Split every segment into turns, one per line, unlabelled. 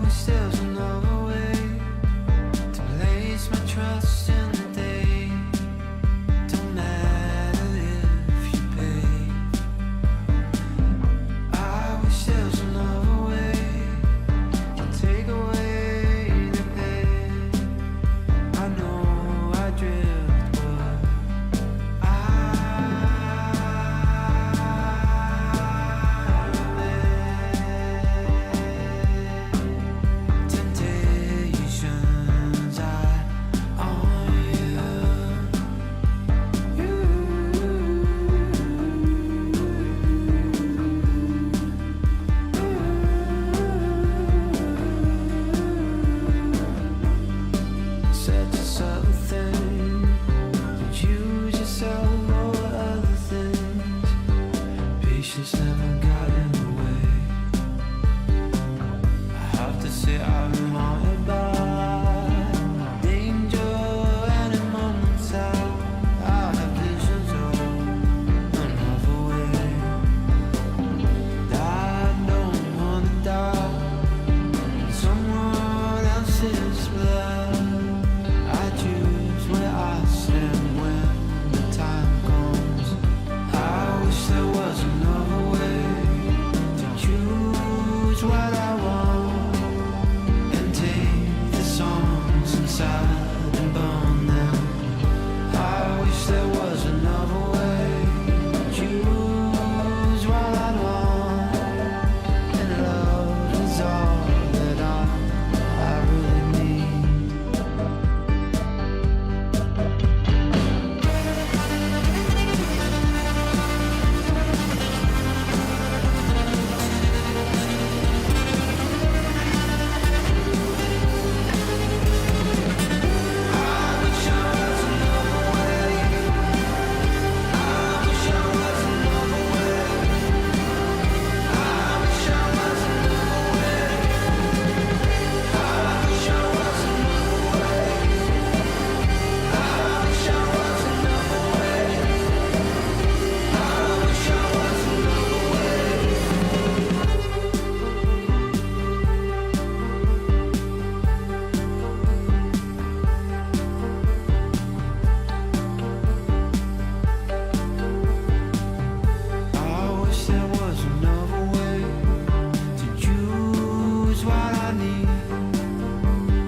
wish there was another way to place my trust in the day. Don't matter if you pay. I wish there was another way to take away the pain. I know I drift, but temptations I on you. Such a subtle thing, but you just yourself over other things. Patience never got in the way. I have to say I've been haunted by danger and in moments I have visions of another way. I don't wanna die in someone else's blood. I choose where I stand when the time comes. I wish there was another way to choose what I want and take the songs inside and burn them. I wish there was another way to choose what I want, and love is all that I really need. I wish there was another way to choose what I need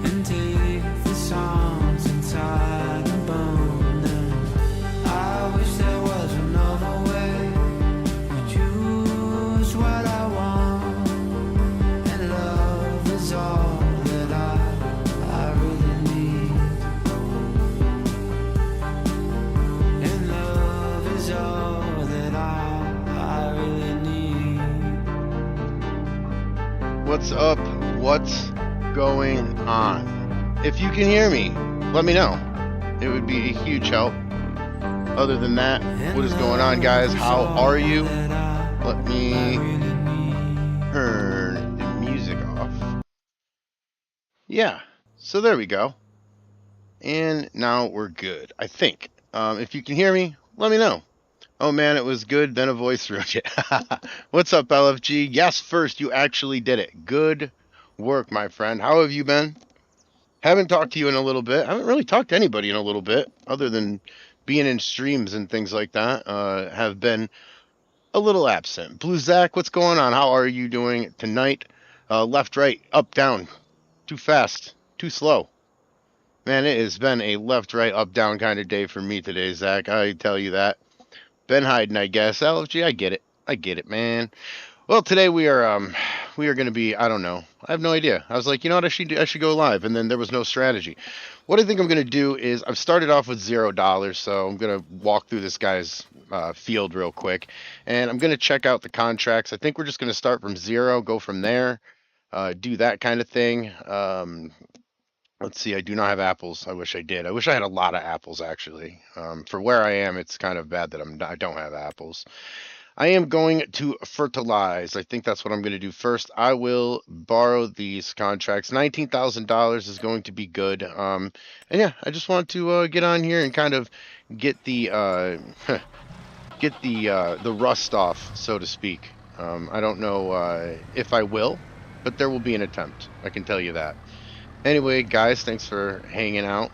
and take the songs inside and burn them. I wish there was another way to choose what I want, and love is all that I really need. And love is all that I really need.
What's up? What's going on? If you can hear me, let me know. It would be a huge help. Other than that, what is going on, guys? How are you? Let me turn the music off. Yeah, so there we go. And now we're good, I think. If you can hear me, let me know. Oh man, it was good, then a voice ruined it. What's up, LFG? Yes, first, you actually did it. Good work, my friend. How have you been? Haven't talked to you in a little bit. Haven't really talked to anybody in a little bit, other than being in streams and things like that. Have been a little absent. Blue Zach, what's going on? How are you doing tonight? Left, right, up, down. Too fast, too slow. Man, it has been a left, right, up, down kind of day for me today, Zach. I tell you that. Been hiding, I guess. LFG, I get it. I get it, man. Well, today we are going to be, I don't know. I have no idea. I was like, you know what, I should go live, and then there was no strategy. What I think I'm going to do is I've started off with $0, so I'm going to walk through this guy's field real quick, and I'm going to check out the contracts. I think we're just going to start from 0, go from there, do that kind of thing. Let's see, I do not have apples. I wish I did. I wish I had a lot of apples, actually. For where I am, it's kind of bad that I don't have apples. I am going to fertilize. I think that's what I'm going to do first. I will borrow these contracts. $19,000 is going to be good. And yeah, I just want to get on here and kind of get the get the rust off, so to speak. I don't know if I will. but there will be an attempt. I can tell you that. Anyway, guys, thanks for hanging out.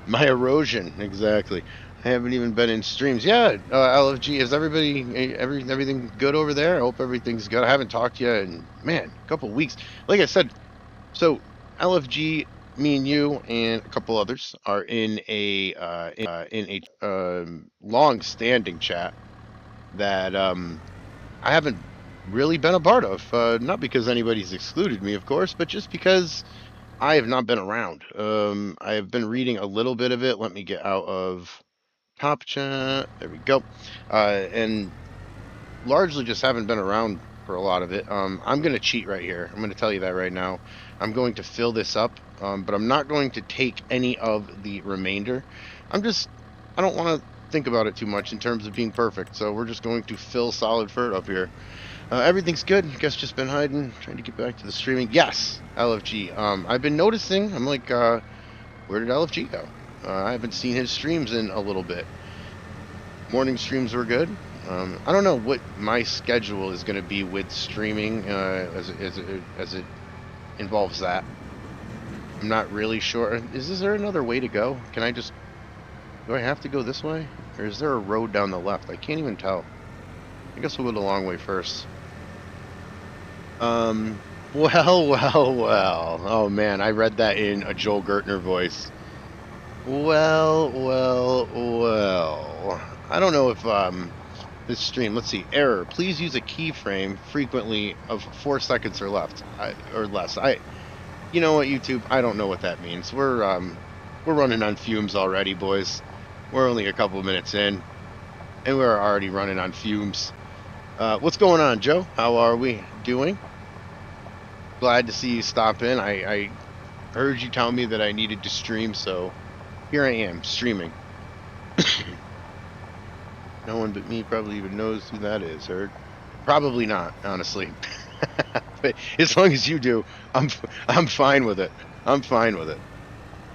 My erosion, exactly. I haven't even been in streams. Yeah, LFG, is everything good over there? I hope everything's good. I haven't talked to you in, man, a couple weeks. Like I said, so LFG, me and you and a couple others are in a long-standing chat that I haven't really been a part of. Not because anybody's excluded me, of course, but just because I have not been around. I have been reading a little bit of it. Let me get out of top chat. There we go. And largely just haven't been around for a lot of it. I'm going to cheat right here. I'm going to tell you that right now. I'm going to fill this up, but I'm not going to take any of the remainder. I don't want to think about it too much in terms of being perfect. So we're just going to fill solid fert up here. Everything's good. I guess just been hiding, trying to get back to the streaming. Yes, LFG. I've been noticing. I'm like, where did LFG go? I haven't seen his streams in a little bit. Morning streams were good. I don't know what my schedule is going to be with streaming as it involves that. I'm not really sure. Is there another way to go? Can I just... Do I have to go this way? Or is there a road down the left? I can't even tell. I guess we'll go the long way first. Well. Oh man, I read that in a Joel Gertner voice. Well. I don't know if this stream. Let's see. Error. Please use a keyframe frequently of 4 seconds or less. You know what, YouTube? I don't know what that means. We're running on fumes already, boys. We're only a couple minutes in, and we're already running on fumes. What's going on, Joe? How are we doing? Glad to see you stop in. I heard you tell me that I needed to stream, so here I am, streaming. No one but me probably even knows who that is, Heard? Probably not, honestly. But as long as you do, I'm fine with it. I'm fine with it.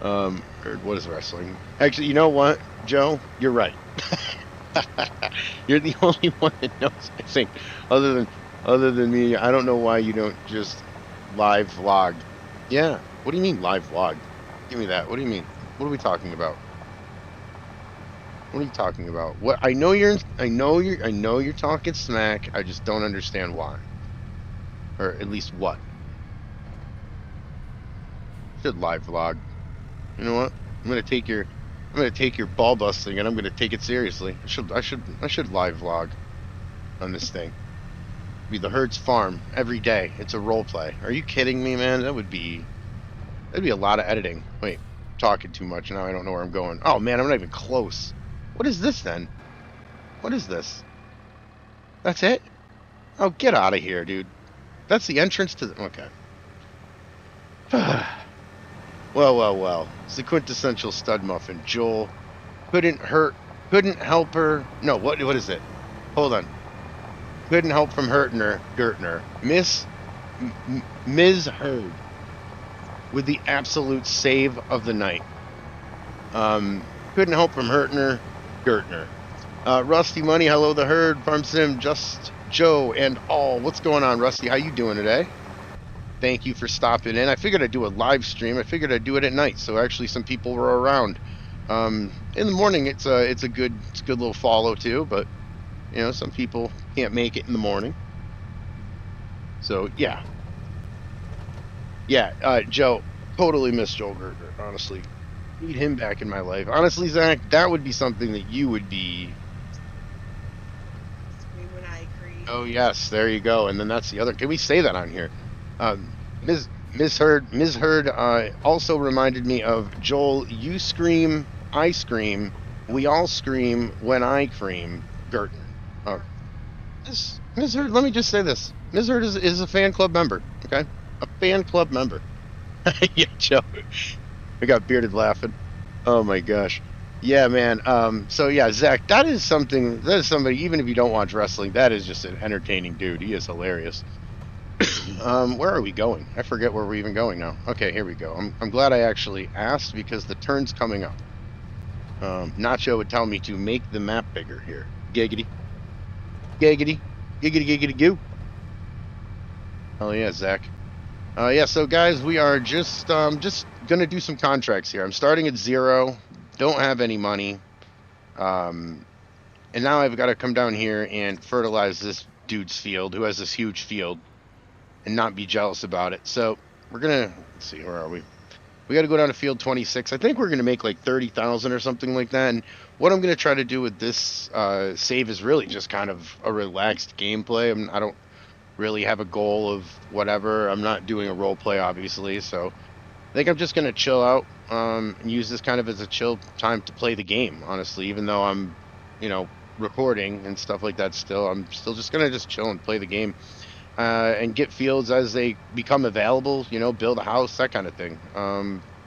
Heard, what is wrestling? Actually, you know what, Joe? You're right. You're the only one that knows, I think, other than me. I don't know why you don't just live vlog. Yeah. What do you mean live vlog? Give me that. What do you mean? What are we talking about? What are you talking about? What? I know you're talking smack. I just don't understand why. Or at least what. Should live vlog. You know what? I'm gonna take your ball busting and I'm gonna take it seriously. I should live vlog on this thing. Be the Hertz farm every day. It's a role play. Are you kidding me, man? That'd be a lot of editing. Wait, talking too much now. I don't know where I'm going. Oh man, I'm not even close. What is this then? What is this? That's it? Oh, get out of here, dude. That's the entrance to the... Okay. Well. It's the quintessential stud muffin. Joel couldn't help her. No, what is it? Hold on. Couldn't help from hurting her, Gertner. Ms. Heard with the absolute save of the night. Couldn't help from hurting her, Gertner. Rusty Money, hello the Herd, Farm Sim, Just Joe, and all. What's going on, Rusty? How you doing today? Thank you for stopping in. I figured I'd do a live stream. I figured I'd do it at night, so actually some people were around. In the morning, it's a good little follow too, but you know, some people can't make it in the morning. So yeah, Joe, totally miss Joel Gertner. Honestly, need him back in my life. Honestly, Zach, that would be something that you would be.
When I agree.
Oh yes, there you go. And then that's the other. Can we say that on here? Ms. Heard also reminded me of Joel. You scream, I scream, we all scream when I cream. Gertner. Ms. Heard, let me just say this. Ms. Heard is a fan club member. Okay, a fan club member. Yeah, Joe. I got bearded laughing. Oh my gosh. Yeah, man. So yeah, Zach, that is somebody, even if you don't watch wrestling, that is just an entertaining dude. He is hilarious. Where are we going? I forget where we're even going now. Okay, here we go. I'm glad I actually asked because the turn's coming up. Nacho would tell me to make the map bigger here. Giggity. Giggity. Giggity giggity goo. Oh yeah, Zach. Yeah, so guys, we are just gonna do some contracts here. I'm starting at 0, don't have any money. Um and now I've got to come down here and fertilize this dude's field who has this huge field and not be jealous about it. So we're gonna let's see, where are we? We got to go down to field 26. I think we're gonna make like 30,000 or something like that. And what I'm gonna try to do with this save is really just kind of a relaxed gameplay. I don't really have a goal of whatever. I'm not doing a role play, obviously, so I think I'm just gonna chill out, and use this kind of as a chill time to play the game. Honestly, even though I'm, you know, recording and stuff like that, still I'm still just gonna just chill and play the game, and get fields as they become available. You know, build a house, that kind of thing.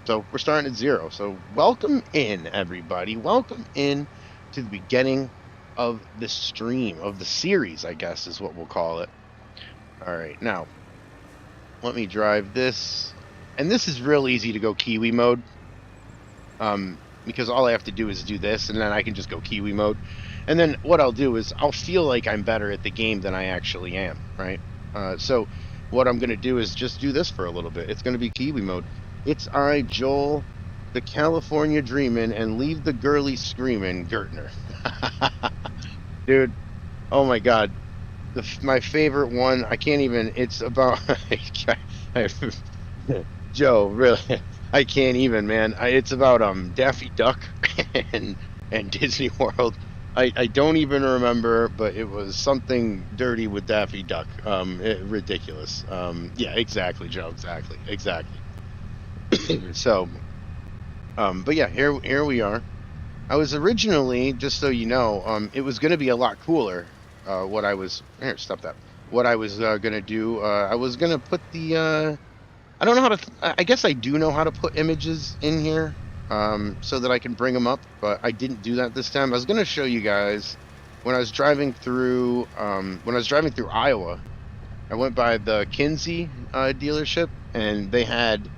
So we're starting at 0. So welcome in, everybody. Welcome in to the beginning of the stream of the series, I guess is what we'll call it. All right, now let me drive this. And this is real easy to go Kiwi mode, because all I have to do is do this, and then I can just go Kiwi mode. And then what I'll do is I'll feel like I'm better at the game than I actually am, right? So what I'm going to do is just do this for a little bit. It's going to be Kiwi mode. It's I, Joel, the California Dreamin', and leave the girly screamin', Gertner. Dude, oh my God. My favorite one, I can't even, it's about Joe, really, I can't even, man. It's about Daffy Duck and Disney World. I don't even remember, but it was something dirty with Daffy Duck. Ridiculous. Yeah, exactly, Joe. Exactly. So, but yeah, here we are. I was originally, just so you know, it was going to be a lot cooler. What I was here, stop that. What I was gonna do, I was gonna put the I don't know how to. I guess I do know how to put images in here, so that I can bring them up, but I didn't do that this time. I was gonna show you guys when I was driving through Iowa. I went by the Kinsey dealership, and they had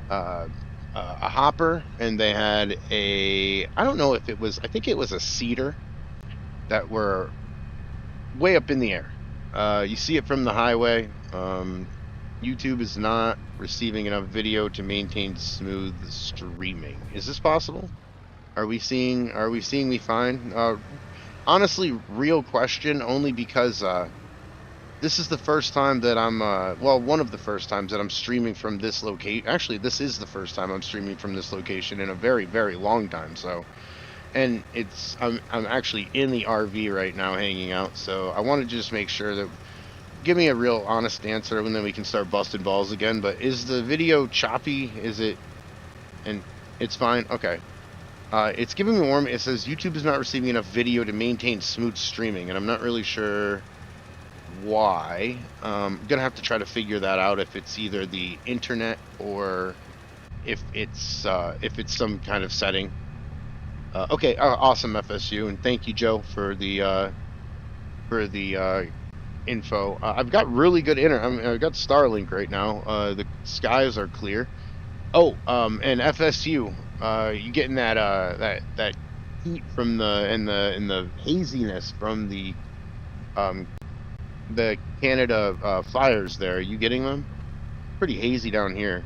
uh, a hopper, and they had I don't know if it was. I think it was a cedar that were way up in the air. You see it from the highway. YouTube is not receiving enough video to maintain smooth streaming. Is this possible? Are we seeing me fine? Honestly, real question, only because this is the first time that I'm well, one of the first times that I'm streaming from this location. Actually, this is the first time I'm streaming from this location in a very, very long time. So, and I'm actually in the RV right now hanging out, so I want to just make sure that give me a real honest answer, and then we can start busting balls again. But is the video choppy? Is it? And it's fine. Okay. It's giving me warm. It says YouTube is not receiving enough video to maintain smooth streaming, and I'm not really sure why. I'm gonna have to try to figure that out, if it's either the internet or if it's some kind of setting. Okay, awesome, FSU, and thank you, Joe, for the info. I've got really good internet. I've got Starlink right now. The skies are clear. Oh, and FSU, you getting that heat from the haziness from the Canada fires there. Are you getting them? Pretty hazy down here.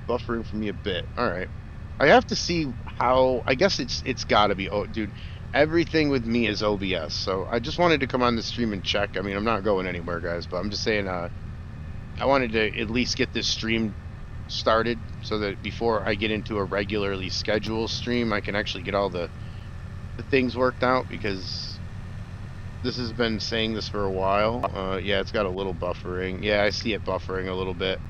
Buffering for me a bit. All right. I have to see how. I guess it's got to be. Oh, dude, everything with me is OBS. So I just wanted to come on the stream and check. I mean, I'm not going anywhere, guys, but I'm just saying. I wanted to at least get this stream started so that before I get into a regularly scheduled stream, I can actually get all the things worked out, because this has been saying this for a while. Yeah, it's got a little buffering. Yeah, I see it buffering a little bit.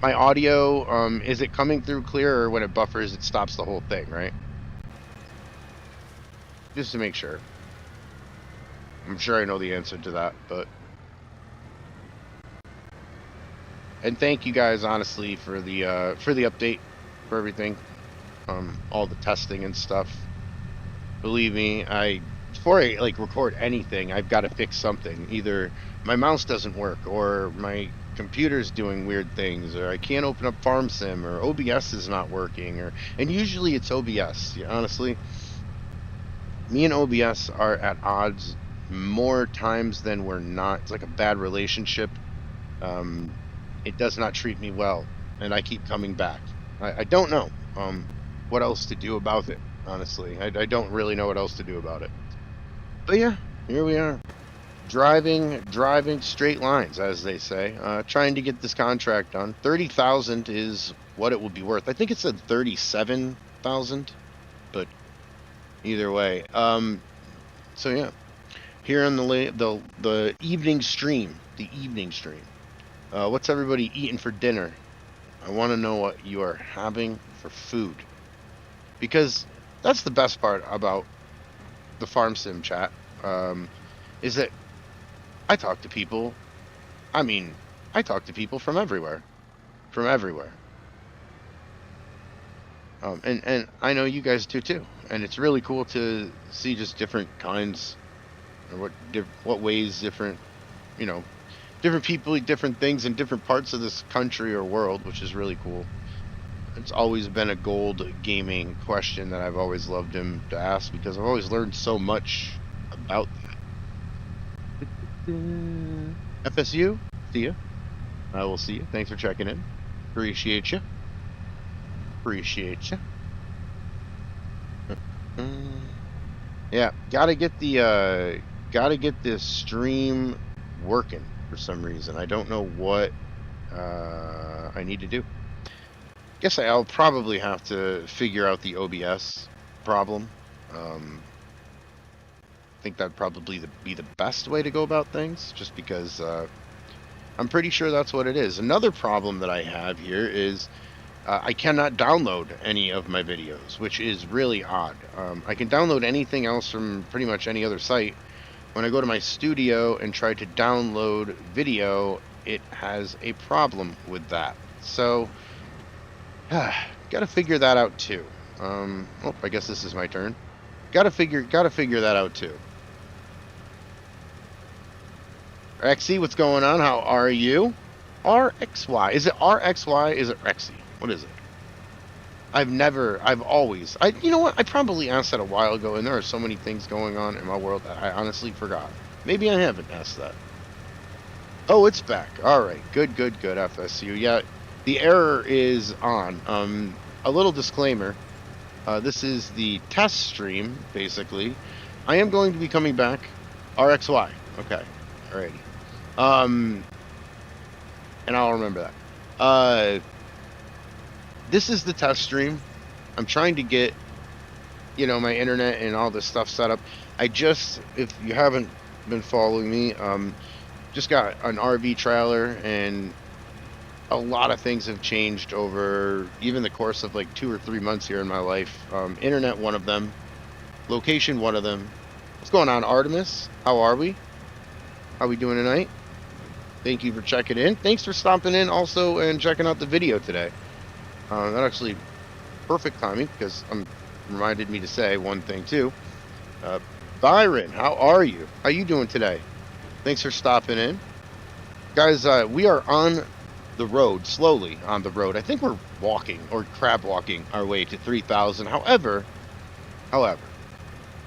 My audio, is it coming through clear, or when it buffers, it stops the whole thing, right? Just to make sure. I'm sure I know the answer to that, but... And thank you guys, honestly, for the update, for everything. All the testing and stuff. Believe me, before I, like, record anything, I've got to fix something. Either my mouse doesn't work, or my computer's doing weird things, or I can't open up Farm Sim, or OBS is not working, and usually it's OBS. Yeah, honestly, me and OBS are at odds more times than we're not. It's like a bad relationship. It does not treat me well, and I keep coming back. I don't know what else to do about it. Honestly, I don't really know what else to do about it. But yeah, here we are. Driving straight lines, as they say, trying to get this contract done. 30,000 is what it will be worth. I think it said 37,000, but either way. So yeah, here on the evening stream, what's everybody eating for dinner? I want to know what you are having for food, because that's the best part about the farm sim chat. Is that I talk to people. I mean, I talk to people from everywhere, from everywhere. And I know you guys do too. And it's really cool to see just different kinds, or what ways different, you know, different people eat different things in different parts of this country or world, which is really cool. It's always been a gold gaming question that I've always loved him to ask, because I've always learned so much about that. FSU, see ya. I will see you. Thanks for checking in. Appreciate you. Appreciate you. Yeah, gotta get this stream working for some reason. I don't know what I need to do. Guess I'll probably have to figure out the OBS problem. I think that'd probably be the best way to go about things, just because I'm pretty sure that's what it is. Another problem that I have here is I cannot download any of my videos, which is really odd. I can download anything else from pretty much any other site. When I go to my studio and try to download video, it has a problem with that. So, gotta figure that out too. Oh, I guess this is my turn. Gotta figure that out too. Rexy, what's going on? How are you? RXY. Is it RXY? Is it Rexy? What is it? You know what? I probably asked that a while ago, and there are so many things going on in my world that I honestly forgot. Maybe I haven't asked that. Oh, it's back. All right. Good, FSU. Yeah, the error is on. A little disclaimer. This is the test stream, basically. I am going to be coming back. RXY. Okay. Alrighty. And I'll remember that. This is the test stream. I'm trying to get, my internet and all this stuff set up. If you haven't been following me, just got an RV trailer, and a lot of things have changed over even the course of like 2 or 3 months here in my life. Internet, one of them. Location, one of them. What's going on, Artemis? How are we? How are we doing tonight? Thank you for checking in. Thanks for stopping in also and checking out the video today. That actually perfect timing, because reminded me to say one thing too. Byron, how are you? How you doing today? Thanks for stopping in. Guys, we are on the road, slowly on the road. I think we're walking or crab walking our way to 3,000. However,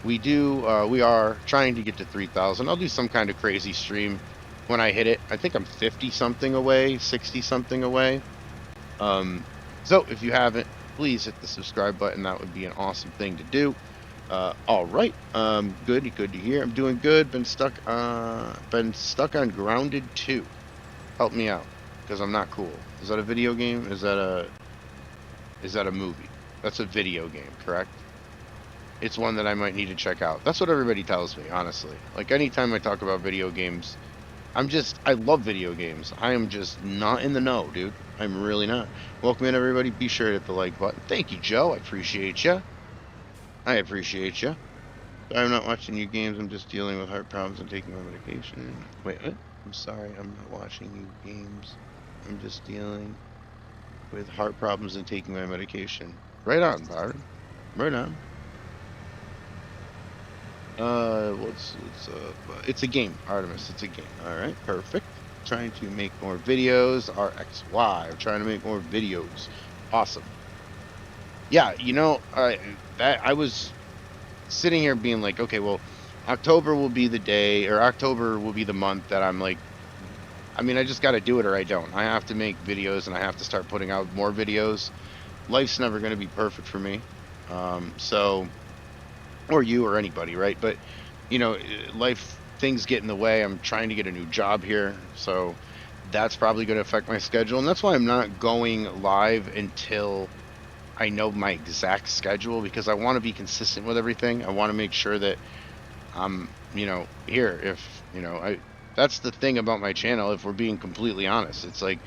we are trying to get to 3,000. I'll do some kind of crazy stream when I hit it. I think I'm 50 something away, 60 something away. So if you haven't, please hit the subscribe button. That would be an awesome thing to do. All right. Good to hear. I'm doing good. Been stuck on Grounded 2. Help me out, because I'm not cool. Is that a video game? Is that a movie? That's a video game, correct? It's one that I might need to check out. That's what everybody tells me, honestly. Like, anytime I talk about video games, I love video games. I am just not in the know, dude. I'm really not. Welcome in, everybody. Be sure to hit the like button. Thank you, Joe. I appreciate you. I'm not watching you games. I'm just dealing with heart problems and taking my medication. Wait, what? I'm sorry. I'm not watching you games. I'm just dealing with heart problems and taking my medication. Right on, Byron. Right on. It's a game, Artemis. It's a game. All right, perfect. Trying to make more videos. RXY. I'm trying to make more videos. Awesome. Yeah, I was sitting here being like, okay, well, October will be the day, or October will be the month that I'm like, I mean, I just got to do it or I don't. I have to make videos and I have to start putting out more videos. Life's never going to be perfect for me. So, or you or anybody, right? But, life, things get in the way. I'm trying to get a new job here. So that's probably going to affect my schedule. And that's why I'm not going live until I know my exact schedule because I want to be consistent with everything. I want to make sure that I'm, here. If, that's the thing about my channel. If we're being completely honest, it's like,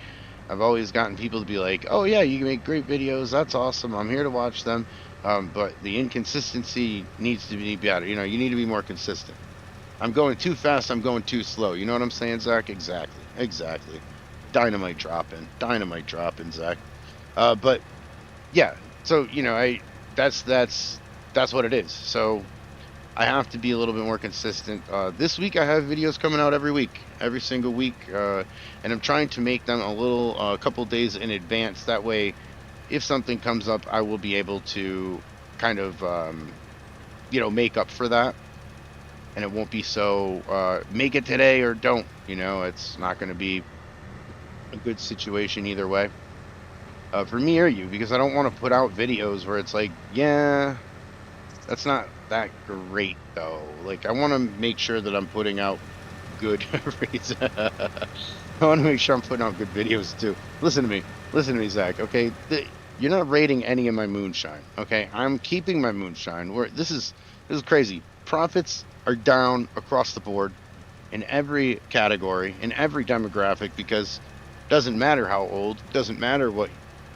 I've always gotten people to be like, "Oh yeah, you can make great videos. That's awesome. I'm here to watch them." But the inconsistency needs to be better. You need to be more consistent. I'm going too fast. I'm going too slow. You know what I'm saying, Zach? Exactly. Exactly. Dynamite dropping. Dynamite dropping, Zach. But yeah. So that's what it is. So I have to be a little bit more consistent. This week I have videos coming out every week, every single week, and I'm trying to make them a couple days in advance. That way, if something comes up, I will be able to kind of, make up for that, and it won't be so make it today or don't. It's not going to be a good situation either way. For me or you, because I don't want to put out videos where it's like, yeah, that's not that great though. Like I want to make sure that I'm putting out good I want to make sure I'm putting out good videos too. Listen to me, Zach. Okay, you're not rating any of my moonshine. Okay, I'm keeping my moonshine. Where this is crazy. Profits are down across the board in every category, in every demographic, because it doesn't matter how old, doesn't matter what,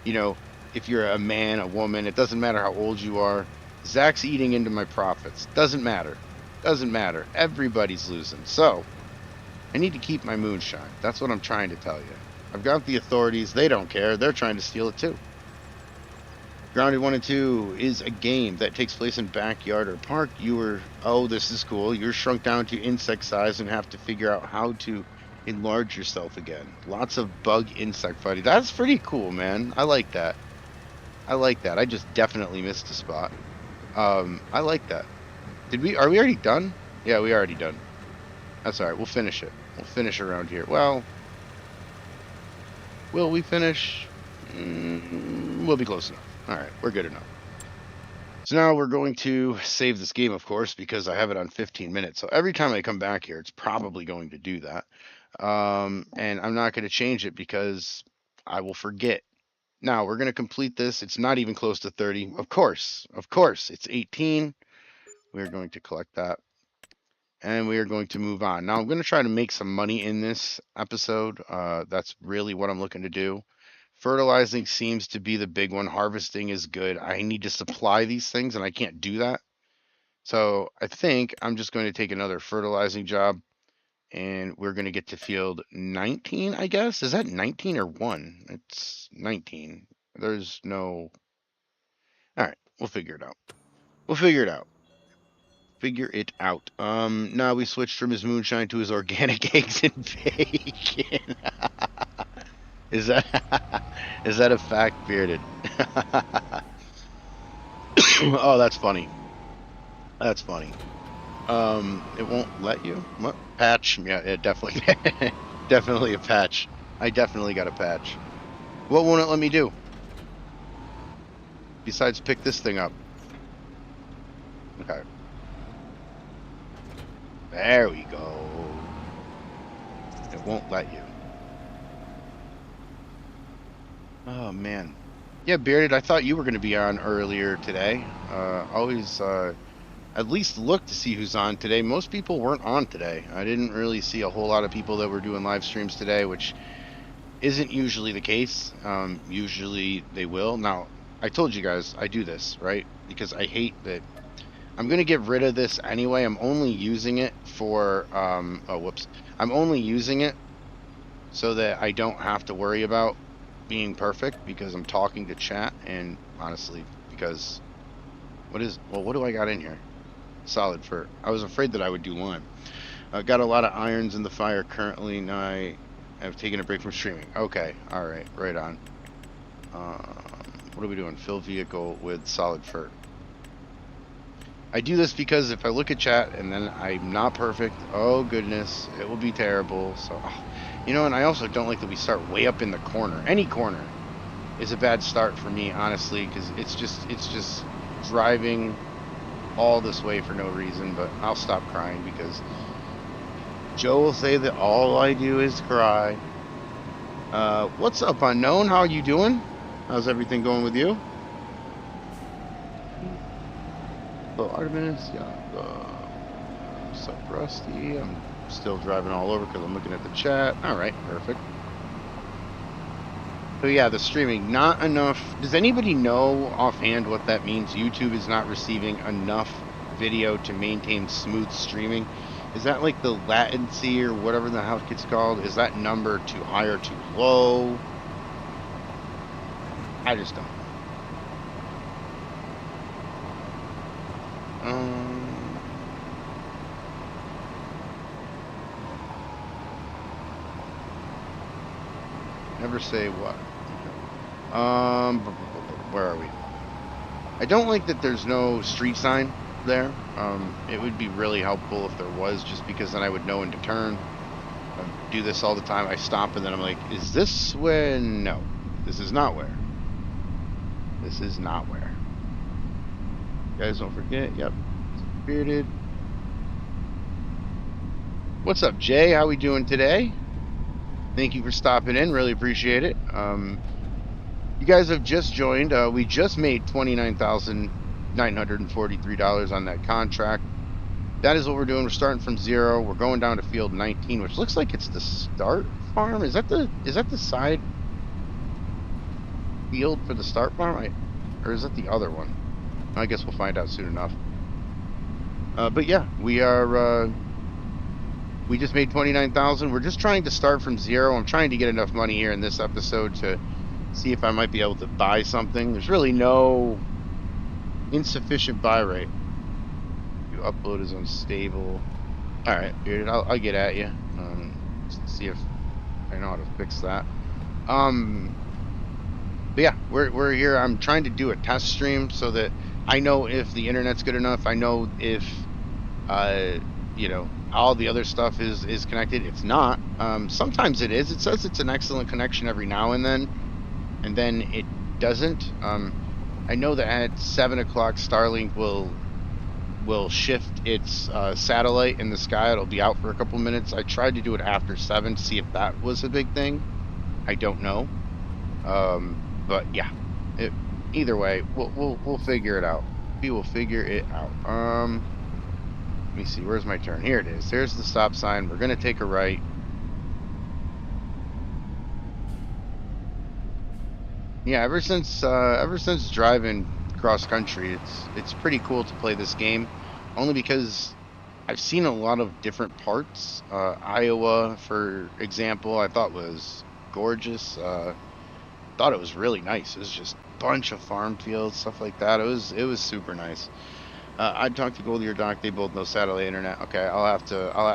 you know, if you're a man, a woman, it doesn't matter how old you are. Zach's eating into my profits. Doesn't matter. Doesn't matter. Everybody's losing. So I need to keep my moonshine. That's what I'm trying to tell you. I've got the authorities. They don't care. They're trying to steal it too. Grounded 1 and 2 is a game that takes place in backyard or park. Oh, this is cool. You're shrunk down to insect size and have to figure out how to enlarge yourself again. Lots of bug insect fighting. That's pretty cool, man. I like that. I like that. I just definitely missed a spot. I like that. Are we already done? Yeah, we already done. That's all right. We'll finish it. We'll finish around here. Well, will we finish? We'll be close enough. All right, we're good enough. So now we're going to save this game, of course, because I have it on 15 minutes. So every time I come back here, it's probably going to do that. And I'm not going to change it because I will forget. Now we're going to complete this. It's not even close to 30. Of course, it's 18. We're going to collect that. And we are going to move on. Now I'm going to try to make some money in this episode. That's really what I'm looking to do. Fertilizing seems to be the big one. Harvesting is good. I need to supply these things, and I can't do that. So I think I'm just going to take another fertilizing job, and we're going to get to field 19, I guess. Is that 19 or 1? It's 19. There's no... All right, we'll figure it out. We'll figure it out. Figure it out. Now we switched from his moonshine to his organic eggs and bacon. Is that is that a fact, Bearded? Oh, that's funny. That's funny. It won't let you? What? Patch? Yeah, it definitely definitely a patch. I definitely got a patch. What won't it let me do? Besides pick this thing up. Okay. There we go. It won't let you. Oh man. Yeah, Bearded, I thought you were going to be on earlier today. Always at least look to see who's on today. Most people weren't on today. I didn't really see a whole lot of people that were doing live streams today, which isn't usually the case. Usually they will. Now, I told you guys I do this, right? Because I hate that. I'm going to get rid of this anyway. I'm only using it for, oh, whoops. I'm only using it so that I don't have to worry about being perfect because I'm talking to chat, and honestly, because what do I got in here? Solid fur. I was afraid that I would do lime. I've got a lot of irons in the fire currently. Now I have taken a break from streaming. Okay, all right, right on. What are we doing? Fill vehicle with solid fur. I do this because if I look at chat and then I'm not perfect, oh goodness, it will be terrible. So, you know, and I also don't like that we start way up in the corner. Any corner is a bad start for me, honestly, because it's just driving all this way for no reason. But I'll stop crying because Joe will say that all I do is cry. What's up, Unknown? How are you doing? How's everything going with you? Hello, Artemis. Yeah. What's up, Rusty? I'm still driving all over because I'm looking at the chat. All right, perfect. So yeah, the streaming, not enough. Does anybody know offhand what that means? YouTube is not receiving enough video to maintain smooth streaming. Is that like the latency or whatever the hell it's called? Is that number too high or too low? I just don't know. Never say what. Where are we? I don't like that there's no street sign there. It would be really helpful if there was, just because then I would know when to turn. I do this all the time. I stop and then I'm like, is this where? No, this is not where. This is not where. Guys, don't forget. Yep, bearded. What's up, Jay? How we doing today? Thank you for stopping in. Really appreciate it. You guys have just joined. We just made $29,943 on that contract. That is what we're doing. We're starting from 0. We're going down to field 19, which looks like it's the start farm. Is that the side field for the start farm? Or is that the other one? I guess we'll find out soon enough. But yeah, we are. We just made 29,000. We're just trying to start from 0. I'm trying to get enough money here in this episode to see if I might be able to buy something. There's really no insufficient buy rate. Your upload is unstable. All right, dude, I'll get at you. Just to see if I know how to fix that. But yeah, we're here. I'm trying to do a test stream so that I know if the internet's good enough. I know if you know, all the other stuff is connected. It's not. Sometimes it is. It says it's an excellent connection every now and then it doesn't. I know that at 7 o'clock Starlink will shift its satellite in the sky. It'll be out for a couple minutes. I tried to do it after 7 to see if that was a big thing. I don't know. But yeah, either way, we'll figure it out. We will figure it out. Let me see. Where's my turn? Here it is. There's the stop sign. We're gonna take a right. Yeah, ever since driving cross country, it's pretty cool to play this game, only because I've seen a lot of different parts. Iowa, for example, I thought was gorgeous. Thought it was really nice. It was just a bunch of farm fields, stuff like that. It was super nice. I'd talk to Goldie or Doc. They both know satellite internet. Okay,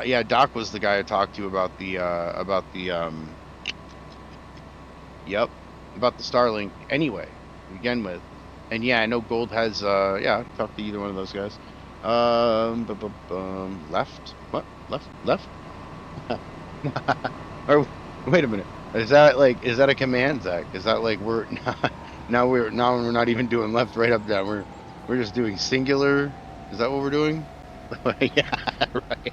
yeah, Doc was the guy I talked to about the yep, about the Starlink anyway, to begin with. And yeah, I know Gold has, yeah, I've talked to either one of those guys. Left? What? Left? Or, wait a minute. Is that a command, Zach? Is that like now we're not even doing left, right, up, down. We're just doing singular. Is that what we're doing? Yeah, right.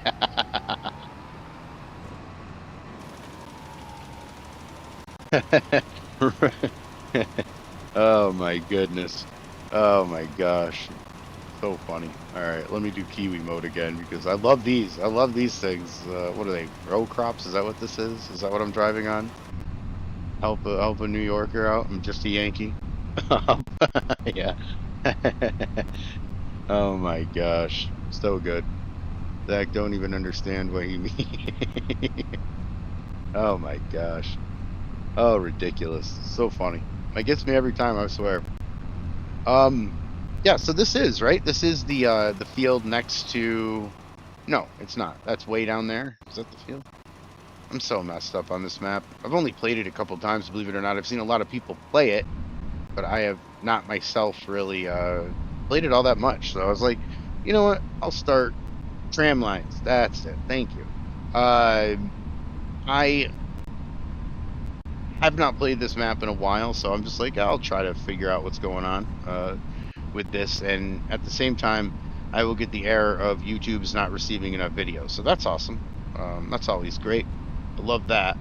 Oh my goodness. Oh my gosh. So funny. Alright, let me do Kiwi mode again because I love these. I love these things. What are they? Row crops? Is that what this is? Is that what I'm driving on? Help a New Yorker out. I'm just a Yankee. Yeah. Oh my gosh. So good. Zach, don't even understand what you mean. Oh my gosh. Oh, ridiculous. So funny. It gets me every time, I swear. Yeah, so this is, right? This is the field next to... No, it's not. That's way down there. Is that the field? I'm so messed up on this map. I've only played it a couple times, believe it or not. I've seen a lot of people play it, but I have not myself really played it all that much. So I was like, You know what? I'll start tram lines. That's it. Thank you. Uh, I have not played this map in a while, so I'm just like, I'll try to figure out what's going on with this. And at the same time, I will get the error of YouTube's not receiving enough videos. So that's awesome. That's always great. I love that.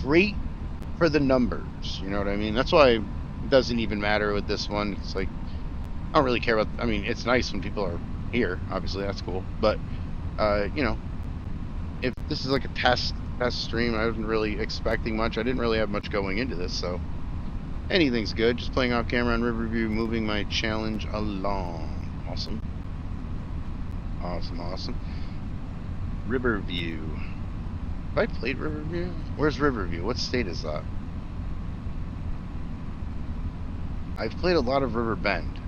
Great for the numbers. You know what I mean? That's why it doesn't even matter with this one. It's like, I don't really care about, I mean, it's nice when people are here. Obviously, that's cool. But, you know, if this is like a test stream, I wasn't really expecting much. I didn't really have much going into this, so anything's good. Just playing off camera on Riverview, moving my challenge along. Awesome. Awesome, awesome. Riverview. Have I played Riverview? Where's Riverview? What state is that? I've played a lot of River Bend.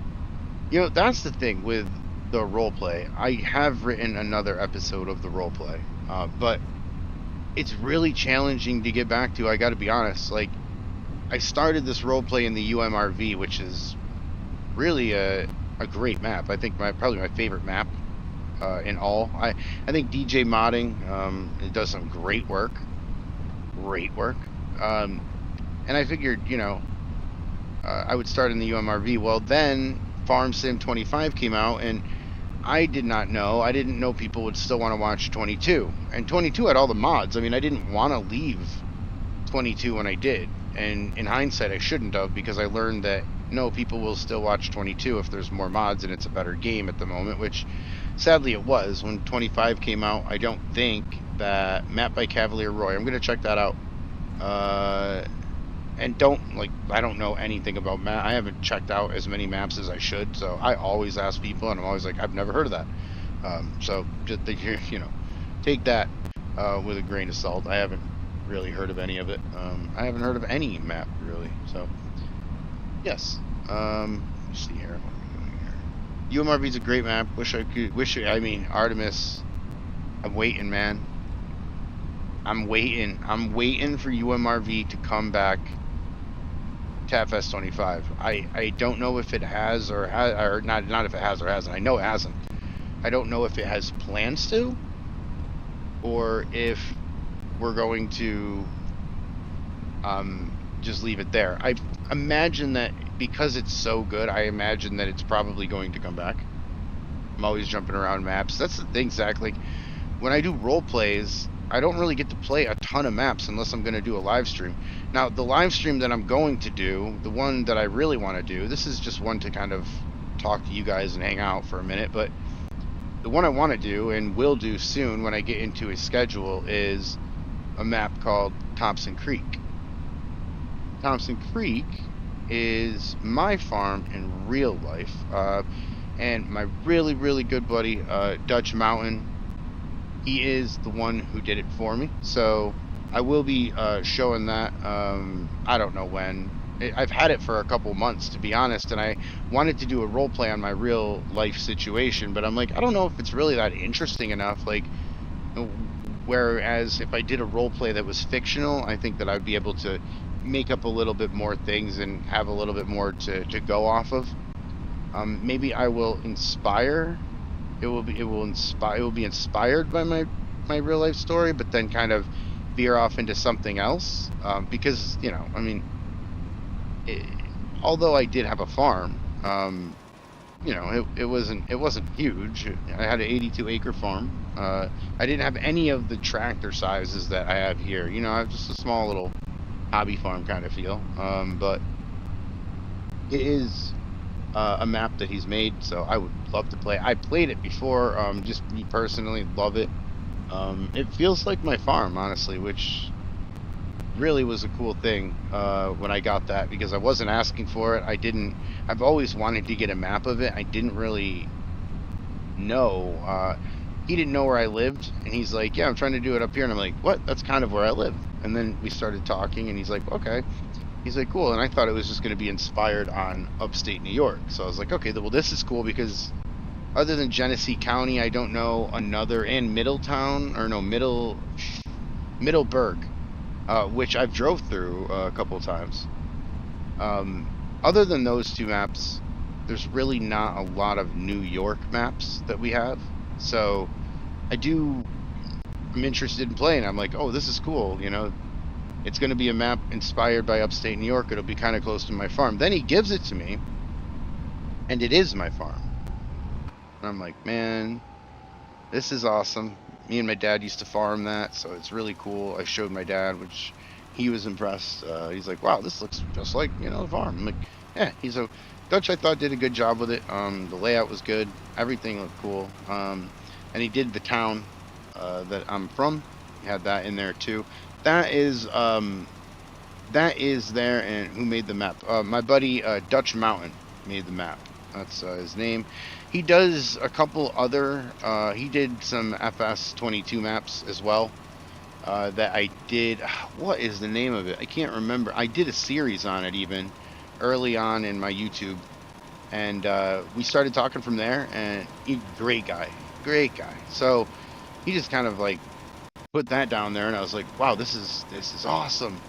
You know, that's the thing with the roleplay. I have written another episode of the roleplay, but it's really challenging to get back to. I got to be honest. Like, I started this roleplay in the UMRV, which is really a great map. I think probably my favorite map in all. I think DJ modding it does some great work. Great work. And I figured, you know, I would start in the UMRV. Well, then Farm Sim 25 came out, and I did not know. I didn't know people would still want to watch 22. And 22 had all the mods. I mean, I didn't want to leave 22 when I did. And in hindsight, I shouldn't have, because I learned that, no, people will still watch 22 if there's more mods and it's a better game at the moment, which sadly it was. When 25 came out, I don't think that Map by Cavalier Roy, I'm going to check that out. And I don't know anything about map. I haven't checked out as many maps as I should, so I always ask people, and I'm always like, I've never heard of that. So just, you know, take that with a grain of salt. I haven't really heard of any of it. I haven't heard of any map, really. So, yes. Let me see here. What are we doing here? UMRV's a great map. I mean, Artemis. I'm waiting, man. I'm waiting for UMRV to come back to FS 25. I don't know if it has or not if it has or hasn't. I know it hasn't. I don't know if it has plans to, or if we're going to just leave it there. I imagine that because it's so good, I imagine that it's probably going to come back. I'm always jumping around maps. That's the thing, Zach. Like, when I do role plays, I don't really get to play a ton of maps unless I'm going to do a live stream. Now, the live stream that I'm going to do, the one that I really want to do, this is just one to kind of talk to you guys and hang out for a minute, but the one I want to do and will do soon when I get into a schedule is a map called Thompson Creek. Thompson Creek is my farm in real life, and my really, really good buddy, Dutch Mountain, he is the one who did it for me. So I will be showing that. I don't know when. I've had it for a couple months, to be honest, and I wanted to do a role play on my real life situation, but I'm like, I don't know if it's really that interesting enough. Like, whereas if I did a role play that was fictional, I think that I'd be able to make up a little bit more things and have a little bit more to go off of. Maybe I will inspire. It will be inspired by my real life story, but then kind of veer off into something else. Because, you know, I mean, although I did have a farm, you know, it wasn't huge. I had an 82-acre farm. I didn't have any of the tractor sizes that I have here. You know, I have just a small little hobby farm kind of feel. But it is a map that he's made, so I would love to play. I played it before, just me personally, love it. It feels like my farm, honestly, which really was a cool thing when I got that, because I wasn't asking for it. I've always wanted to get a map of it. I didn't really know. He didn't know where I lived, and he's like, yeah, I'm trying to do it up here, and I'm like, what? That's kind of where I live. And then we started talking, and he's like, okay. He's like, cool. And I thought it was just going to be inspired on upstate New York. So I was like, okay, well, this is cool, because other than Genesee County, I don't know another, and Middletown, or no, Middleburg, which I've drove through a couple of times. Other than those two maps, there's really not a lot of New York maps that we have. So I'm interested in playing. I'm like, oh, this is cool. You know, it's going to be a map inspired by upstate New York. It'll be kind of close to my farm. Then he gives it to me, and it is my farm. And I'm like, man, this is awesome. Me and my dad used to farm that, so it's really cool. I showed my dad, which he was impressed. He's like, wow, this looks just like, you know, the farm. I'm like, yeah. Dutch, I thought, did a good job with it. The layout was good. Everything looked cool. And he did the town that I'm from. He had that in there too. That is there. And who made the map? My buddy Dutch Mountain made the map. That's his name. He does a couple other. He did some FS22 maps as well. That I did. What is the name of it? I can't remember. I did a series on it even early on in my YouTube, and we started talking from there. And great guy. So he just kind of like put that down there, and I was like, wow, this is awesome.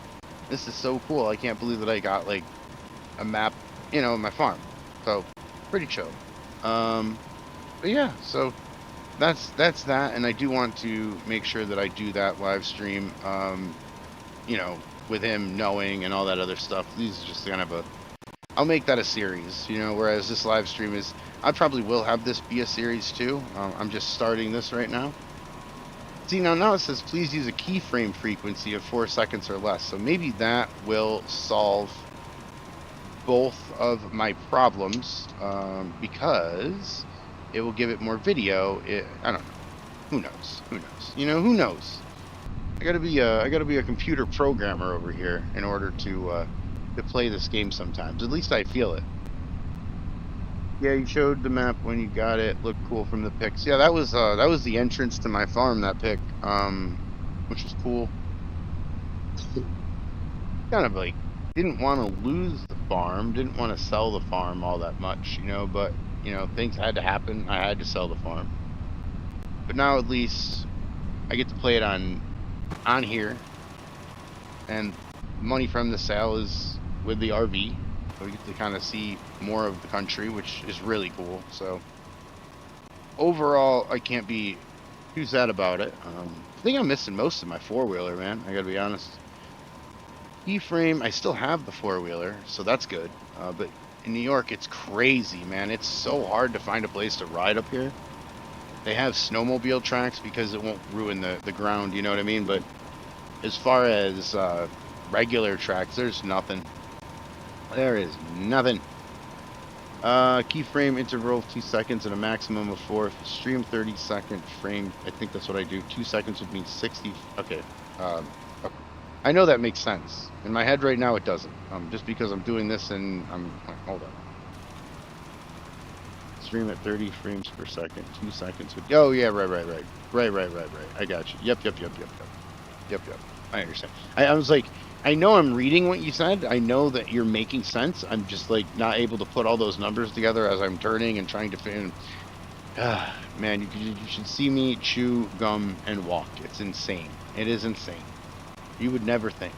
This is so cool. I can't believe that I got like a map, you know, of my farm. So pretty chill. But yeah, so that's that, and I do want to make sure that I do that live stream, you know, with him knowing and all that other stuff. These are just kind of I'll make that a series, you know, whereas this live stream is, I probably will have this be a series too. I'm just starting this right now. See, now it says please use a keyframe frequency of 4 seconds or less, so maybe that will solve both of my problems, because it will give it more video. I don't know. Who knows? You know, who knows? I gotta be a computer programmer over here in order to play this game sometimes. At least I feel it. Yeah, you showed the map when you got it. Looked cool from the pics. Yeah, that was the entrance to my farm. That pic, which was cool. Kind of like didn't want to lose the farm, didn't want to sell the farm all that much, you know, but, you know, things had to happen. I had to sell the farm. But now at least I get to play it on here, and money from the sale is with the RV, so we get to kind of see more of the country, which is really cool. So overall, I can't be too sad about it. I think I'm missing most of my four-wheeler, man. I gotta be honest. Keyframe, I still have the four-wheeler, so that's good. But in New York, it's crazy, man. It's so hard to find a place to ride up here. They have snowmobile tracks because it won't ruin the ground, you know what I mean? But as far as regular tracks, there's nothing. There is nothing. Keyframe interval of 2 seconds and a maximum of 4. Stream 30-second frame. I think that's what I do. 2 seconds would mean 60. Okay. Okay. I know that makes sense. In my head right now, it doesn't. Just because I'm doing this and hold on. Stream at 30 frames per second. 2 seconds would. Oh yeah, right. I got you. Yep. I understand. I was like, I know I'm reading what you said. I know that you're making sense. I'm just like not able to put all those numbers together as I'm turning and trying to fit. Man, you should see me chew gum and walk. It's insane. It is insane. You would never think.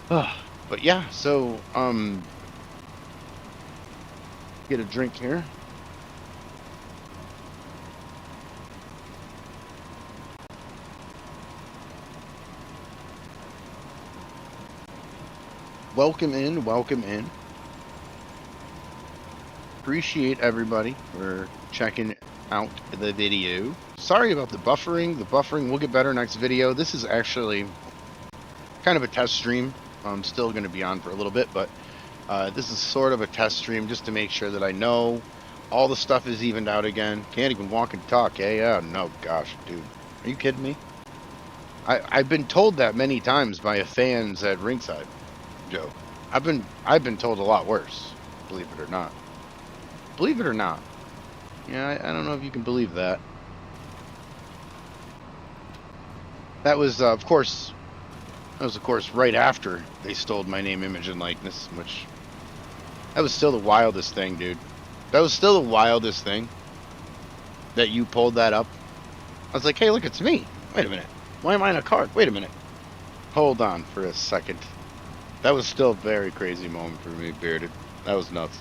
But yeah, so get a drink here. Welcome in. Appreciate everybody for checking out the video. Sorry about the buffering. The buffering will get better next video. This is actually kind of a test stream. I'm still going to be on for a little bit, but this is sort of a test stream just to make sure that I know all the stuff is evened out again. Can't even walk and talk, eh? Yeah, no, gosh, dude. Are you kidding me? I've been told that many times by fans at ringside, Joe. I've been told a lot worse, believe it or not. Believe it or not. Yeah, I don't know if you can believe that. That was, of course, right after they stole my name, image, and likeness, which, that was still the wildest thing, dude. That was still the wildest thing that you pulled that up. I was like, hey, look, it's me. Wait a minute. Why am I in a card? Wait a minute. Hold on for a second. That was still a very crazy moment for me, Bearded. That was nuts.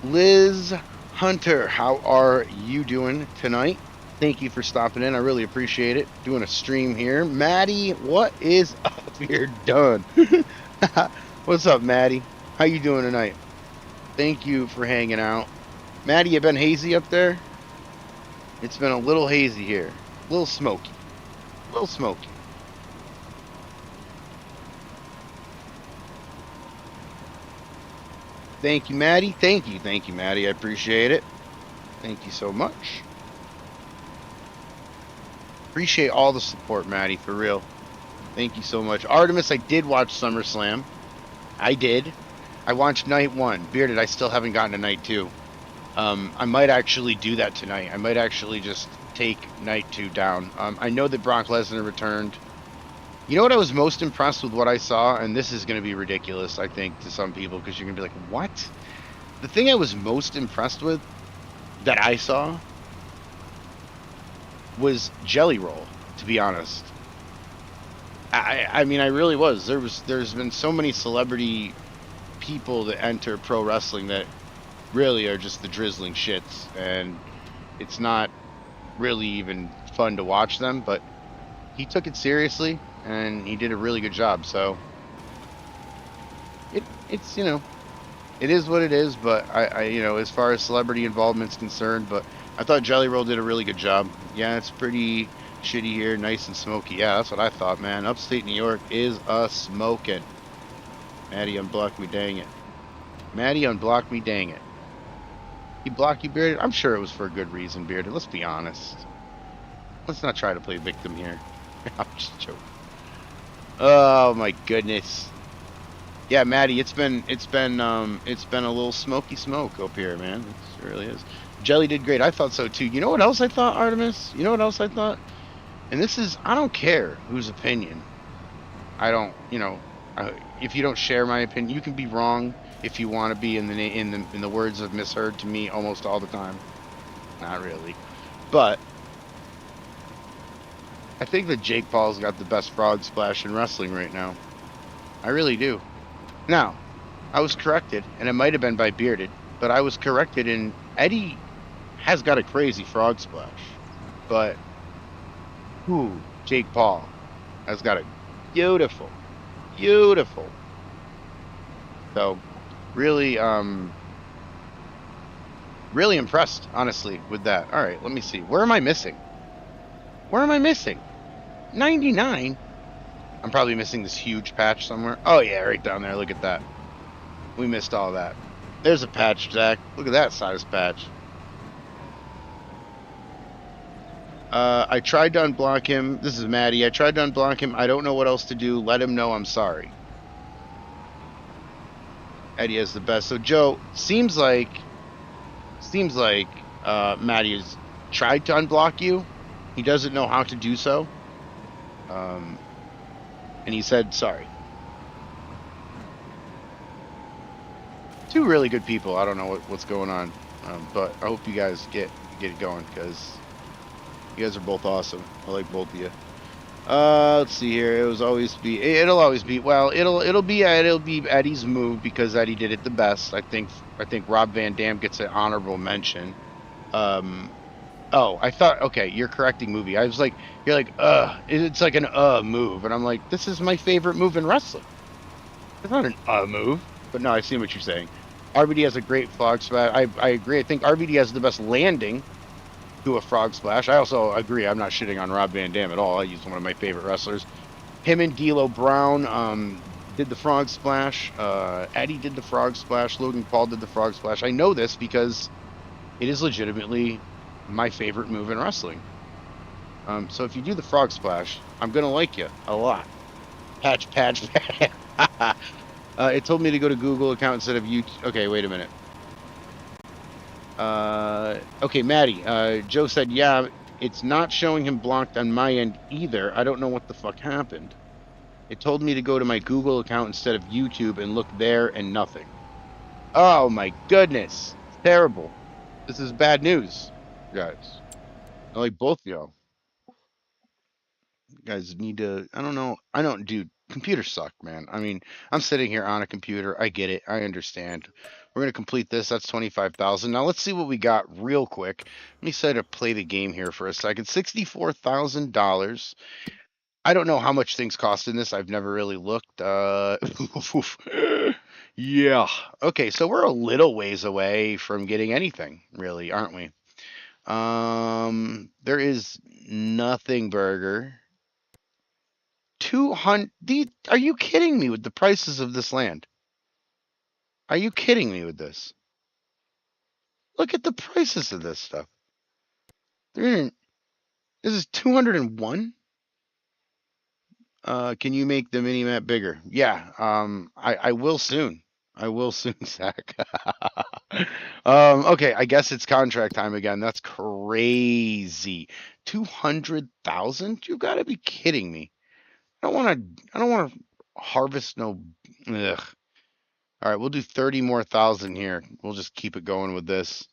Liz Hunter, how are you doing tonight? Thank you for stopping in. I really appreciate it. Doing a stream here. Maddie, what is up? You're done. What's up, Maddie? How you doing tonight? Thank you for hanging out. Maddie, you been hazy up there? It's been a little hazy here. A little smoky. A little smoky. Thank you, Maddie. Thank you. Thank you, Maddie. I appreciate it. Thank you so much. Appreciate all the support, Maddie, for real. Thank you so much. Artemis, I did watch SummerSlam. I did. I watched night one. Bearded, I still haven't gotten to night two. I might actually do that tonight. I might actually just take night two down. I know that Brock Lesnar returned. You know what I was most impressed with what I saw? And this is going to be ridiculous, I think, to some people, because you're going to be like, what? The thing I was most impressed with that I saw was Jelly Roll, to be honest. I mean, I really was. There's been so many celebrity people that enter pro wrestling that really are just the drizzling shits, and it's not really even fun to watch them, but he took it seriously and he did a really good job. So it's it is what it is, but I as far as celebrity involvement's concerned, but I thought Jelly Roll did a really good job. Yeah, it's pretty shitty here, nice and smoky. Yeah, that's what I thought, man. Upstate New York is a smoking. Maddie unblocked me, dang it. Maddie unblocked me, dang it. He blocked you, Bearded? I'm sure it was for a good reason, Bearded. Let's be honest. Let's not try to play victim here. I'm just joking. Oh my goodness. Yeah, Maddie, it's been a little smoky smoke up here, man. It really is. Jelly did great. I thought so too. You know what else I thought, Artemis? You know what else I thought? And this is, I don't care whose opinion. I don't, if you don't share my opinion, you can be wrong if you want to be in the words of misheard to me almost all the time. Not really. But I think that Jake Paul's got the best frog splash in wrestling right now. I really do. Now, I was corrected, and it might have been by Bearded, but I was corrected in Eddie has got a crazy frog splash. But who? Jake Paul has got a beautiful, beautiful. So really, really impressed, honestly, with that. All right, let me see. Where am I missing? Where am I missing? 99? I'm probably missing this huge patch somewhere. Oh, yeah, right down there. Look at that. We missed all that. There's a patch, Zach. Look at that size patch. I tried to unblock him. This is Maddie. I tried to unblock him. I don't know what else to do. Let him know I'm sorry. Eddie has the best. So, Joe, Maddie has tried to unblock you. He doesn't know how to do so. And he said sorry. Two really good people. I don't know what's going on, but I hope you guys get it going because you guys are both awesome. I like both of you. Let's see here. It'll always be. Well, it'll be Eddie's move because Eddie did it the best. I think Rob Van Dam gets an honorable mention. Oh, I thought, okay, you're correcting movie. I was like, you're like, it's like an move, and I'm like, this is my favorite move in wrestling. It's not an move, but no, I see what you're saying. RVD has a great frog splash. I agree. I think RVD has the best landing to a frog splash. I also agree. I'm not shitting on Rob Van Dam at all. He's one of my favorite wrestlers. Him and D'Lo Brown did the frog splash. Eddie did the frog splash. Logan Paul did the frog splash. I know this because it is legitimately my favorite move in wrestling. So if you do the frog splash, I'm gonna like you a lot. Patch. It told me to go to Google account instead of YouTube. Okay, wait a minute. Okay, Maddie. Joe said, yeah, it's not showing him blocked on my end either. I don't know what the fuck happened. It told me to go to my Google account instead of YouTube and look there and nothing. Oh my goodness. It's terrible. This is bad news, guys. I like both of y'all. You guys need to, I don't know. I don't, dude. computers suck, man. I mean, I'm sitting here on a computer. I get it. I understand. We're gonna complete this. That's 25,000. Now let's see what we got real quick. Let me say to play the game here for a second. $64,000. I don't know how much things cost in this. I've never really looked. Yeah. Okay, so we're a little ways away from getting anything, really, aren't we? There is nothing burger. 200. Are you kidding me with the prices of this land? Are you kidding me with this? Look at the prices of this stuff. This is 201. Can you make the mini map bigger? Yeah. I will soon. I will soon, Zach. Okay, I guess it's contract time again. That's crazy. 200,000? You gotta be kidding me. I don't wanna harvest no ugh. All right, we'll do 30 more thousand here. We'll just keep it going with this.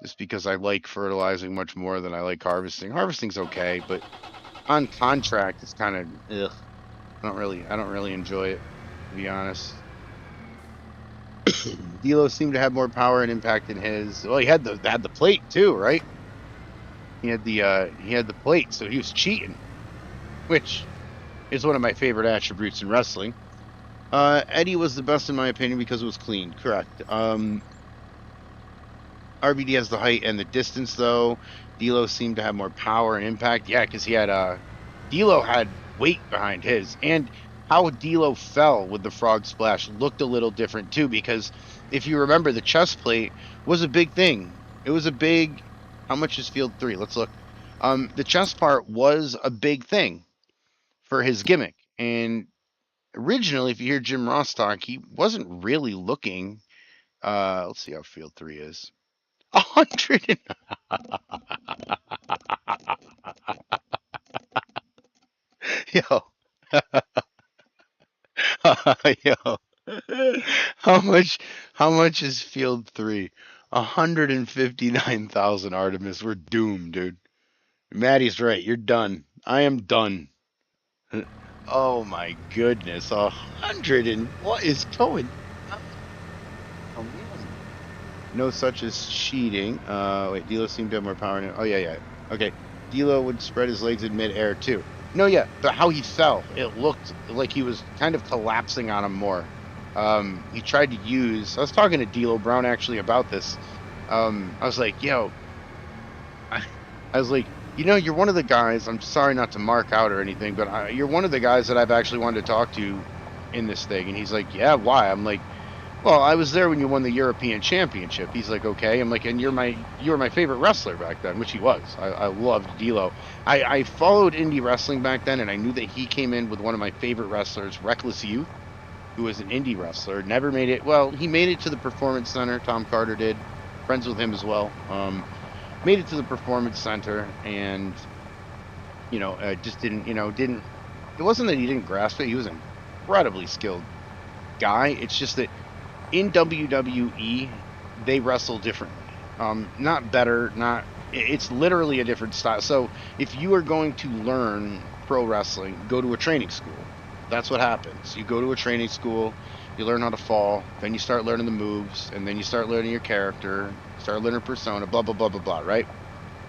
Just because I like fertilizing much more than I like harvesting. Harvesting's okay, but on contract it's kind of ugh. I don't really enjoy it, to be honest. Dilo seemed to have more power and impact in his. Well, he had the plate too, right? He had the plate, so he was cheating, which is one of my favorite attributes in wrestling. Eddie was the best in my opinion because it was clean. Correct. RVD has the height and the distance though. D'Lo seemed to have more power and impact. Yeah, because he had D'Lo had weight behind his, and how D'Lo fell with the frog splash looked a little different too. Because if you remember, the chest plate was a big thing. It was a big. How much is Field 3? Let's look. The chest part was a big thing for his gimmick, and originally, if you hear Jim Ross talk, he wasn't really looking. Let's see how Field 3 is. 100 and yo, yo. How much is Field 3? 159,000 Artemis. We're doomed, dude. Maddie's right. You're done. I am done. Oh my goodness. 100 and what is going on? Oh, man. No such as cheating. Wait, D'Lo seemed to have more power. Oh, yeah. Okay. D'Lo would spread his legs in midair, too. No, yeah, but how he fell, it looked like he was kind of collapsing on him more. He tried to use. I was talking to D'Lo Brown actually about this. I was like, yo, I was like, you know, you're one of the guys. I'm sorry not to mark out or anything, but you're one of the guys that I've actually wanted to talk to in this thing. And he's like, yeah, why? I'm like, well, I was there when you won the European Championship. He's like, okay. I'm like, and you were my favorite wrestler back then, which he was. I loved D'Lo. I followed indie wrestling back then, and I knew that he came in with one of my favorite wrestlers, Reckless Youth, who was an indie wrestler. Never made it. Well, he made it to the Performance Center. Tom Carter did. Friends with him as well. Made it to the Performance Center, and just didn't. It wasn't that he didn't grasp it. He was an incredibly skilled guy. It's just that in WWE, they wrestle differently. Not better, not. It's literally a different style. So if you are going to learn pro wrestling, go to a training school. That's what happens. You go to a training school, you learn how to fall, then you start learning the moves, and then you start learning your character, start learning persona, blah, blah, blah, blah, blah, right?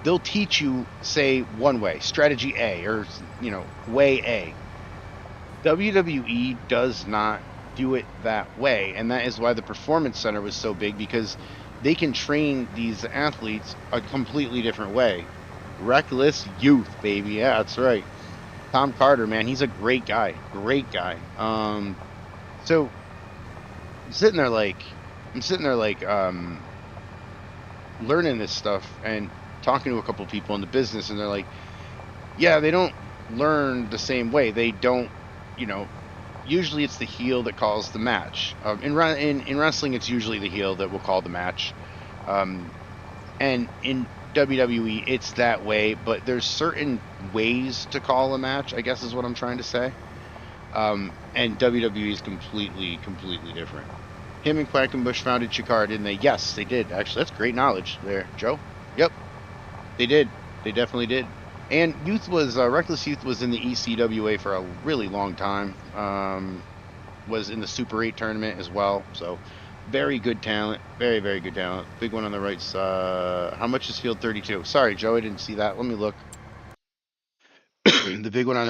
They'll teach you, say, one way, strategy A, or, way A. WWE does not do it that way, and that is why the Performance Center was so big, because they can train these athletes a completely different way. Reckless Youth, baby. Yeah, that's right. Tom Carter, man, he's a great guy. So I'm sitting there like learning this stuff and talking to a couple people in the business, and they're like, yeah, they don't learn the same way. They don't, usually it's the heel that calls the match. In wrestling, it's usually the heel that will call the match. And in WWE, it's that way, but there's certain ways to call a match, I guess is what I'm trying to say. And WWE is completely different. Him and Quackenbush founded Chikara, didn't they? Yes, they did. Actually, that's great knowledge there, Joe. Yep, they did. They definitely did. And Youth was Reckless Youth was in the ECWA for a really long time. Was in the Super 8 tournament as well. So very good talent. Very, very good talent. Big one on the right side. How much is Field 32? Sorry, Joe, I didn't see that. Let me look. The big one on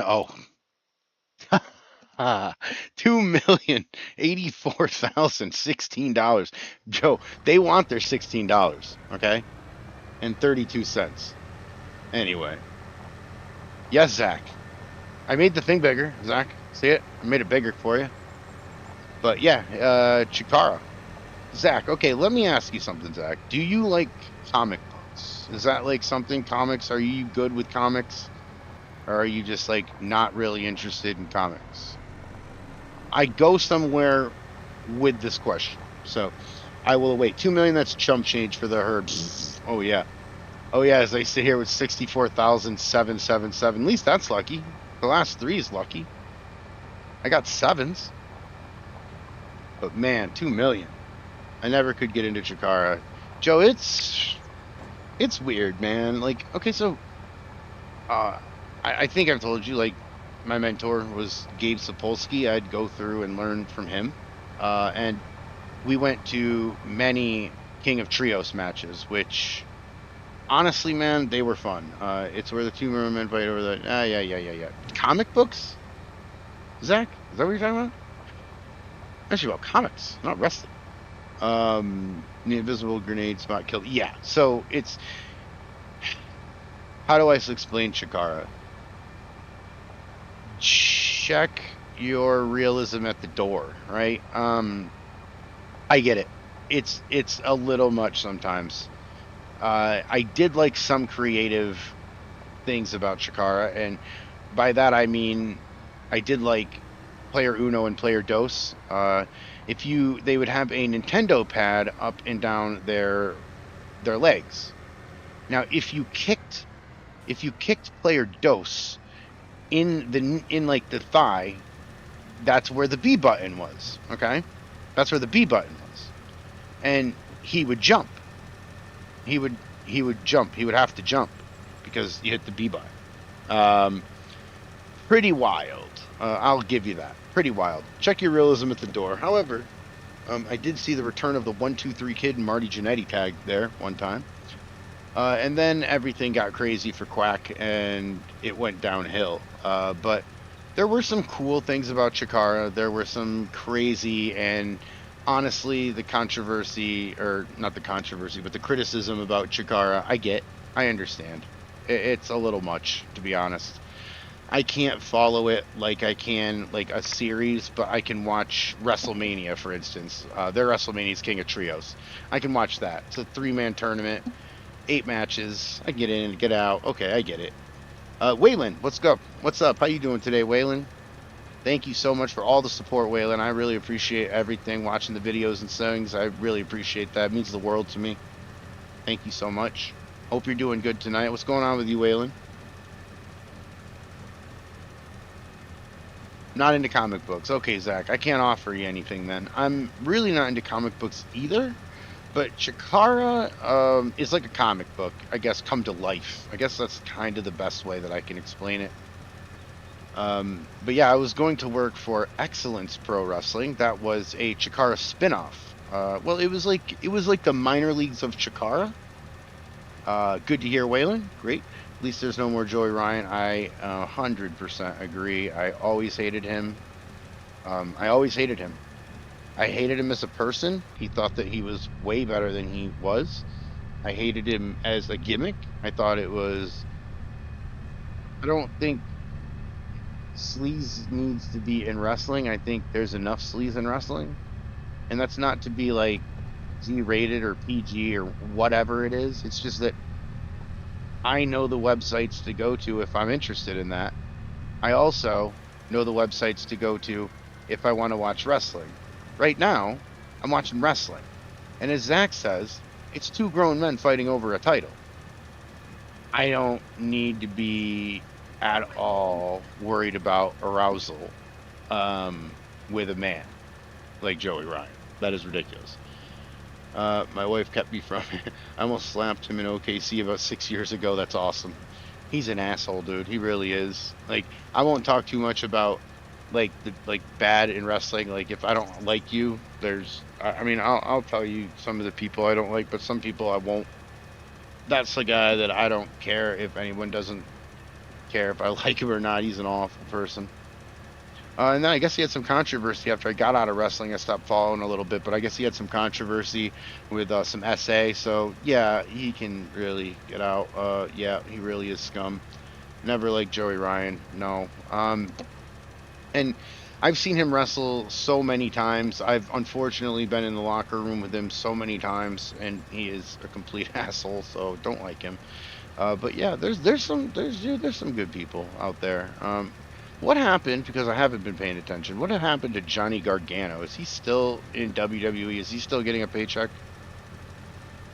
$2,084,016. Joe, they want their $16, okay? And 32 cents. Anyway. Yes, Zach. I made the thing bigger, Zach. See it? I made it bigger for you. But yeah, Chikara. Zach, okay, let me ask you something, Zach. Do you like comic books? Is that like something comics? Are you good with comics? Or are you just like not really interested in comics? I go somewhere with this question. So I will wait. 2 million, that's chump change for the herbs. Oh yeah. Oh yeah, as I sit here with 64,777. At least that's lucky. The last three is lucky. I got sevens. But man, 2 million. I never could get into Chikara. Joe, it's weird, man. Like, okay, so uh I think I've told you, like, my mentor was Gabe Sapolsky. I'd go through and learn from him. And we went to many King of Trios matches, which honestly, man, they were fun. It's where the two men fight over the yeah. Comic books? Zach? Is that what you're talking about? Actually about comics, not wrestling. The invisible grenade spot kill. Yeah, so it's, how do I explain Chikara? Check your realism at the door, right? I get it. It's a little much sometimes. I did like some creative things about Chikara, and by that I mean I did like Player Uno and Player Dos. They would have a Nintendo pad up and down their legs. Now, if you kicked Player Dos in like the thigh, that's where the B button was. Okay, that's where the B button was, and he would jump. He would jump. He would have to jump because you hit the B button. Um, Pretty wild. I'll give you that. Pretty wild. Check your realism at the door. However, I did see the return of the 1-2-3 Kid and Marty Jannetty tag there one time. And then everything got crazy for Quack and it went downhill. But there were some cool things about Chikara. There were some crazy and honestly, the controversy, or not the controversy, but the criticism about Chikara, I understand. It's a little much, to be honest. I can't follow it like I can like a series, but I can watch WrestleMania, for instance. Their WrestleMania's King of Trios. I can watch that. It's a 3-man tournament, 8 matches. I get in and get out. Okay, I get it. Waylon, what's up? What's up? How you doing today, Waylon? Thank you so much for all the support, Waylon. I really appreciate everything, watching the videos and things. I really appreciate that. It means the world to me. Thank you so much. Hope you're doing good tonight. What's going on with you, Waylon? Not into comic books. Okay, Zach, I can't offer you anything then. I'm really not into comic books either, but Chikara is like a comic book, I guess, come to life. I guess that's kind of the best way that I can explain it. But yeah, I was going to work for Excellence Pro Wrestling. That was a Chikara spin-off. Well, it was like the minor leagues of Chikara. Good to hear, Waylon. Great. At least there's no more Joey Ryan. I 100% agree. I always hated him. I always hated him. I hated him as a person. He thought that he was way better than he was. I hated him as a gimmick. I thought it was... I don't think sleaze needs to be in wrestling. I think there's enough sleaze in wrestling. And that's not to be like G-rated or PG or whatever it is. It's just that I know the websites to go to if I'm interested in that. I also know the websites to go to if I want to watch wrestling. Right now, I'm watching wrestling. And as Zach says, it's 2 grown men fighting over a title. I don't need to be at all worried about arousal with a man like Joey Ryan. That is ridiculous. My wife kept me from it. I almost slapped him in OKC about 6 years ago. That's awesome. He's an asshole, dude. He really is. Like, I won't talk too much about like the like bad in wrestling. Like, if I don't like you, I mean, I'll tell you some of the people I don't like, but some people I won't. That's the guy that I don't care if anyone doesn't care if I like him or not. He's an awful person. And then I guess he had some controversy after I got out of wrestling. I stopped following a little bit, but I guess he had some controversy with some SA. So yeah, he can really get out. Yeah, he really is scum. Never liked Joey Ryan. No. And I've seen him wrestle so many times. I've unfortunately been in the locker room with him so many times, and he is a complete asshole. So don't like him. But yeah, there's some good people out there. What happened? Because I haven't been paying attention. What happened to Johnny Gargano? Is he still in WWE? Is he still getting a paycheck?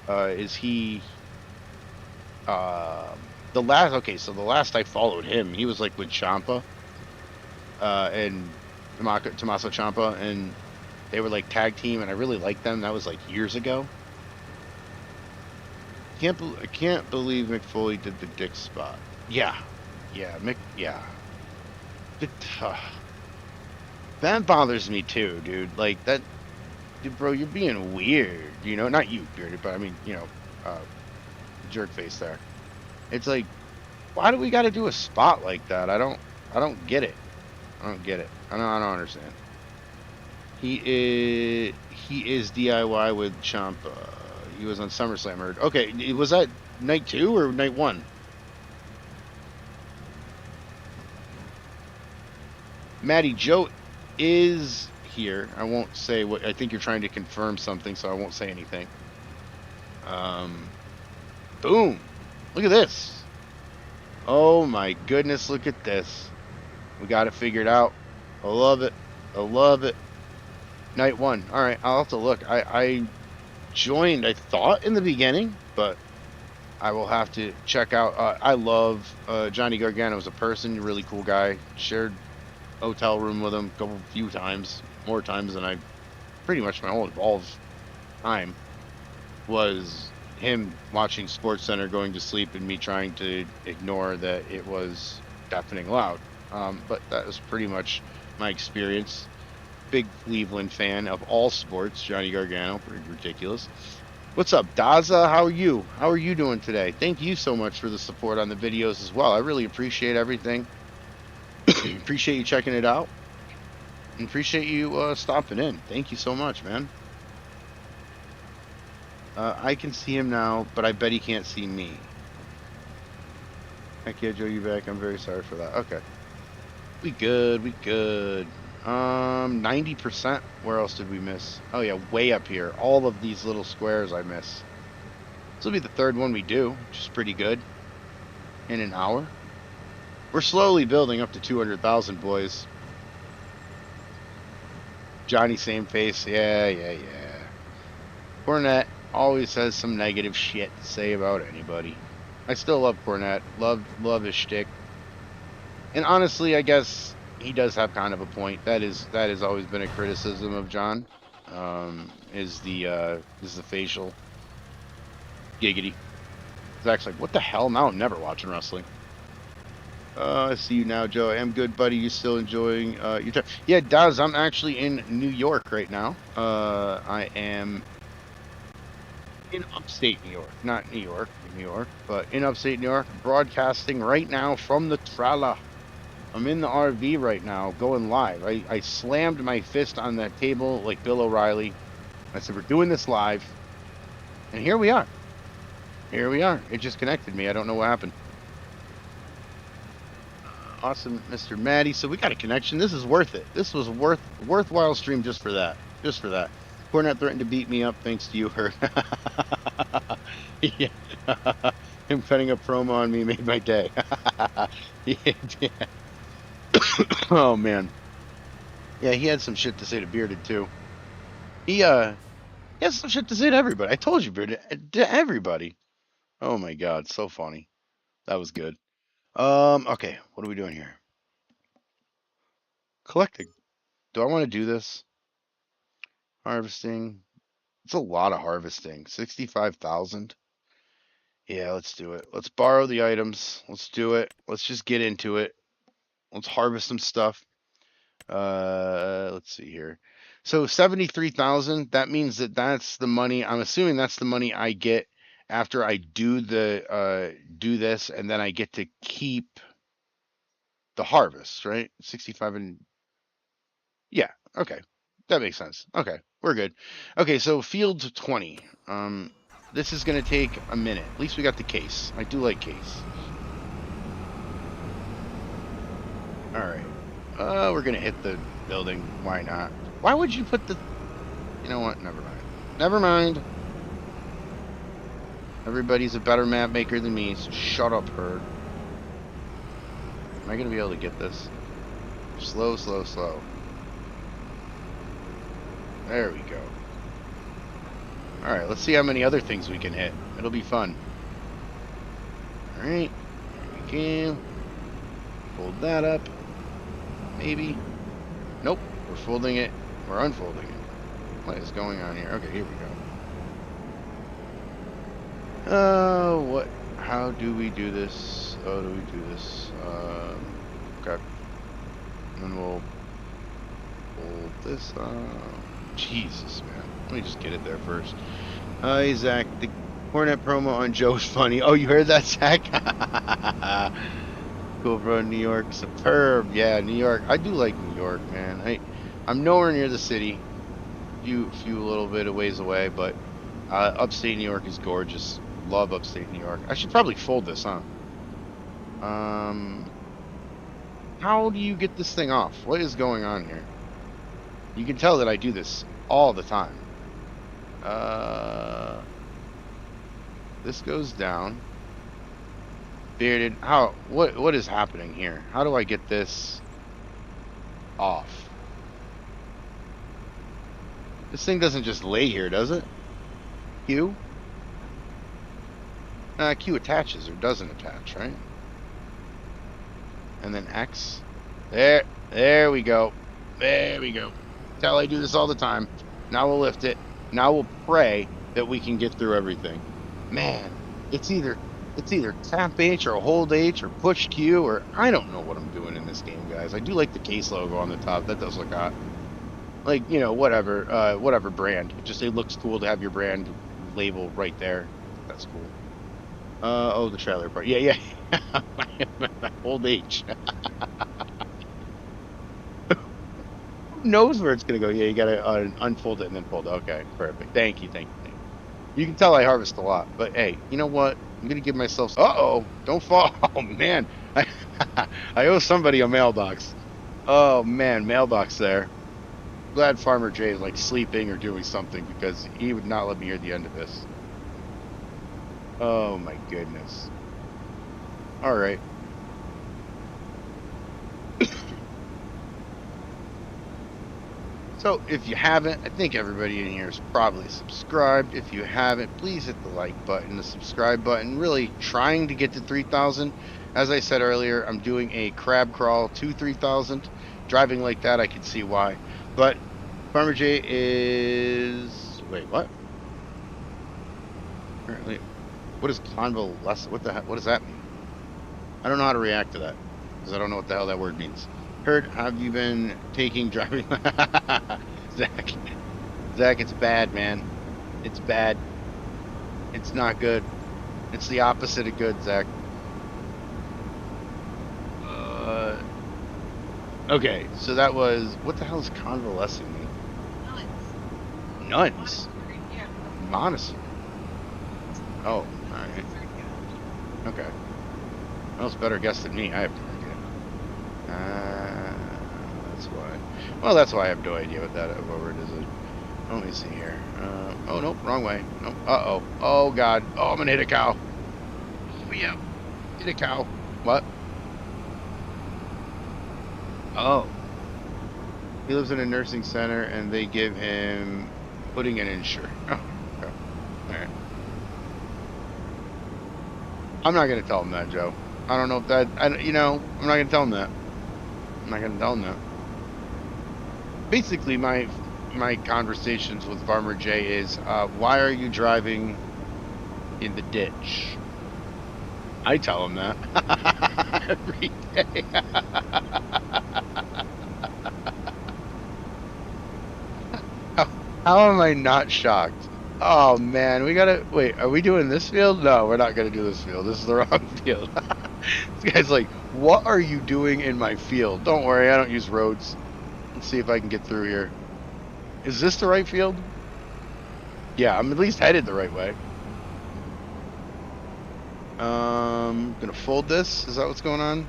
Is he the last? Okay, so the last I followed him, he was like with Ciampa, and Tommaso Ciampa, and they were like tag team, and I really liked them. That was like years ago. I can't believe Mick Foley did the dick spot. Yeah, yeah, Mick. Yeah, it, that bothers me too, dude. Like that, dude, bro. You're being weird. You know, not you, bearded, but I mean, jerk face there. It's like, why do we got to do a spot like that? I don't get it. I don't get it. I don't understand. He is DIY with Champa. He was on SummerSlam. I heard. Okay, was that night two or night one? Matty Joe is here. I won't say what. I think you're trying to confirm something, so I won't say anything. Um, boom. Look at this. Oh my goodness, look at this. We got it figured out. I love it. I love it. Night one. All right, I'll have to look. I joined, I thought, in the beginning, but I will have to check out. I love Johnny Gargano as a person. Really cool guy. Shared hotel room with him a few times, more times than I pretty much my whole Evolve time was him watching Sports Center going to sleep and me trying to ignore that it was deafening loud. But that was pretty much my experience. Big Cleveland fan of all sports, Johnny Gargano, pretty ridiculous. What's up, Daza? How are you? How are you doing today? Thank you so much for the support on the videos as well. I really appreciate everything. Appreciate you checking it out. And appreciate you stopping in. Thank you so much, man. I can see him now, but I bet he can't see me. I can't Joe you back. I'm very sorry for that. Okay. We good. We good. 90%. Where else did we miss? Oh yeah, way up here. All of these little squares I miss. This will be the third one we do, which is pretty good. In an hour. We're slowly building up to 200,000, boys. Johnny, same face. Yeah, yeah, yeah. Cornette always has some negative shit to say about anybody. I still love Cornette. Love his shtick. And honestly, I guess he does have kind of a point. That has always been a criticism of John. Is the facial giggity. Zach's like, what the hell? Now I'm never watching wrestling. I see you now, Joe. I am good, buddy. You still enjoying your time? Yeah, Daz, I'm actually in New York right now. I am in upstate New York. Not New York, New York, but in upstate New York, broadcasting right now from the trailer. I'm in the RV right now, going live. I slammed my fist on that table like Bill O'Reilly. I said, we're doing this live. And here we are. Here we are. It just connected me. I don't know what happened. Awesome, Mr. Maddie. So we got a connection. This is worth it. This was worthwhile stream just for that. Just for that. Cornette threatened to beat me up thanks to you, Hurt. Yeah. Him cutting a promo on me made my day. Yeah. Oh man. Yeah, he had some shit to say to Bearded too. He has some shit to say to everybody. I told you, Bearded, to everybody. Oh my god, so funny. That was good. Okay, what are we doing here? Collecting. Do I want to do this? Harvesting. It's a lot of harvesting. 65,000. Yeah, let's do it. Let's borrow the items. Let's do it. Let's just get into it. Let's harvest some stuff. Let's see here. So 73,000, that means that that's the money. I'm assuming that's the money I get after I do do this, and then I get to keep the harvest, right? 65 and yeah, okay. That makes sense. Okay, we're good. Okay, so field 20. This is gonna take a minute. At least we got the case. I do like case. All right. We're gonna hit the building. Why not? Why would you put the? You know what? Never mind. Never mind. Everybody's a better map maker than me, so shut up, herd. Am I gonna be able to get this? Slow, slow, slow. There we go. All right. Let's see how many other things we can hit. It'll be fun. All right. Here we go. Fold that up. Maybe. Nope. We're folding it. We're unfolding it. What is going on here? Okay, here we go. What? How do we do this? Oh, do we do this? Okay. And then we'll fold this up. Jesus, man. Let me just get it there first. Hi, Zach. The Hornet promo on Joe's funny. Oh, you heard that, Zach? Cool, bro. New York, superb. Yeah, New York. I do like New York, man. I'm nowhere near the city. Few little bit of ways away, but upstate New York is gorgeous. Love upstate New York. I should probably fold this, huh? How do you get this thing off? What is going on here? You can tell that I do this all the time. This goes down. Bearded. How? What is happening here? How do I get this off? This thing doesn't just lay here, does it? Q? Q attaches or doesn't attach, right? And then X. There we go. There we go. Tell I do this all the time. Now we'll lift it. Now we'll pray that we can get through everything. Man, it's either tap H or hold H or push Q or I don't know what I'm doing in this game, guys. I do like the case logo on the top. That does look hot. Like, you know, whatever brand. It looks cool to have your brand label right there. That's cool. Oh, the trailer part. Yeah. Hold H. Who knows where it's gonna go? Yeah, you gotta unfold it and then fold it. Okay, perfect. Thank you. You can tell I harvest a lot, but hey, you know what? I'm gonna give myself. Uh-oh! Don't fall. Oh man, I owe somebody a mailbox. Oh man, mailbox there. Glad Farmer J is like sleeping or doing something because he would not let me hear the end of this. Oh my goodness. All right. So if you haven't, I think everybody in here is probably subscribed. If you haven't, please hit the like button, the subscribe button. Really trying to get to 3,000. As I said earlier, I'm doing a crab crawl to 3,000. Driving like that, I can see why. But Farmer J is... Wait, what? Apparently, what is convalescent? What the heck? What does that mean? I don't know how to react to that because I don't know what the hell that word means. Heard, have you been taking driving? Zach, it's bad, man. It's bad. It's not good. It's the opposite of good, Zach. Okay, so that was, what the hell is convalescing mean? Nuns? Monastery. Oh, alright. Okay. Well, it's a better guess than me. I have no idea. That's why. Well, that's why I have no idea what word is. Let me see here. Oh, nope, wrong way. Nope. Uh-oh. Oh, God. Oh, I'm gonna hit a cow. Oh, yeah. Hit a cow. What? Oh. He lives in a nursing center, and they give him putting an insurance. Oh, okay. All right. I'm not gonna tell him that, Joe. I don't know if that. I'm not gonna tell him that. I'm not gonna tell him that. Basically, my conversations with Farmer J is, why are you driving in the ditch? I tell him that every day. How, how am I not shocked? Oh man, we gotta wait. Are we doing this field? No, we're not gonna do this field. This is the wrong field. This guy's like, "What are you doing in my field?" Don't worry, I don't use roads. Let's see if I can get through here. Is this the right field? Yeah, I'm at least headed the right way. Gonna fold this. Is that what's going on?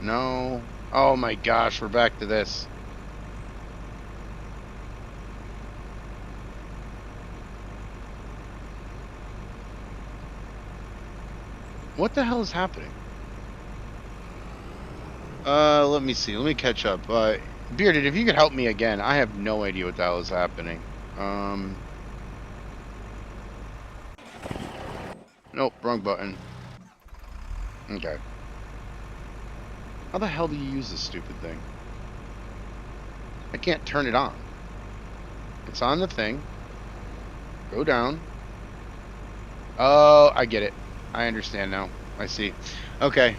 No. Oh my gosh, we're back to this. What the hell is happening? Let me see. Let me catch up. Bearded, if you could help me again, I have no idea what the hell is happening. Nope, wrong button. Okay. How the hell do you use this stupid thing? I can't turn it on. It's on the thing. Go down. Oh, I get it. I understand now. I see. Okay.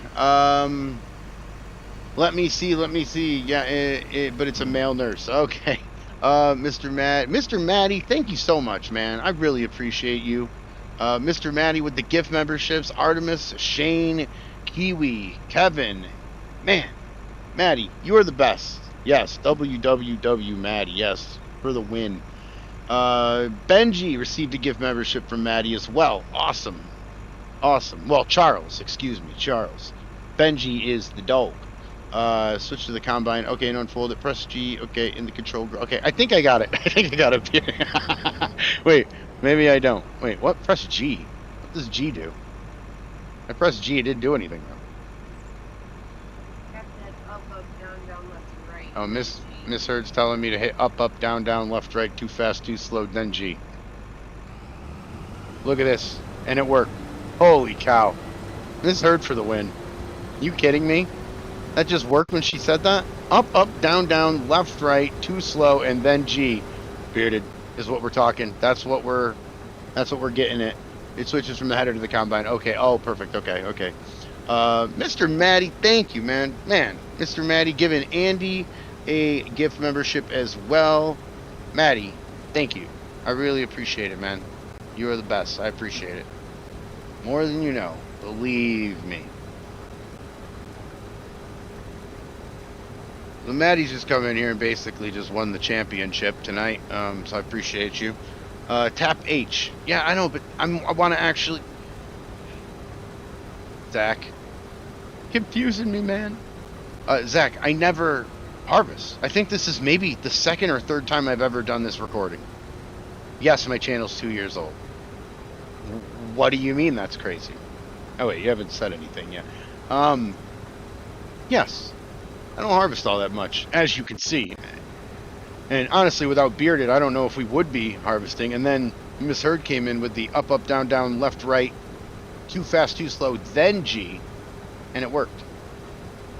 Let me see. Yeah, but it's a male nurse. Okay. Mr. Maddie, thank you so much, man. I really appreciate you. Mr. Maddie with the gift memberships. Artemis, Shane, Kiwi, Kevin. Man, Maddie, you are the best. Yes, WWW Maddie. Yes, for the win. Benji received a gift membership from Maddie as well. Awesome. Well, Charles, excuse me, Charles. Benji is the dog. Switch to the combine. Okay, and unfold it. Press G. Okay, in the control group. Okay, I think I got it. I think I got it here. Wait, maybe I don't. Wait, what? Press G. What does G do? I pressed G. It didn't do anything though.
Down, left, and right.
Oh, Miss Hurd's telling me to hit up, down, left, right, too fast, too slow, then G. Look at this, and it worked. Holy cow! Miss Hurd for the win. You kidding me? That just worked when she said that? Up, down, left, right, too slow, and then G. Bearded is what we're talking. That's what we're getting at. It switches from the header to the combine. Okay. Oh, perfect. Okay. Mr. Maddie, thank you, man. Mr. Maddie giving Andy a gift membership as well. Maddie, thank you. I really appreciate it, man. You are the best. I appreciate it. More than you know. Believe me. So Maddie's just come in here and basically just won the championship tonight. So I appreciate you. Tap H. Yeah, I know, but I want to actually... Zach. Confusing me, man. Zach, I never harvest. I think this is maybe the second or third time I've ever done this recording. Yes, my channel's 2 years old. What do you mean that's crazy? Oh, wait, you haven't said anything yet. Yes. I don't harvest all that much, as you can see. And honestly, without Bearded, I don't know if we would be harvesting. And then Miss Hurd came in with the up, down, left, right, too fast, too slow, then G, and it worked.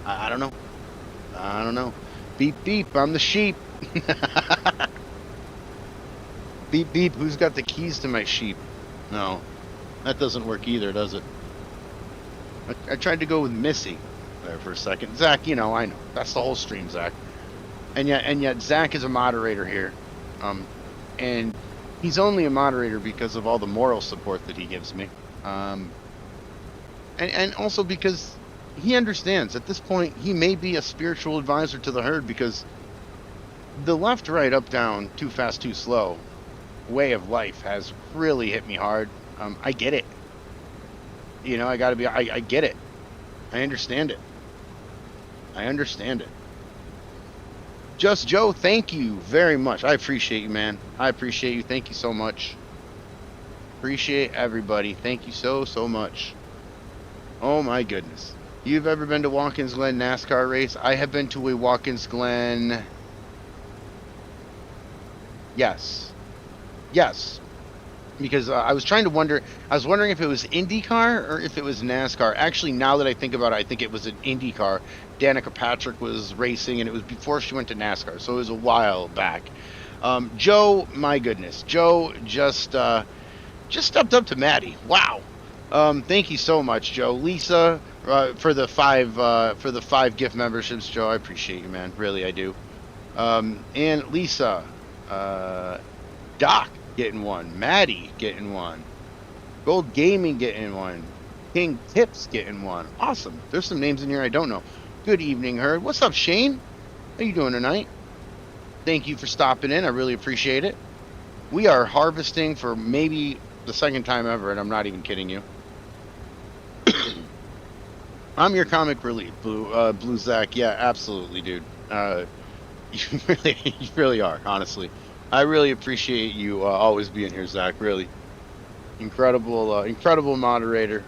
I don't know. Beep, beep, I'm the sheep. Beep, beep, who's got the keys to my sheep? No, that doesn't work either, does it? I tried to go with Missy there for a second. Zach, I know. That's the whole stream, Zach. And yet Zach is a moderator here. And he's only a moderator because of all the moral support that he gives me. And also because he understands at this point he may be a spiritual advisor to the herd, because the left, right, up, down, too fast, too slow way of life has really hit me hard. I get it. I get it. I understand it. Just Joe, thank you very much. I appreciate you, man. I appreciate you. Thank you so much. Appreciate everybody. Thank you so much. Oh my goodness. You've ever been to Watkins Glen NASCAR race? I have been to a Watkins Glen. Yes. Because I was wondering if it was IndyCar or if it was NASCAR. Actually, now that I think about it, I think it was an IndyCar. Danica Patrick was racing, and it was before she went to NASCAR, so it was a while back. Joe, my goodness, Joe just stepped up to Maddie. Wow, Thank you so much, Joe. Lisa, for the five gift memberships, Joe. I appreciate you, man. Really, I do. And Lisa, Doc getting one, Maddie getting one, Gold Gaming getting one, King Tips getting one. Awesome. There's some names in here I don't know. Good evening, Herd. What's up, Shane? How you doing tonight? Thank you for stopping in. I really appreciate it. We are harvesting for maybe the second time ever, and I'm not even kidding you. I'm your comic relief, Blue Zach. Yeah, absolutely, dude. You really are. Honestly, I really appreciate you always being here, Zach. Really incredible moderator.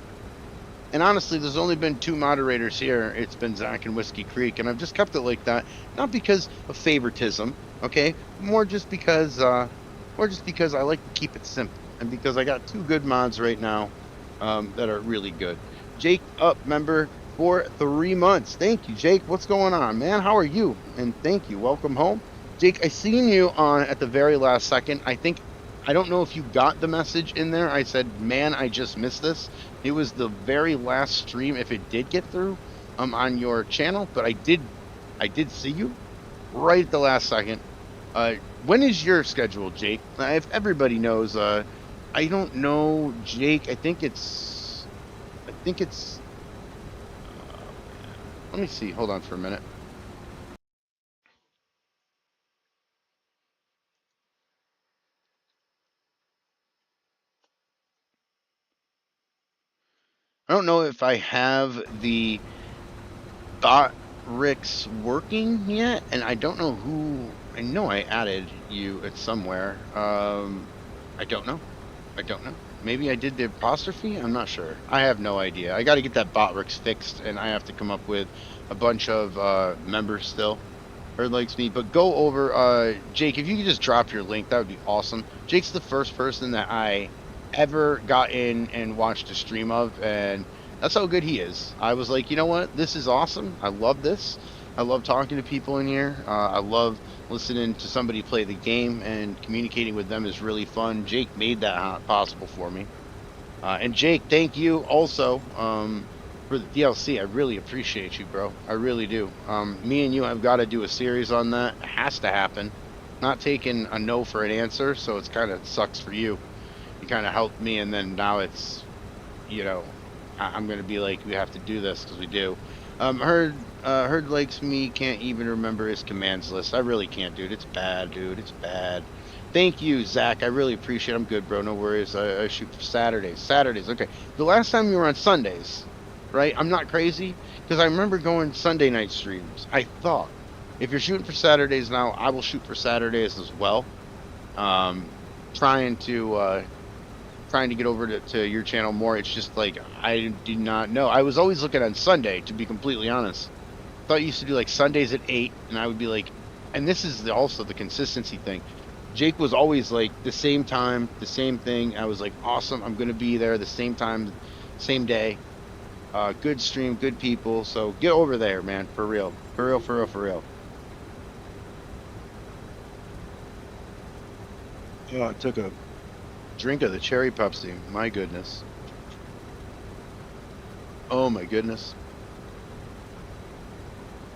And honestly, there's only been two moderators here. It's been Zach and Whiskey Creek, and I've just kept it like that, not because of favoritism, okay? More just because I like to keep it simple, and because I got two good mods right now that are really good. Jake up, member for 3 months. Thank you, Jake. What's going on, man? How are you? And thank you. Welcome home, Jake. I seen you on at the very last second. I don't know if you got the message in there. I said, man, I just missed this. It was the very last stream, if it did get through, on your channel, but I did see you right at the last second. When is your schedule, Jake? If everybody knows, I don't know, Jake. I think it's. Let me see. Hold on for a minute. I don't know if I have the bot Rick's working yet, and I don't know who. I know I added you at somewhere. I don't know. Maybe I did the apostrophe. I'm not sure. I have no idea. I got to get that bot Rick's fixed, and I have to come up with a bunch of members still. Herd likes me, but go over Jake. If you could just drop your link, that would be awesome. Jake's the first person that I ever got in and watched a stream of, and that's how good he is. I was like, you know what? This is awesome. I love this. I love talking to people in here. I love listening to somebody play the game, and communicating with them is really fun. Jake made that possible for me. And Jake, thank you also for the DLC. I really appreciate you, bro. I really do. Me and you have got to do a series on that. It has to happen. Not taking a no for an answer, so it's kind of sucks for you. You kind of helped me, and then now it's, I'm going to be like, we have to do this because we do. Herd likes me, can't even remember his commands list. I really can't, dude. It's bad, dude. It's bad. Thank you, Zach. I really appreciate it. I'm good, bro. No worries. I shoot for Saturdays. Saturdays, okay. The last time you were on Sundays, right? I'm not crazy, because I remember going Sunday night streams. I thought, if you're shooting for Saturdays now, I will shoot for Saturdays as well. Trying to get over to your channel more. It's just like, I did not know. I was always looking on Sunday, to be completely honest. Thought you used to do like Sundays at 8, and I would be like, and this is also the consistency thing. Jake was always like the same time, the same thing. I was like, awesome, I'm going to be there the same time, same day. Good stream, good people. So get over there, man, for real. For real, for real, for real. Oh, I took a drink of the cherry Pepsi. My goodness. Oh my goodness.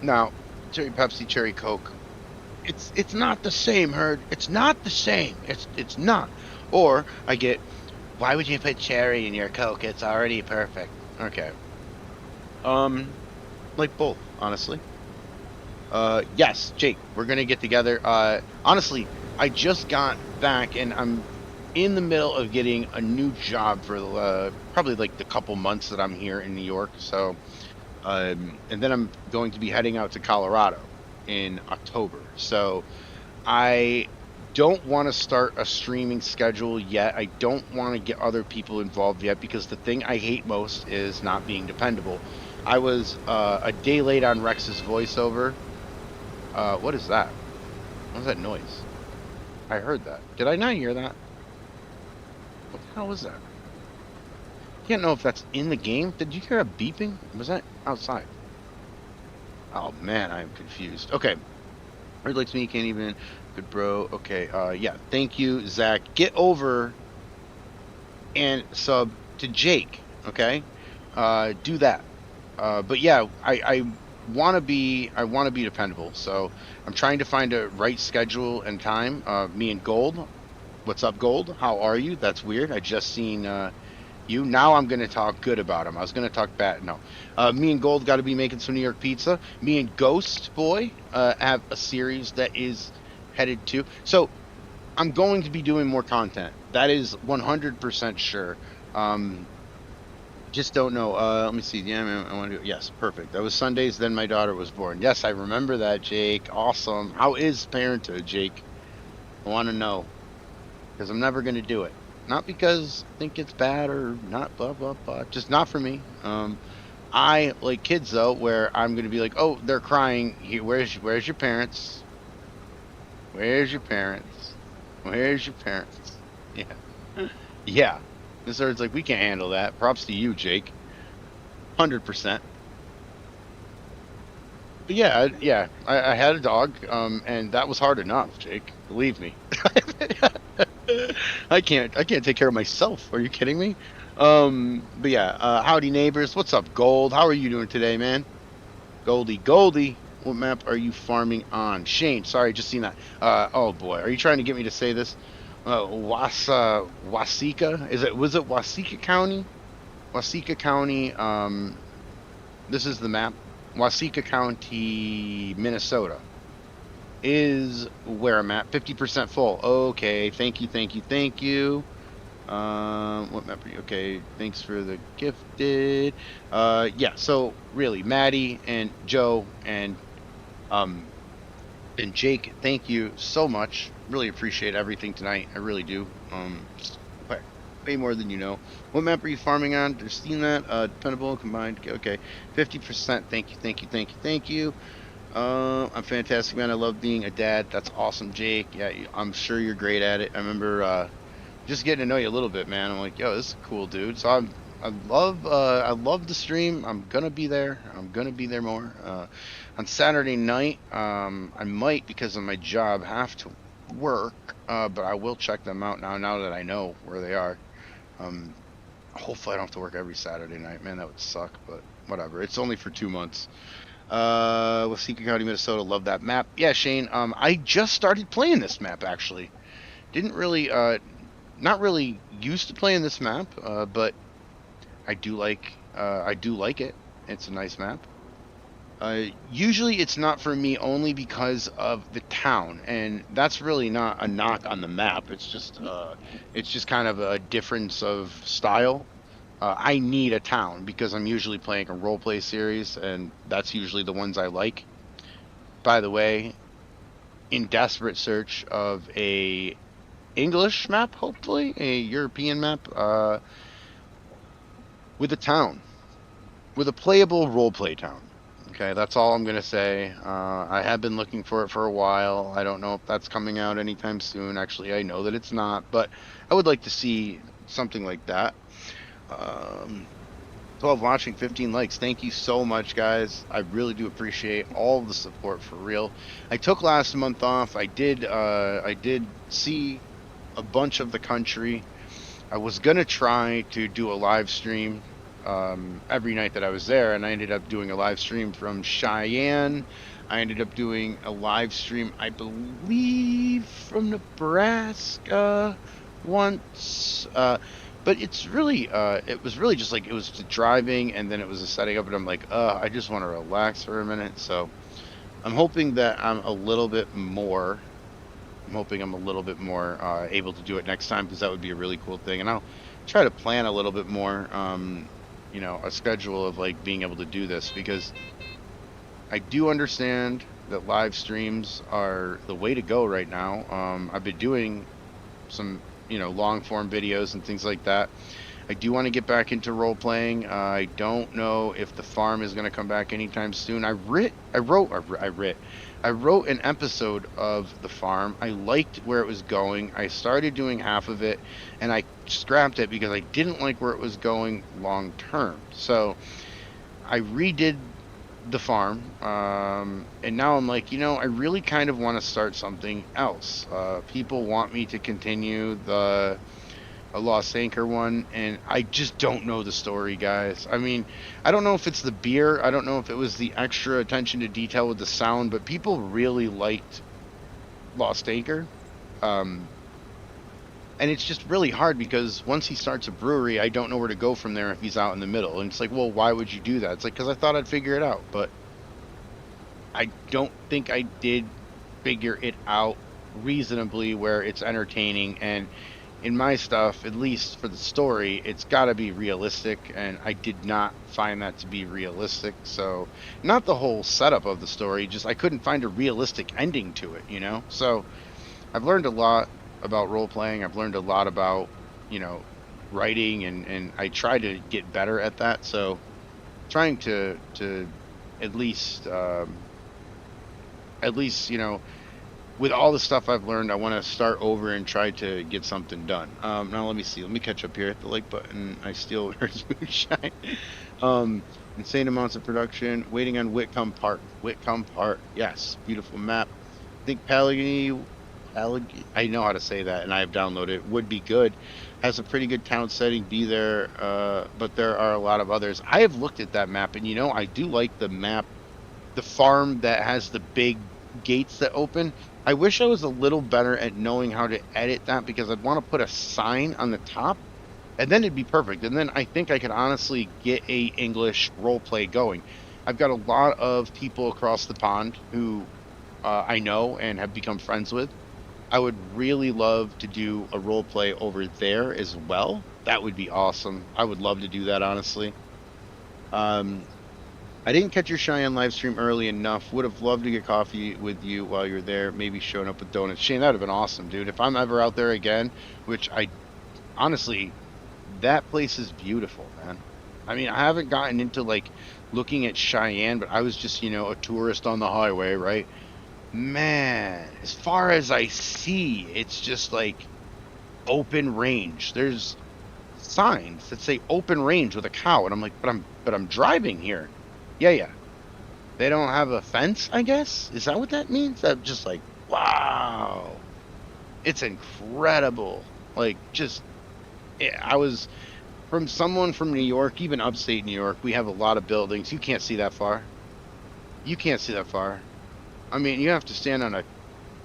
Now, cherry Pepsi, cherry Coke. It's not the same, Herd. It's not the same. It's not. Or I get, why would you put cherry in your Coke? It's already perfect. Okay. Like both, honestly. Yes, Jake, we're gonna get together. Honestly, I just got back, and I'm in the middle of getting a new job for probably like the couple months that I'm here in New York. So, and then I'm going to be heading out to Colorado in October. So I don't want to start a streaming schedule yet. I don't want to get other people involved yet, because the thing I hate most is not being dependable. I was a day late on Rex's voiceover. What is that? What was that noise? I heard that. Did I not hear that? What the hell was that? Can't know if that's in the game. Did you hear a beeping? Was that outside? Oh man, I'm confused. Okay. Herd likes me, can't even. Good bro. Okay, yeah. Thank you, Zach. Get over and sub to Jake. Okay, do that. But yeah, I want to be dependable. So I'm trying to find a right schedule and time. Me and Gold, what's up, Gold? How are you? That's weird. I just seen you. Now I'm gonna talk good about him. I was gonna talk bad. No, me and Gold got to be making some New York pizza. Me and Ghost Boy have a series that is headed to. So I'm going to be doing more content. That is 100% sure. Um, just don't know. Let me see. Yeah, man, I want to do. Yes, perfect. That was Sundays. Then my daughter was born. Yes, I remember that, Jake. Awesome. How is parenthood, Jake? I want to know because I'm never going to do it. Not because I think it's bad or not. Blah blah blah. Just not for me. I like kids though, where I'm going to be like, oh, they're crying. Here, where's your parents? Where's your parents? Where's your parents? Yeah, yeah. This is like we can't handle that. Props to you, Jake. 100%. But yeah, I had a dog, and that was hard enough, Jake. Believe me. I can't take care of myself. Are you kidding me? But yeah, howdy neighbors. What's up, Gold? How are you doing today, man? Goldie. What map are you farming on? Shane, sorry, just seen that. Oh boy, are you trying to get me to say this? Wasika? Was it Wasika County? Wasika County, this is the map. Wasika County, Minnesota is where I'm at. 50% full. Okay, thank you. What map are you? Okay, thanks for the gifted. Yeah. So really, Maddie and Joe um and Jake, thank you so much. Really appreciate everything tonight. I really do. Way way more than you know. What map are you farming on? Just seen that. Dependable combined. Okay, 50%. Thank you. I'm fantastic, man. I love being a dad. That's awesome, Jake. Yeah, I'm sure you're great at it. I remember just getting to know you a little bit, man. I'm like, yo, this is cool, dude. So I love the stream. I'm gonna be there. I'm gonna be there more. On Saturday night, I might because of my job have to work, but I will check them out now that I know where they are. Um, Hopefully I don't have to work every Saturday night. Man, that would suck, but whatever. It's only for 2 months. Waseca County, Minnesota. Love that map. Yeah, Shane. I just started playing this map actually. Didn't really, not really used to playing this map, but I do like it. It's a nice map. Usually it's not for me only because of the town, and that's really not a knock on the map. It's just kind of a difference of style. I need a town because I'm usually playing a role play series, and that's usually the ones I like. By the way, in desperate search of a English map, hopefully a European map, with a town, with a playable role play town. Okay, that's all I'm gonna say. I have been looking for it for a while. I don't know if that's coming out anytime soon. Actually, I know that it's not, but I would like to see something like that. Um, 12 watching, 15 likes. Thank you so much, guys. I really do appreciate all the support for real. I took last month off. I did see a bunch of the country. I was gonna try to do a live stream every night that I was there, and I ended up doing a live stream from Cheyenne. I ended up doing a live stream, I believe, from Nebraska once. But it was really just like it was the driving, and then it was the setting up, and I'm like, I just want to relax for a minute. So I'm hoping that I'm hoping I'm a little bit more able to do it next time because that would be a really cool thing. And I'll try to plan a little bit more, a schedule of like being able to do this because I do understand that live streams are the way to go right now. I've been doing some, long form videos and things like that. I do want to get back into role playing. I don't know if the farm is going to come back anytime soon. I wrote an episode of the farm. I liked where it was going. I started doing half of it, and I scrapped it because I didn't like where it was going long term. So I redid the farm, and now I'm like, I really kind of want to start something else. People want me to continue a Lost Anchor one, and I just don't know the story, guys. I mean, I don't know if it's the beer, I don't know if it was the extra attention to detail with the sound, but people really liked Lost Anchor. Um, and it's just really hard because once he starts a brewery, I don't know where to go from there if he's out in the middle. And it's like, well, why would you do that? It's like, because I thought I'd figure it out, but I don't think I did figure it out reasonably where it's entertaining. And in my stuff, at least for the story, it's got to be realistic. And I did not find that to be realistic. So, not the whole setup of the story, just I couldn't find a realistic ending to it, you know? So, I've learned a lot about role playing. I've learned a lot about, you know, writing, and I try to get better at that. So, trying to at least you know, with all the stuff I've learned, I want to start over and try to get something done. Now let me see. Let me catch up here. Hit the like button. I steal Earth's moonshine. Um, insane amounts of production. Waiting on Whitcomb Park. Whitcomb Park. Yes, beautiful map. I think I know how to say that, and I have downloaded it. Would be good. Has a pretty good town setting. Be there, but there are a lot of others. I have looked at that map, and you know, I do like the map, the farm that has the big gates that open. I wish I was a little better at knowing how to edit that because I'd want to put a sign on the top, and then it'd be perfect. And then I think I could honestly get a English role play going. I've got a lot of people across the pond who I know and have become friends with. I would really love to do a role play over there as well. That would be awesome. I would love to do that, honestly. Um, I didn't catch your Cheyenne live stream early enough. Would have loved to get coffee with you while you're there. Maybe showing up with donuts. Shane, that would have been awesome, dude. If I'm ever out there again, which I honestly, that place is beautiful, man. I mean, I haven't gotten into like looking at Cheyenne, but I was just, you know, a tourist on the highway, right? Man, as far as I see, it's just like open range. There's signs that say open range with a cow, and I'm like, but I'm driving here. Yeah, yeah. They don't have a fence, I guess? Is that what that means? I'm just like, wow. It's incredible. Like, just, I was from someone from New York, even upstate New York, we have a lot of buildings. You can't see that far. You can't see that far. I mean, you have to stand on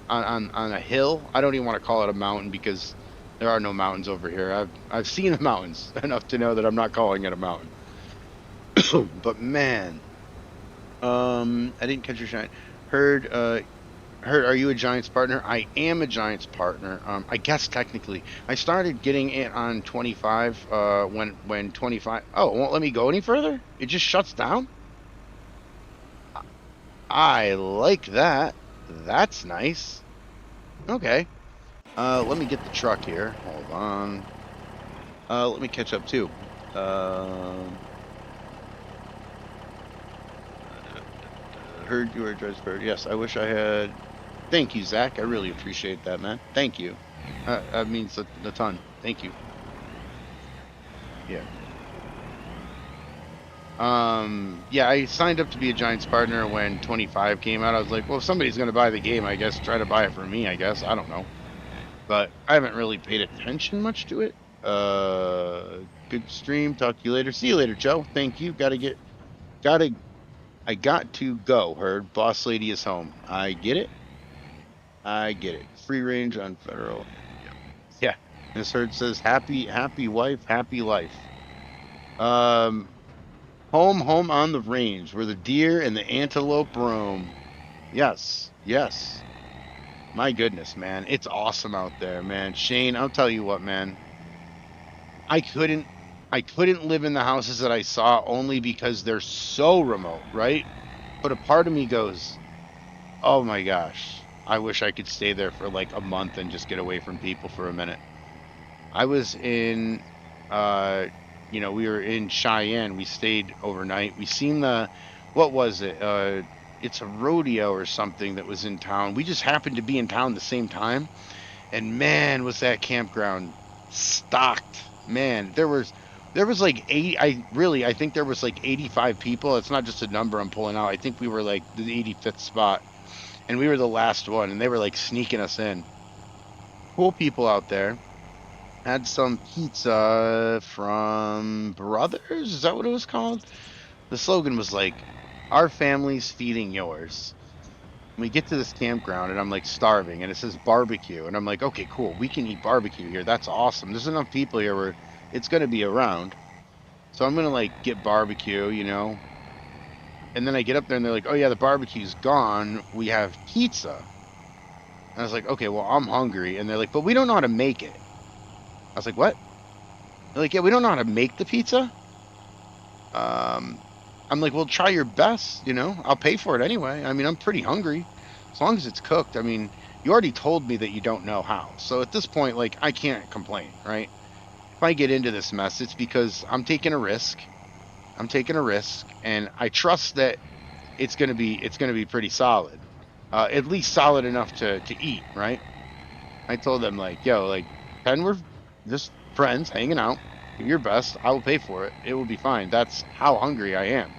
on a hill. I don't even want to call it a mountain because there are no mountains over here. I've seen the mountains enough to know that I'm not calling it a mountain. But man, I didn't catch your shine. Heard, heard. Are you a Giants partner? I am a Giants partner. I guess technically, I started getting it on 25. When 25. Oh, it won't let me go any further. It just shuts down. I like that. That's nice. Okay. Let me get the truck here. Hold on. Let me catch up too. Um. Heard you were a Giants bird. Yes, I wish I had. Thank you, Zach. I really appreciate that, man. Thank you. That means a ton. Thank you. Yeah. Yeah, I signed up to be a Giants partner when 25 came out. I was like, well, if somebody's going to buy the game, I guess try to buy it for me, I guess. I don't know. But I haven't really paid attention much to it. Good stream. Talk to you later. See you later, Joe. Thank you. Gotta, I got to go. Heard. Boss lady is home. I get it. I get it. Free range on federal. Yeah. Miss Herd says, happy wife, happy life. Um, home on the range where the deer and the antelope roam. Yes, yes. My goodness, man. It's awesome out there, man. Shane, I'll tell you what, man. I couldn't I couldn't live in the houses that I saw only because they're so remote, right? But a part of me goes, "Oh my gosh. I wish I could stay there for like a month and just get away from people for a minute." I was in uh we were in Cheyenne. We stayed overnight. We seen what was it? It's a rodeo or something that was in town. We just happened to be in town the same time, and man, was that campground stocked. Man, there was like 80. I think there was like 85 people. It's not just a number I'm pulling out. I think we were like the 85th spot, and we were the last one, and they were like sneaking us in. Cool people out there. Had some pizza from Brothers. Is that what it was called? The slogan was like, "Our family's feeding yours." We get to this campground and I'm like starving and it says barbecue and I'm like, okay, cool. We can eat barbecue here. That's awesome. There's enough people here where it's going to be around. So I'm going to like get barbecue, you know. And then I get up there and they're like, "Oh yeah, the barbecue's gone. We have pizza." And I was like, "Okay, well, I'm hungry." And they're like, "But we don't know how to make it." I was like, "What?" They're like, "Yeah, we don't know how to make the pizza." Um, I'm like, "Well, try your best, you know. I'll pay for it anyway. I mean, I'm pretty hungry. As long as it's cooked. I mean, you already told me that you don't know how. So at this point, like, I can't complain, right? If I get into this mess, it's because I'm taking a risk. I'm taking a risk, and I trust that it's gonna be pretty solid. At least solid enough to eat, right? I told them like, yo, like, Pen, we're just friends hanging out. Do your best. I will pay for it. It will be fine. That's how hungry I am.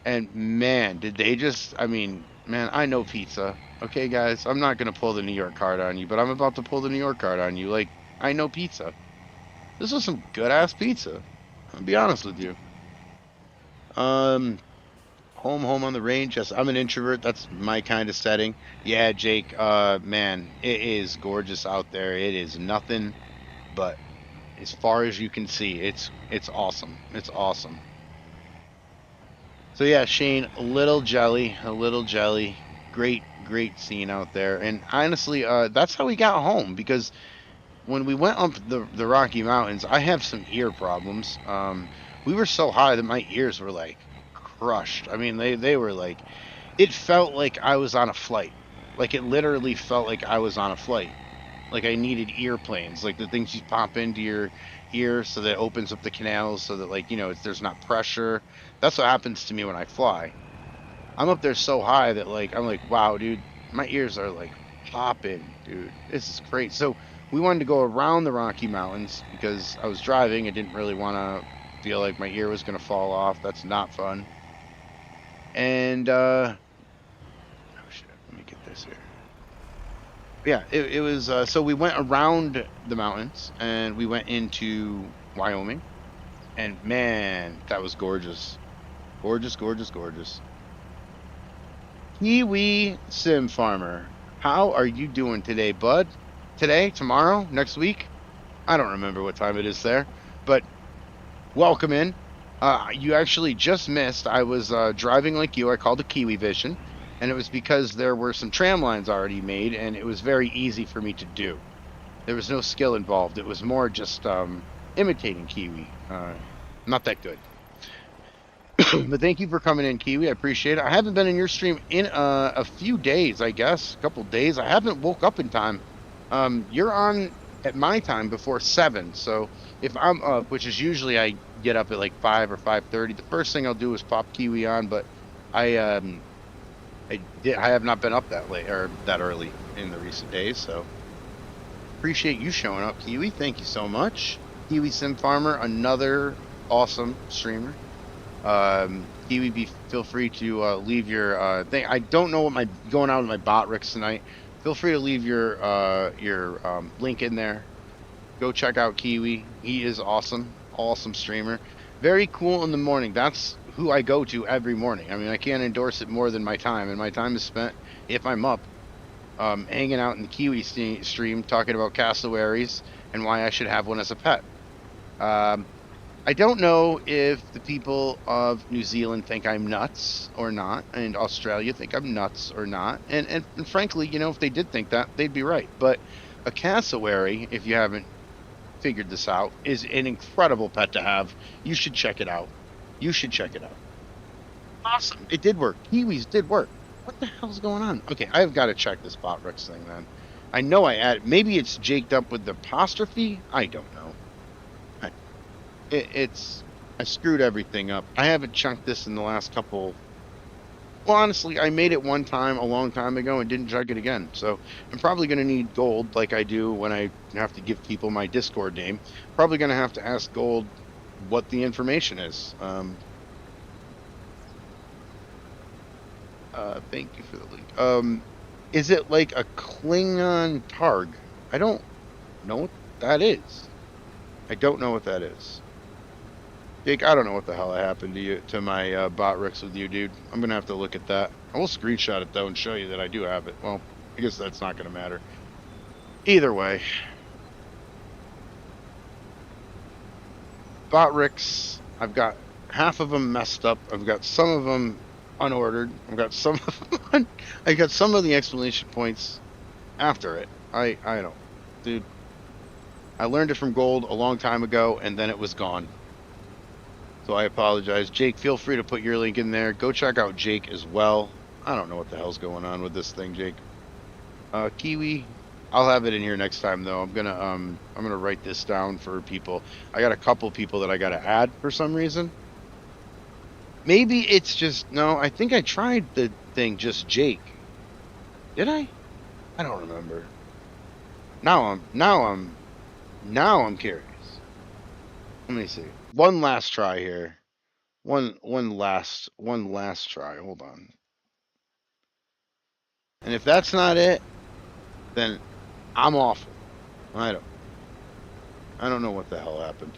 And man, did they just, I mean, man, I know pizza. Okay, guys, I'm not gonna pull the New York card on you, but I'm about to pull the New York card on you. Like, I know pizza. This was some good ass pizza. I'll be honest with you. Um, home on the range. Yes, I'm an introvert. That's my kind of setting. Yeah, Jake, man, it is gorgeous out there. It is nothing but as far as you can see, it's awesome. It's awesome. So yeah, Shane, a little jelly. Great scene out there. And honestly, that's how we got home because when we went up the Rocky Mountains, I have some ear problems. We were so high that my ears were like crushed. I mean, they were like it felt like I was on a flight. Like it literally felt like I was on a flight. Like I needed earplanes, like the things you pop into your ear so that it opens up the canals so that like, you know, there's not pressure. That's what happens to me when I fly. I'm up there so high that like I'm like, wow, dude, my ears are like popping, dude. This is great. So we wanted to go around the Rocky Mountains because I was driving. I didn't really want to feel like my ear was gonna fall off. That's not fun. And oh shit, let me get this here. Yeah, it was so we went around the mountains and we went into Wyoming and man, that was gorgeous. Gorgeous. Kiwi Sim Farmer, how are you doing today, bud? Today, tomorrow, next week? I don't remember what time it is there, but welcome in. You actually just missed. I was driving like you. I called it Kiwi Vision, and it was because there were some tram lines already made, and it was very easy for me to do. There was no skill involved. It was more just imitating Kiwi. Not that good. But thank you for coming in, Kiwi. I appreciate it. I haven't been in your stream in a few days, I guess, a couple days. I haven't woke up in time. You're on at my time before 7, so if I'm up, which is usually I get up at like 5 or 5:30, the first thing I'll do is pop Kiwi on. But I I have not been up that late or that early in the recent days, so appreciate you showing up, Kiwi. Thank you so much, Kiwi Sim Farmer, another awesome streamer. Kiwi, feel free to leave your thing. I don't know what my going on with my bot rigs tonight. Feel free to leave your link in there. Go check out Kiwi. He is awesome streamer. Very cool in the morning. That's who I go to every morning. I mean, I can't endorse it more than my time, and my time is spent if I'm up, hanging out in the Kiwi stream talking about cassowaries and why I should have one as a pet. Um, I don't know if the people of New Zealand think I'm nuts or not, and Australia think I'm nuts or not. And frankly, you know, if they did think that, they'd be right. But a cassowary, if you haven't figured this out, is an incredible pet to have. You should check it out. You should check it out. Awesome. It did work. Kiwis did work. What the hell's going on? Okay, I've got to check this Botrex thing then. I know I added, maybe it's jaked up with the apostrophe. I don't know. It's I screwed everything up. I haven't chunked this in the last couple. Well, honestly, I made it one time a long time ago and didn't chunk it again. So I'm probably going to need gold like I do when I have to give people my Discord name. Probably going to have to ask gold what the information is. Thank you for the link. Is it like a Klingon targ? I don't know. that is. I don't know what that is. Jake, I don't know what the hell happened to you, to my bot Ricks with you, dude. I'm gonna have to look at that. I will screenshot it though and show you that I do have it. Well, I guess that's not gonna matter. Either way, bot Ricks, I've got half of them messed up. I've got some of them unordered. I've got some of them. I got some of the explanation points after it. I don't, dude. I learned it from Gold a long time ago, and then it was gone. So I apologize. Jake, feel free to put your link in there. Go check out Jake as well. I don't know what the hell's going on with this thing, Jake. Kiwi, I'll have it in here next time though. I'm gonna write this down for people. I got a couple people that I gotta add for some reason. Maybe it's just no, I think I tried the thing just Jake. Did I? I don't remember. Now I'm curious. Let me see. One last try here. One last try. Hold on. And if that's not it, then I'm awful. I don't know what the hell happened.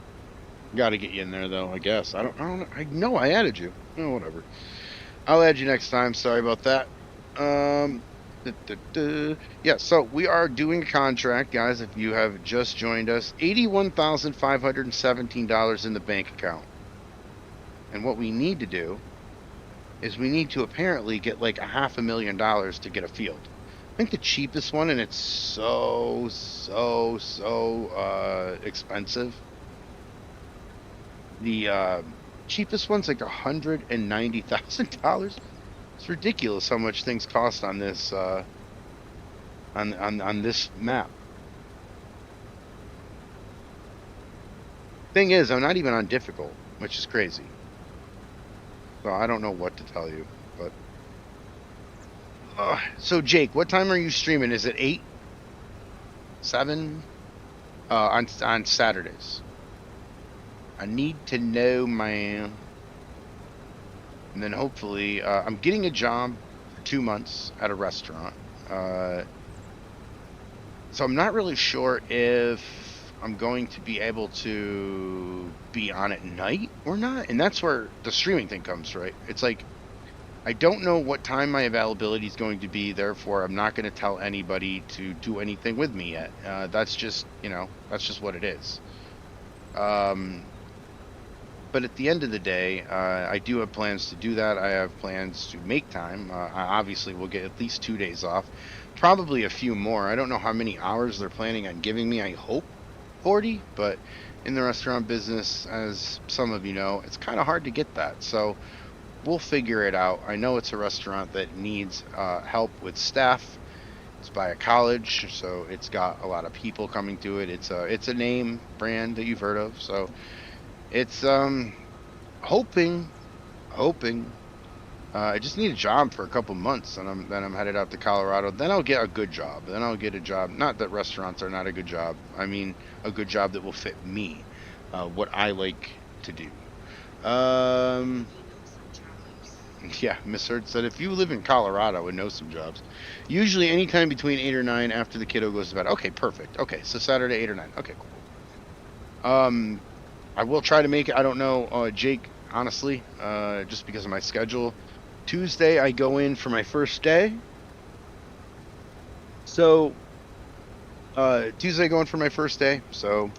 Got to get you in there though, I guess. I don't I know I added you. Oh, whatever. I'll add you next time. Sorry about that. Yeah, so we are doing a contract, guys. If you have just joined us, $81,517 in the bank account. And what we need to do is we need to apparently get like $500,000 to get a field. I think the cheapest one, and it's so expensive. The cheapest one's like $190,000. It's ridiculous how much things cost on this on this map. Thing is, I'm not even on difficult, which is crazy. So I don't know what to tell you, but so Jake, what time are you streaming? Is it 8, 7? On Saturdays. I need to know, man. And then hopefully, I'm getting a job for 2 months at a restaurant. So I'm not really sure if I'm going to be able to be on at night or not. And that's where the streaming thing comes, right? It's like, I don't know what time my availability is going to be. Therefore, I'm not going to tell anybody to do anything with me yet. That's just, that's just what it is. But at the end of the day, I do have plans to do that. I have plans to make time. I obviously will get at least 2 days off, probably a few more. I don't know how many hours they're planning on giving me. I hope 40, but in the restaurant business, as some of you know, it's kind of hard to get that. So we'll figure it out. I know it's a restaurant that needs help with staff. It's by a college, so it's got a lot of people coming to it. It's a name brand that you've heard of, so it's hoping. I just need a job for a couple months, and then I'm headed out to Colorado. Then I'll get a good job. Then I'll get a job. Not that restaurants are not a good job. I mean, a good job that will fit me, what I like to do. Yeah, Miss Hurd said if you live in Colorado and know some jobs, usually anytime between 8 or 9 after the kiddo goes to bed. Okay, perfect. Okay, so Saturday 8 or 9. Okay, cool. I will try to make it. I don't know, Jake, honestly, just because of my schedule. Tuesday, I go in for my first day. So, Tuesday, going for my first day. So,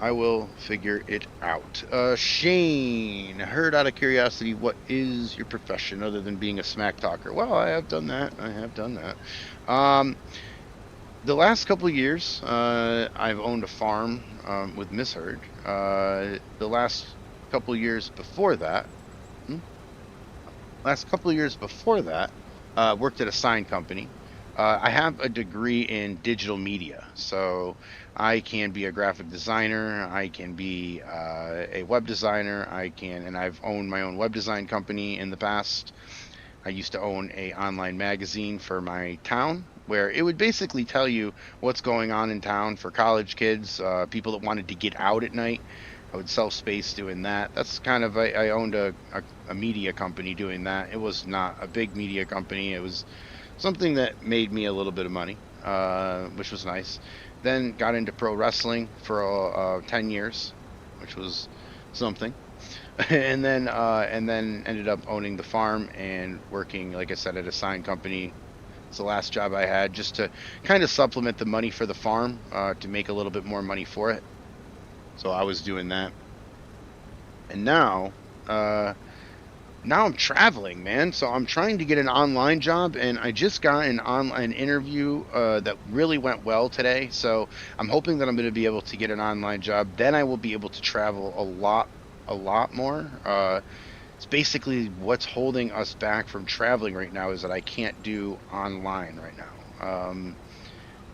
I will figure it out. Shane, heard out of curiosity, what is your profession other than being a smack talker? Well, I have done that. The last couple of years, I've owned a farm with Miss Hurd. The last couple of years before that, worked at a sign company. I have a degree in digital media, so I can be a graphic designer. I can be a web designer. And I've owned my own web design company in the past. I used to own a online magazine for my town, where it would basically tell you what's going on in town for college kids, people that wanted to get out at night. I would sell space doing that. That's kind of, I owned a media company doing that. It was not a big media company. It was something that made me a little bit of money, which was nice. then got into pro wrestling for 10 years, which was something. And then ended up owning the farm and working, like I said, at a sign company. It's the last job I had, just to kind of supplement the money for the farm, to make a little bit more money for it. So I was doing that. And uh, now I'm traveling, man. So I'm trying to get an online job, and I just got an online interview that really went well today. So I'm hoping that I'm going to be able to get an online job. Then I will be able to travel a lot more. It's basically what's holding us back from traveling right now is that I can't do online right now.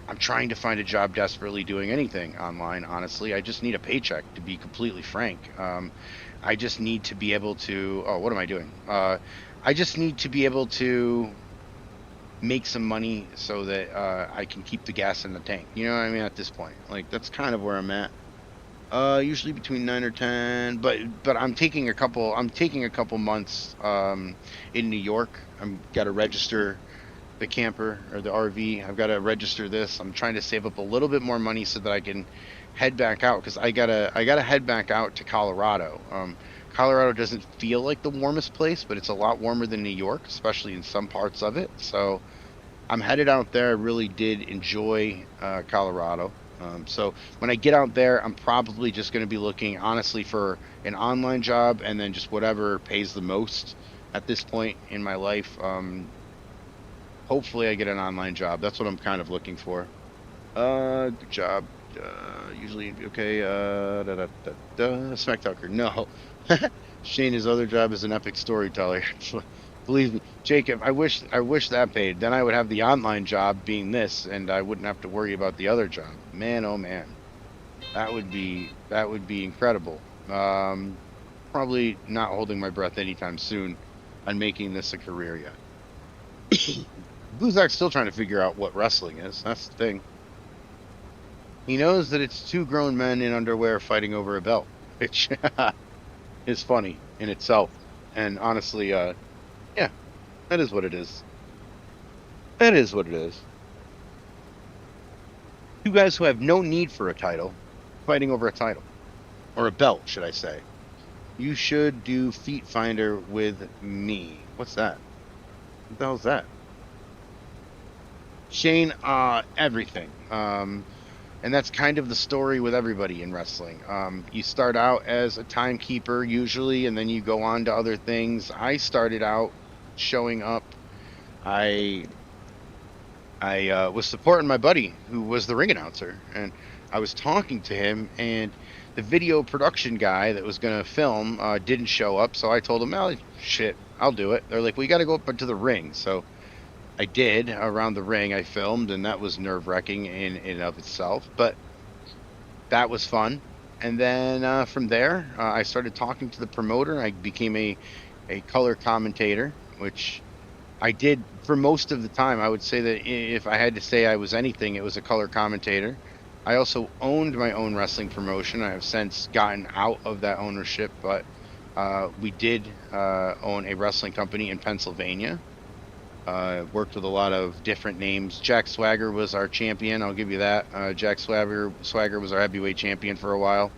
I'm trying to find a job desperately doing anything online, honestly. I just need a paycheck, to be completely frank. I just need to be able to. Oh, what am I doing? I just need to be able to make some money so that I can keep the gas in the tank. You know what I mean? At this point, like that's kind of where I'm at. Usually between 9 or 10, but I'm taking a couple. I'm taking a couple months in New York. I'm got to register the camper or the RV. I've got to register this. I'm trying to save up a little bit more money so that I can head back out, because I gotta head back out to Colorado. Colorado doesn't feel like the warmest place, but it's a lot warmer than New York, especially in some parts of it. So I'm headed out there. I really did enjoy Colorado. So when I get out there, I'm probably just going to be looking honestly for an online job, and then just whatever pays the most at this point in my life. Hopefully I get an online job. That's what I'm kind of looking for. Good job. Usually okay. Smack talker. No. Shane, his other job is an epic storyteller. Believe me, Jacob. I wish that paid. Then I would have the online job being this, and I wouldn't have to worry about the other job. Man, oh man, that would be incredible. Probably not holding my breath anytime soon on making this a career yet. Buzak's still trying to figure out what wrestling is. That's the thing. He knows that it's two grown men in underwear fighting over a belt, which is funny in itself. And honestly, yeah, that is what it is. That is what it is. Two guys who have no need for a title fighting over a title. Or a belt, should I say. You should do Feet Finder with me. What's that? What the hell's that? Shane, everything. And that's kind of the story with everybody in wrestling. You start out as a timekeeper usually, and then you go on to other things. I started out showing up. I was supporting my buddy who was the ring announcer, and I was talking to him, and the video production guy that was going to film didn't show up, so I told him, oh, shit, I'll do it. They're like, we got to go up into the ring, so I did. Around the ring I filmed, and that was nerve-wracking in and of itself, but that was fun. And then from there, I started talking to the promoter. I became a color commentator, which I did for most of the time. I would say that if I had to say I was anything, it was a color commentator. I also owned my own wrestling promotion. I have since gotten out of that ownership, but we did own a wrestling company in Pennsylvania. Worked with a lot of different names. Jack Swagger was our champion. I'll give you that. Jack Swagger was our heavyweight champion for a while,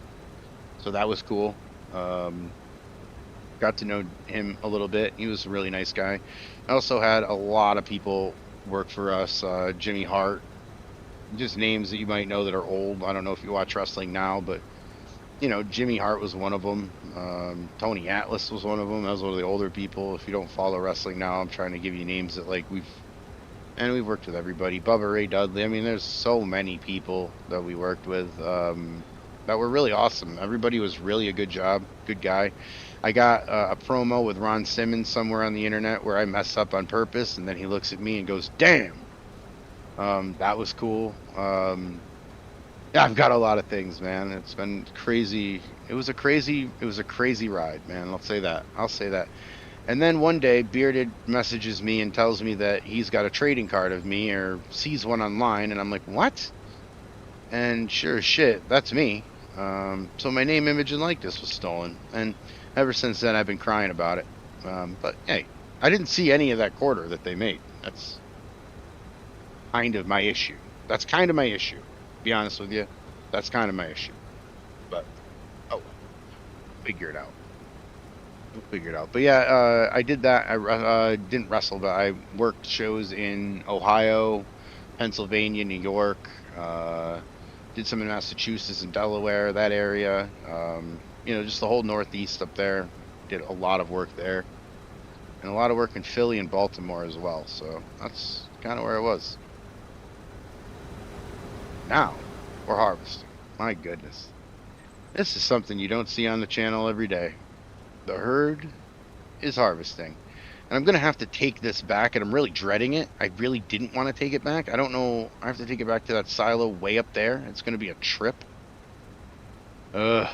so that was cool. Got to know him a little bit. He was a really nice guy. I also had a lot of people work for us. Jimmy Hart, just names that you might know that are old. I don't know if you watch wrestling now, but Jimmy Hart was one of them. Tony Atlas was one of them. That was one of the older people. If you don't follow wrestling now, I'm trying to give you names that we've worked with everybody. Bubba Ray Dudley. I mean, there's so many people that we worked with that were really awesome. Everybody was really a good guy. I got a promo with Ron Simmons somewhere on the internet where I messed up on purpose, and then he looks at me and goes, "Damn." That was cool. Yeah, I've got a lot of things, man. It's been crazy. It was a crazy ride, man. I'll say that. And then one day, Bearded messages me and tells me that he's got a trading card of me, or sees one online, and I'm like, what? And sure as shit, that's me. So my name, image, and likeness was stolen, and ever since then, I've been crying about it. But hey, I didn't see any of that quarter that they made. That's kind of my issue. Be honest with you, that's kind of my issue. But oh, figure it out. We'll figure it out. But yeah, I did that. I didn't wrestle, but I worked shows in Ohio, Pennsylvania, New York. Did some in Massachusetts and Delaware, that area. You know, just the whole Northeast up there. Did a lot of work there, and a lot of work in Philly and Baltimore as well. So that's kind of where I was. Now we're harvesting. My goodness, this is something you don't see on the channel every day. The herd is harvesting. And I'm going to have to take this back, and I'm really dreading it. I really didn't want to take it back. I don't know. I have to take it back to that silo way up there. It's going to be a trip. Ugh.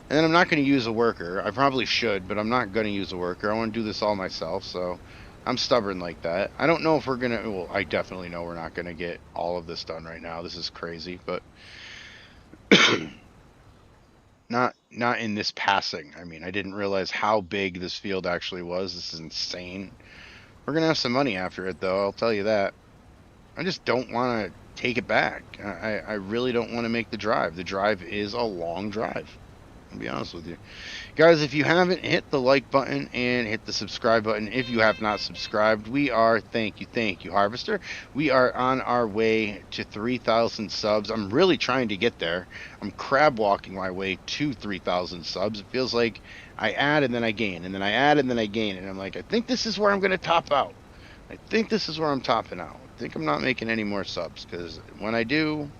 And then I'm not going to use a worker. I probably should, but I'm not going to use a worker. I want to do this all myself, so I'm stubborn like that. I don't know if we're going to... Well, I definitely know we're not going to get all of this done right now. This is crazy, but... Not in this passing. I mean, I didn't realize how big this field actually was. This is insane. We're going to have some money after it, though. I'll tell you that. I just don't want to take it back. I really don't want to make the drive. The drive is a long drive. I'll be honest with you. Guys, if you haven't, hit the like button and hit the subscribe button. If you have not subscribed, we are, thank you, Harvester. We are on our way to 3,000 subs. I'm really trying to get there. I'm crab walking my way to 3,000 subs. It feels like I add and then I gain, and then I add and then I gain. And I'm like, I think this is where I'm going to top out. I think this is where I'm topping out. I think I'm not making any more subs, because when I do,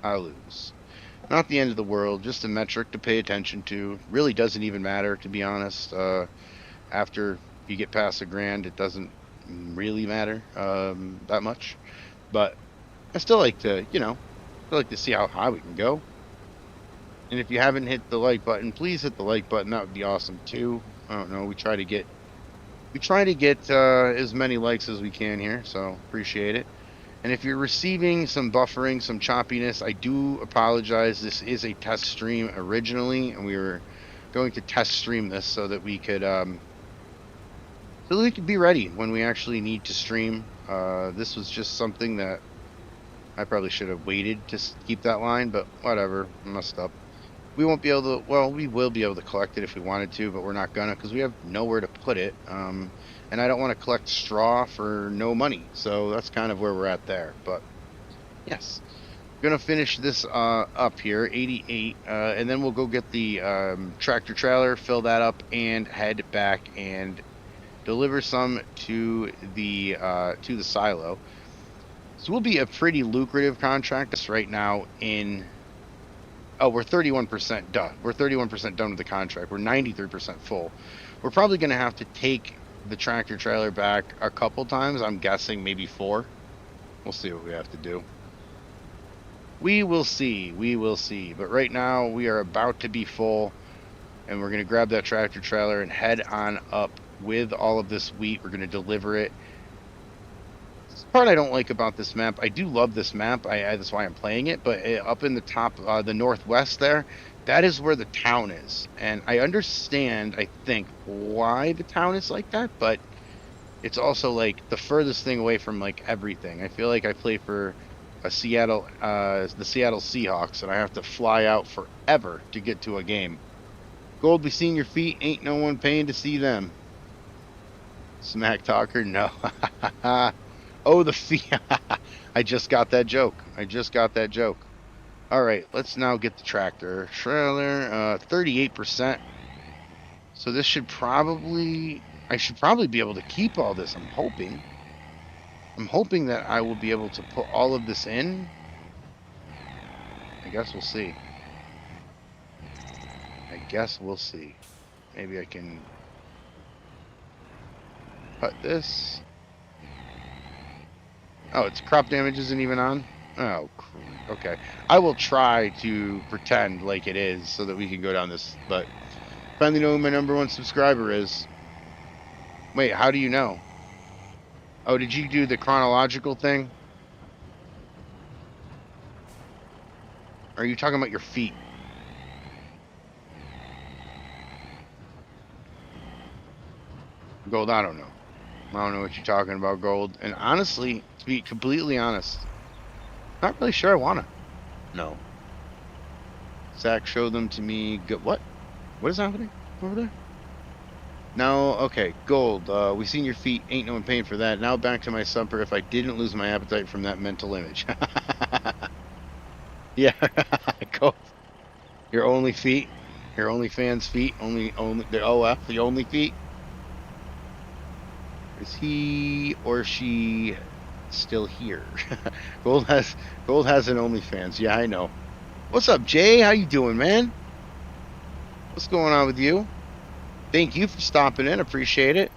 I lose. Not the end of the world, just a metric to pay attention to. Really doesn't even matter, to be honest. After you get past $1,000, it doesn't really matter that much. But I still like to, you know, I like to see how high we can go. And if you haven't hit the like button, please hit the like button. That would be awesome too. I don't know. We try to get as many likes as we can here, so appreciate it. And if you're receiving some buffering, some choppiness, I do apologize. This is a test stream originally, and we were going to test stream this so that we could be ready when we actually need to stream. This was just something that I probably should have waited to keep that line, but whatever, I messed up. We won't be able to, well, we will be able to collect it if we wanted to, but we're not gonna, because we have nowhere to put it. And I don't want to collect straw for no money. So that's kind of where we're at there. But yes, gonna finish this up here, 88, and then we'll go get the tractor trailer, fill that up, and head back and deliver some to the silo. So we'll be a pretty lucrative contract right now in... Oh, we're 31% done. We're 31% done with the contract. We're 93% full. We're probably going to have to take the tractor trailer back a couple times. I'm guessing maybe 4. We'll see what we have to do. We will see. We will see. But right now we are about to be full, and we're going to grab that tractor trailer and head on up with all of this wheat. We're going to deliver it. The part I don't like about this map, I do love this map. That's why I'm playing it. But up in the top, the northwest there, that is where the town is. And I understand, I think, why the town is like that, but it's also like the furthest thing away from like everything. I feel like I play for the Seattle Seahawks, and I have to fly out forever to get to a game. Gold, we seen your feet, ain't no one paying to see them. Smack talker, no. Oh, the feet. I just got that joke. All right, let's now get the tractor trailer, 38%. So this should probably, I should probably be able to keep all this. I'm hoping that I will be able to put all of this in. I guess we'll see. Maybe I can cut this. Oh, its crop damage isn't even on? Oh, okay. I will try to pretend like it is so that we can go down this, but finally know who my #1 subscriber is. Wait, how do you know? Oh, did you do the chronological thing? Or are you talking about your feet? Gold, I don't know. I don't know what you're talking about, Gold. And honestly, to be completely honest, Not really sure I wanna. No. Zach showed them to me. What? What is happening over there? Now, okay, Gold. We seen your feet. Ain't no pain for that. Now back to my supper. If I didn't lose my appetite from that mental image. Yeah, Gold. Your only feet. Your only fans' feet. Only the OF. The only feet. Is he or she still here? Gold has an OnlyFans. Yeah, I know. What's up, Jay? How you doing, man? What's going on with you? Thank you for stopping in. Appreciate it.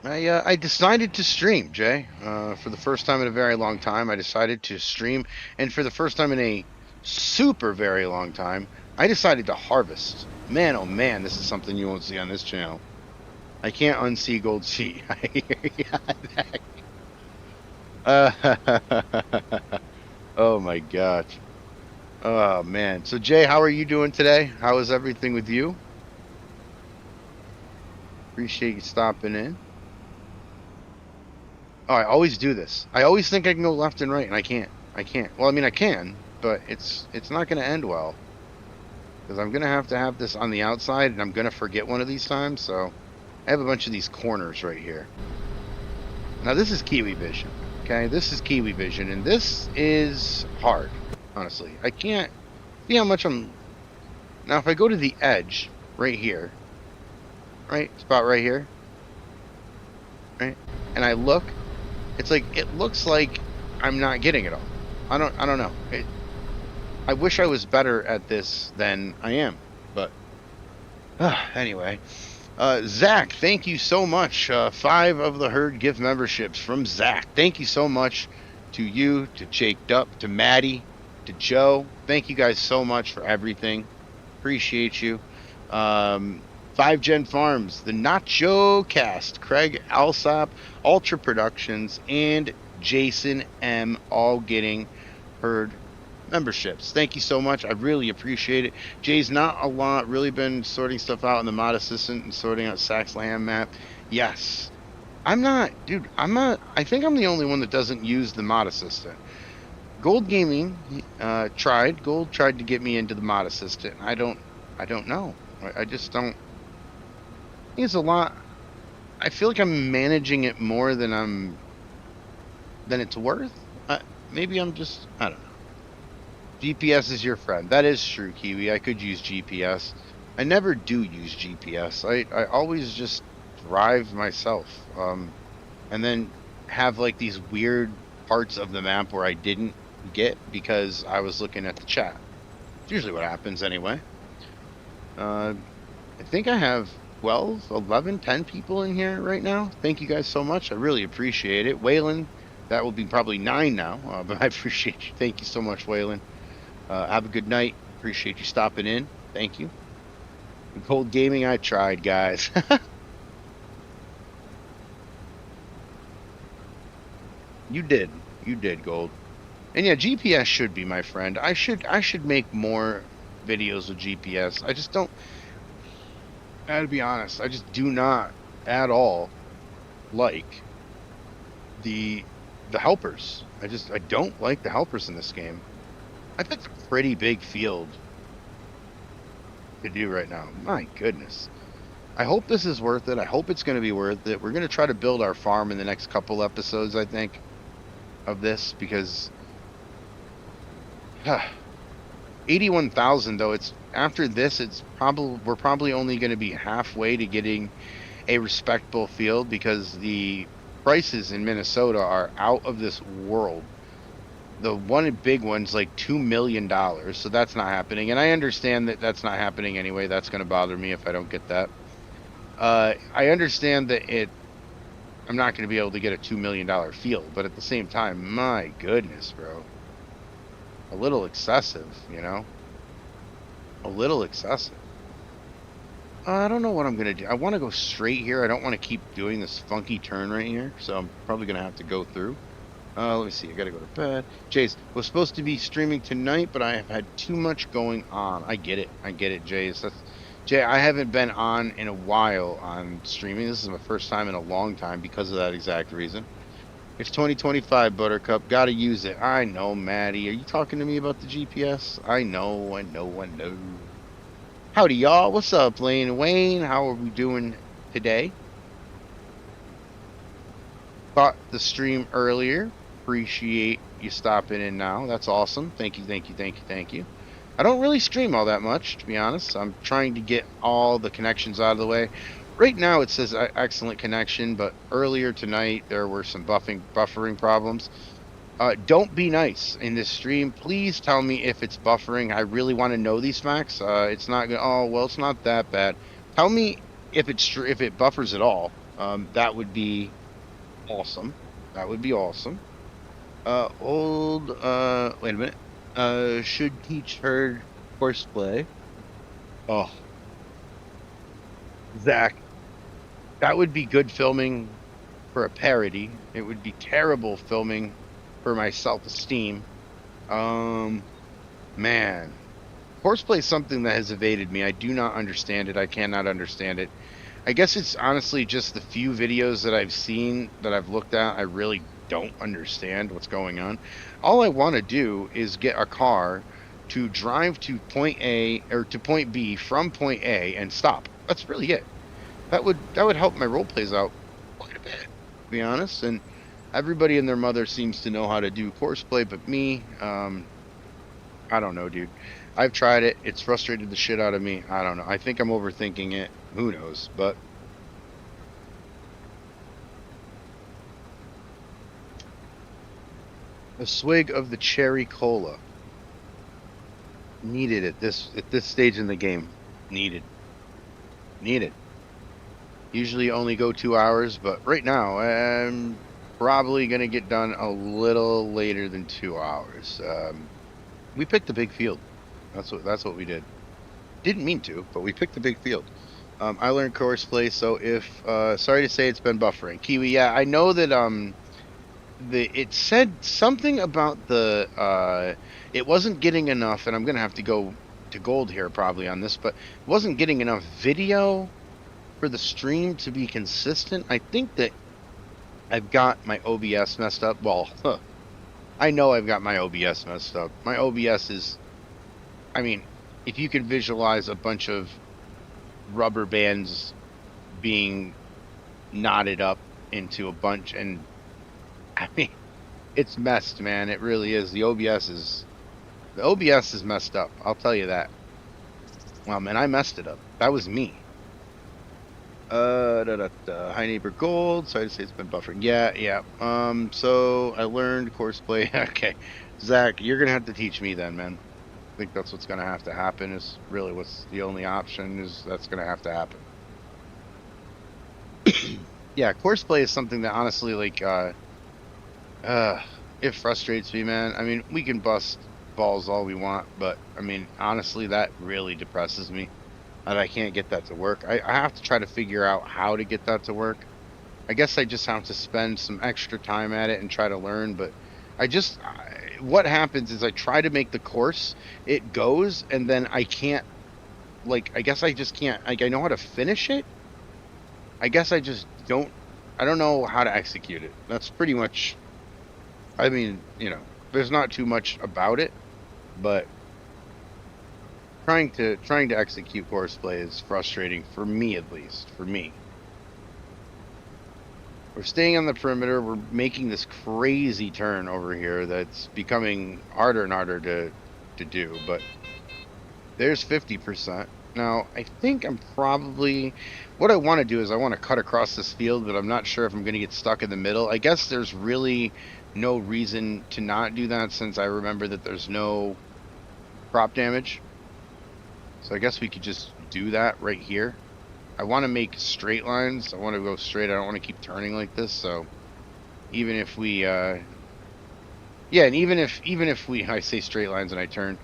I decided to stream, Jay. For the first time in a very long time, I decided to stream, and for the first time in a super very long time, I decided to harvest. Man, oh man, this is something you won't see on this channel. I can't unsee Gold Sea. Oh my gosh. Oh man. So Jay, how are you doing today? How is everything with you? Appreciate you stopping in. Oh, I always do this. I always think I can go left and right, and I can't. I can't. Well, I mean, I can, but it's not going to end well. Because I'm going to have this on the outside, and I'm going to forget one of these times, so I have a bunch of these corners right here. Now, this is Kiwi Vision, okay? This is Kiwi Vision, and this is hard, honestly. I can't see how much I'm... Now, if I go to the edge right here, right? Spot right here, right? And I look, it's like, it looks like I'm not getting it all. I don't know. I wish I was better at this than I am, but anyway. Zach, thank you so much. 5 of the herd gift memberships from Zach. Thank you so much to you, to Jake Dupp, to Maddie, to Joe. Thank you guys so much for everything. Appreciate you. 5 Gen Farms, the Nacho Cast, Craig Alsop, Ultra Productions, and Jason M. all getting herd memberships. Thank you so much. I really appreciate it. Jay's not a lot. Really been sorting stuff out in the mod assistant and sorting out Sax Lamb map. Yes. I'm not, dude. I think I'm the only one that doesn't use the mod assistant. Gold Gaming tried. Gold tried to get me into the mod assistant. I don't know. I just don't. I think it's a lot. I feel like I'm managing it more than it's worth. Maybe I'm just, I don't know. GPS is your friend. That is true, Kiwi. I could use GPS. I never do use GPS. I always just drive myself. And then have like these weird parts of the map where I didn't get because I was looking at the chat. It's usually what happens anyway. I think I have 12, 11, 10 people in here right now. Thank you guys so much. I really appreciate it. Waylon, that will be probably 9 now, but I appreciate you. Thank you so much, Waylon. Have a good night. Appreciate you stopping in. Thank you. Cold Gaming, I tried, guys. You did. You did, Gold. And yeah, GPS should be my friend. I should make more videos with GPS. I just don't... I gotta be honest. I just do not at all like the helpers. I don't like the helpers in this game. I think it's a pretty big field to do right now. My goodness. I hope this is worth it. I hope it's going to be worth it. We're going to try to build our farm in the next couple episodes, I think, of this, because 81,000 though. It's after this. We're probably only going to be halfway to getting a respectable field because the prices in Minnesota are out of this world. The one big one's like $2 million, so that's not happening. And I understand that that's not happening anyway. That's going to bother me if I don't get that. I understand that I'm not going to be able to get a $2 million field, but at the same time, my goodness, bro. A little excessive, you know? A little excessive. I don't know what I'm going to do. I want to go straight here. I don't want to keep doing this funky turn right here, so I'm probably going to have to go through. Let me see. I gotta go to bed. Jace, was supposed to be streaming tonight, but I have had too much going on. I get it, Jace. Jay, I haven't been on in a while on streaming. This is my first time in a long time because of that exact reason. It's 2025, Buttercup. Gotta use it. I know, Maddie. Are you talking to me about the GPS? I know, I know, I know. Howdy, y'all. What's up, Lane and Wayne? How are we doing today? Caught the stream earlier. Appreciate you stopping in now. That's awesome. Thank you, thank you, thank you, thank you. I don't really stream all that much, to be honest. I'm trying to get all the connections out of the way. Right now it says excellent connection, but earlier tonight there were some buffering problems. Don't be nice in this stream. Please tell me if it's buffering. I really want to know these facts. It's not gonna. Oh well, it's not that bad. Tell me if if it buffers at all. That would be awesome. That would be awesome. Wait a minute. Should teach her horseplay. Oh, Zach, that would be good filming for a parody. It would be terrible filming for my self-esteem. Um, Man, horseplay is something that has evaded me. I do not understand it. I cannot understand it. I guess it's honestly just the few videos that I've seen that I've looked at. I really don't understand what's going on. All I want to do is get a car to drive to point A or to point B from point A and stop. That's really it. That would help my role plays out quite a bit, to be honest. And everybody and their mother seems to know how to do horseplay, but me, I don't know, dude. I've tried it. It's frustrated the shit out of me. I don't know. I think I'm overthinking it. Who knows? But a swig of the cherry cola. Needed at this stage in the game. Needed. Needed. Usually only go 2 hours, but right now I'm probably gonna get done a little later than 2 hours. We picked a big field. That's what we did. Didn't mean to, but we picked a big field. I learned courseplay, so if sorry to say it's been buffering. Kiwi, yeah, I know that it said something about the it wasn't getting enough, and I'm gonna have to go to gold here probably on this, but it wasn't getting enough video for the stream to be consistent. I think that I've got my OBS messed up. Well, I know I've got my OBS messed up. My OBS is, I mean, if you can visualize a bunch of rubber bands being knotted up into a bunch, and I mean, it's messed, man. It really is. The OBS is messed up. I'll tell you that. Well, man, I messed it up. That was me. High neighbor gold. Sorry to say it's been buffering. Yeah. So I learned courseplay. Okay, Zach, you're gonna have to teach me then, man. I think that's what's gonna have to happen. Is really what's the only option. Is that's gonna have to happen. Yeah, courseplay is something that honestly, like, it frustrates me, man. I mean, we can bust balls all we want, but I mean, honestly, that really depresses me that I can't get that to work. I have to try to figure out how to get that to work. I guess I just have to spend some extra time at it and try to learn, but what happens is I try to make the course, it goes, and then I can't, like, I guess I just can't, like, I know how to finish it. I guess I don't know how to execute it. That's pretty much, I mean, there's not too much about it, but trying to execute courseplay is frustrating for me, at least for me. We're staying on the perimeter. We're making this crazy turn over here that's becoming harder and harder to do, but there's 50%. Now, I think what I want to do is I want to cut across this field, but I'm not sure if I'm going to get stuck in the middle. I guess there's really no reason to not do that, since I remember that there's no crop damage. So I guess we could just do that right here. I want to make straight lines. I want to go straight. I don't want to keep turning like this. So even if we, yeah, and even if we, I say straight lines and I turn,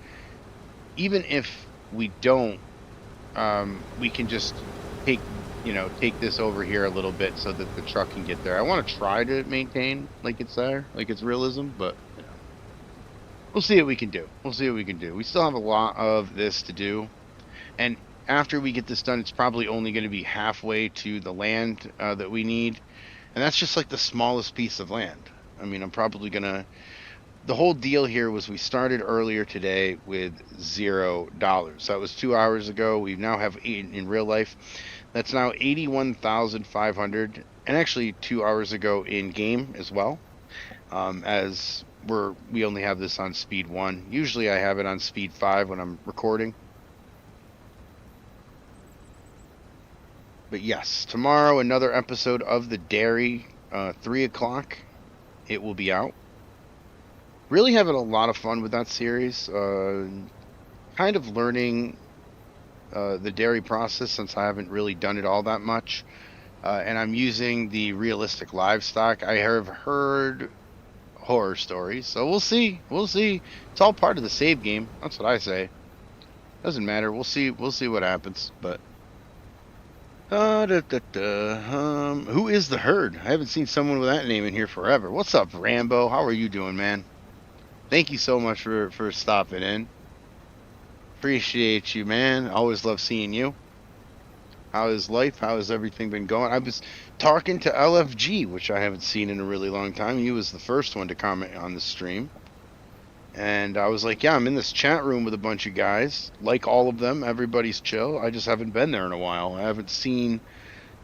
even if we don't, we can just take this over here a little bit so that the truck can get there. I want to try to maintain like it's there, like it's realism, but we'll see what we can do. We'll see what we can do. We still have a lot of this to do, and after we get this done, it's probably only going to be halfway to the land that we need, and that's just like the smallest piece of land. I mean, I'm probably gonna. The whole deal here was we started earlier today with $0. That was 2 hours ago. We now have in real life. That's now 81,500, and actually 2 hours ago in game as well. As we only have this on speed 1. Usually I have it on speed 5 when I'm recording. But yes, tomorrow another episode of the Dairy, 3 o'clock. It will be out. Really having a lot of fun with that series. Kind of learning the dairy process since I haven't really done it all that much. And I'm using the realistic livestock. I have heard horror stories, so we'll see. We'll see. It's all part of the save game. That's what I say. Doesn't matter. We'll see. We'll see what happens. But who is the herd? I haven't seen someone with that name in here forever. What's up, Rambo? How are you doing, man? Thank you so much for stopping in. Appreciate you, man. Always love seeing you. How is life? How has everything been going? I was talking to LFG, which I haven't seen in a really long time. He was the first one to comment on the stream. And I was like, yeah, I'm in this chat room with a bunch of guys. Like all of them, everybody's chill. I just haven't been there in a while. I haven't seen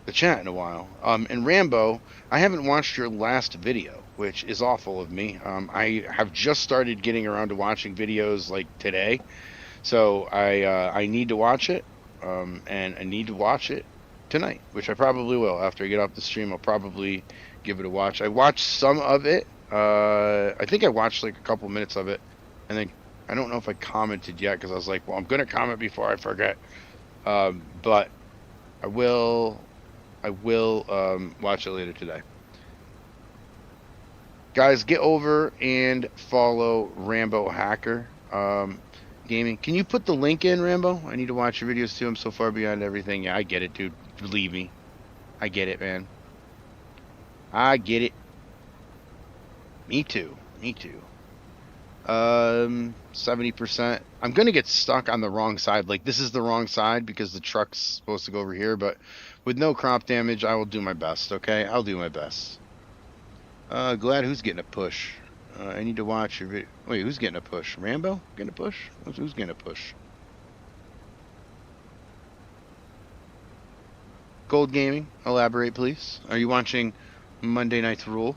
the chat in a while. And Rambo, I haven't watched your last video, which is awful of me. I have just started getting around to watching videos like today. So I need to watch it. And I need to watch it tonight, which I probably will. After I get off the stream, I'll probably give it a watch. I watched some of it. I think I watched like a couple minutes of it, and then I don't know if I commented yet because I was like, well, I'm gonna comment before I forget. But I will watch it later today. Guys, get over and follow Rambo Hacker Gaming. Can you put the link in, Rambo? I need to watch your videos too. I'm so far beyond everything. Yeah, I get it, dude. Believe me. I get it, man. I get it. Me too. Me too. 70%. I'm gonna get stuck on the wrong side. Like, this is the wrong side because the truck's supposed to go over here, but with no crop damage, I will do my best, okay? I'll do my best. Glad who's getting a push? I need to watch your video. Wait, who's getting a push? Rambo? Getting a push? Who's getting a push? Gold Gaming, elaborate please. Are you watching Monday Night's Rule?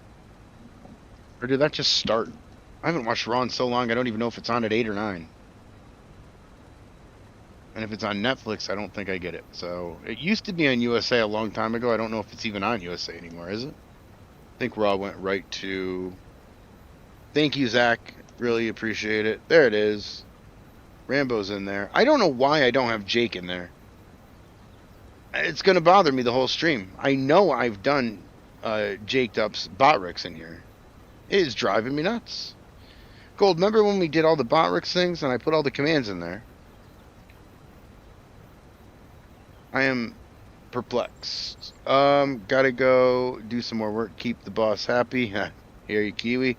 Or did that just start? I haven't watched Raw in so long, I don't even know if it's on at 8 or 9. And if it's on Netflix, I don't think I get it. So, it used to be on USA a long time ago. I don't know if it's even on USA anymore, is it? I think Raw went right to... Thank you, Zach. Really appreciate it. There it is. Rambo's in there. I don't know why I don't have Jake in there. It's going to bother me the whole stream. I know I've done Jaked Up's bot rigs in here. It is driving me nuts. Gold, remember when we did all the bot rigs things and I put all the commands in there? I am perplexed. Gotta go do some more work. Keep the boss happy. Here you, Kiwi.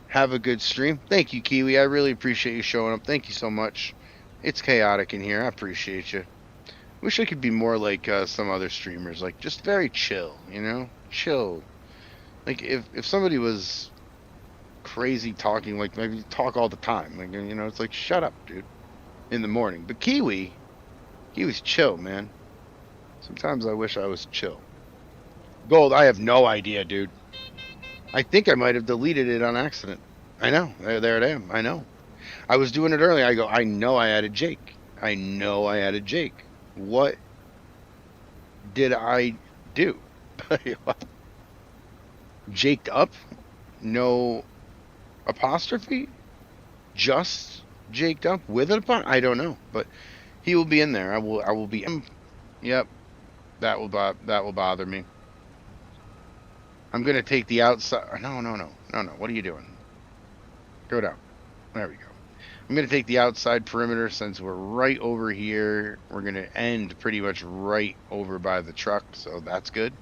Have a good stream. Thank you, Kiwi. I really appreciate you showing up. Thank you so much. It's chaotic in here. I appreciate you. Wish I could be more like some other streamers. Like, just very chill, you know? Chill. Like, if somebody was crazy talking, like, maybe talk all the time. Like, you know, it's like, shut up, dude. In the morning. But Kiwi's chill, man. Sometimes I wish I was chill. Gold, I have no idea, dude. I think I might have deleted it on accident. I know. There it is. I know. I was doing it earlier. I go, I know I added Jake. I know I added Jake. What did I do? Jaked up? No apostrophe? Just Jaked up with an apostrophe? I don't know. But he will be in there. I will be in. Yep. That will bother me. I'm gonna take the outside. No. What are you doing? Go down. There we go. I'm gonna take the outside perimeter since we're right over here. We're gonna end pretty much right over by the truck, so that's good.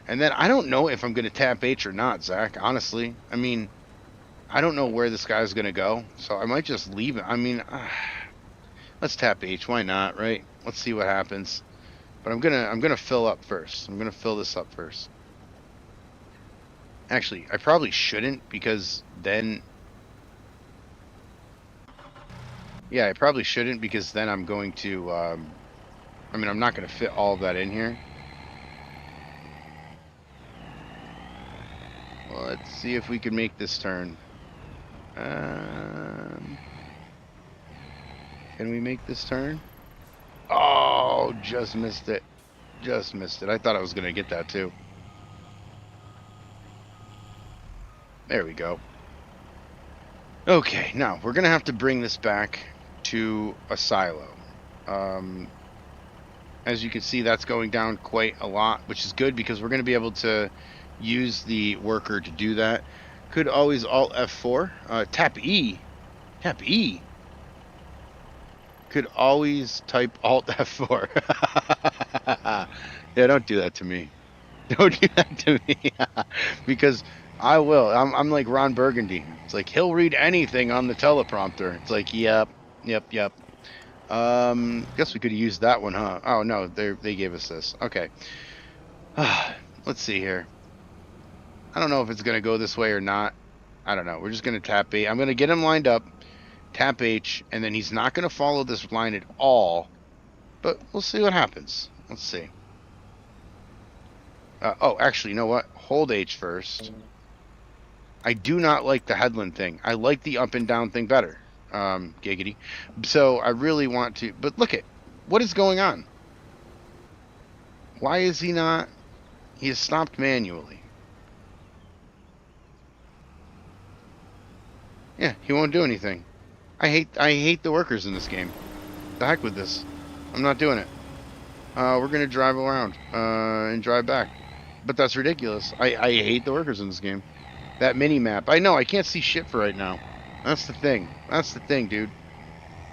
And then I don't know if I'm gonna tap H or not, Zach. Honestly, I mean, I don't know where this guy's gonna go, so I might just leave it. I mean, let's tap H. Why not, right? Let's see what happens. But I'm gonna fill up first. I'm gonna fill this up first. Actually, I probably shouldn't, because then... Yeah, I probably shouldn't, because then I'm going to... I mean, I'm not going to fit all of that in here. Well, let's see if we can make this turn. Can we make this turn? Oh, just missed it. Just missed it. I thought I was going to get that too. There we go. Okay, now we're going to have to bring this back to a silo. As you can see, that's going down quite a lot, which is good because we're going to be able to use the worker to do that. Could always Alt F4, tap E. Tap E. Could always type Alt F4. Yeah, don't do that to me. Don't do that to me. Because I will. I'm like Ron Burgundy. It's like he'll read anything on the teleprompter. It's like, yep. Guess we could have used that one, huh? Oh no, they gave us this. Okay. Let's see here. I don't know if it's gonna go this way or not. I don't know. We're just gonna tap A. I'm gonna get him lined up. Tap H, and then he's not gonna follow this line at all. But we'll see what happens. Let's see. Oh, actually, you know what? Hold H first. I do not like the headland thing. I like the up and down thing better. Giggity. So I really want to, but look at what is going on. Why is he not? He has stopped manually. Yeah, he won't do anything. I hate the workers in this game. The heck with this. I'm not doing it. We're gonna drive around and drive back. But that's ridiculous. I hate the workers in this game. That mini map. I know I can't see shit for right now. That's the thing. That's the thing, dude.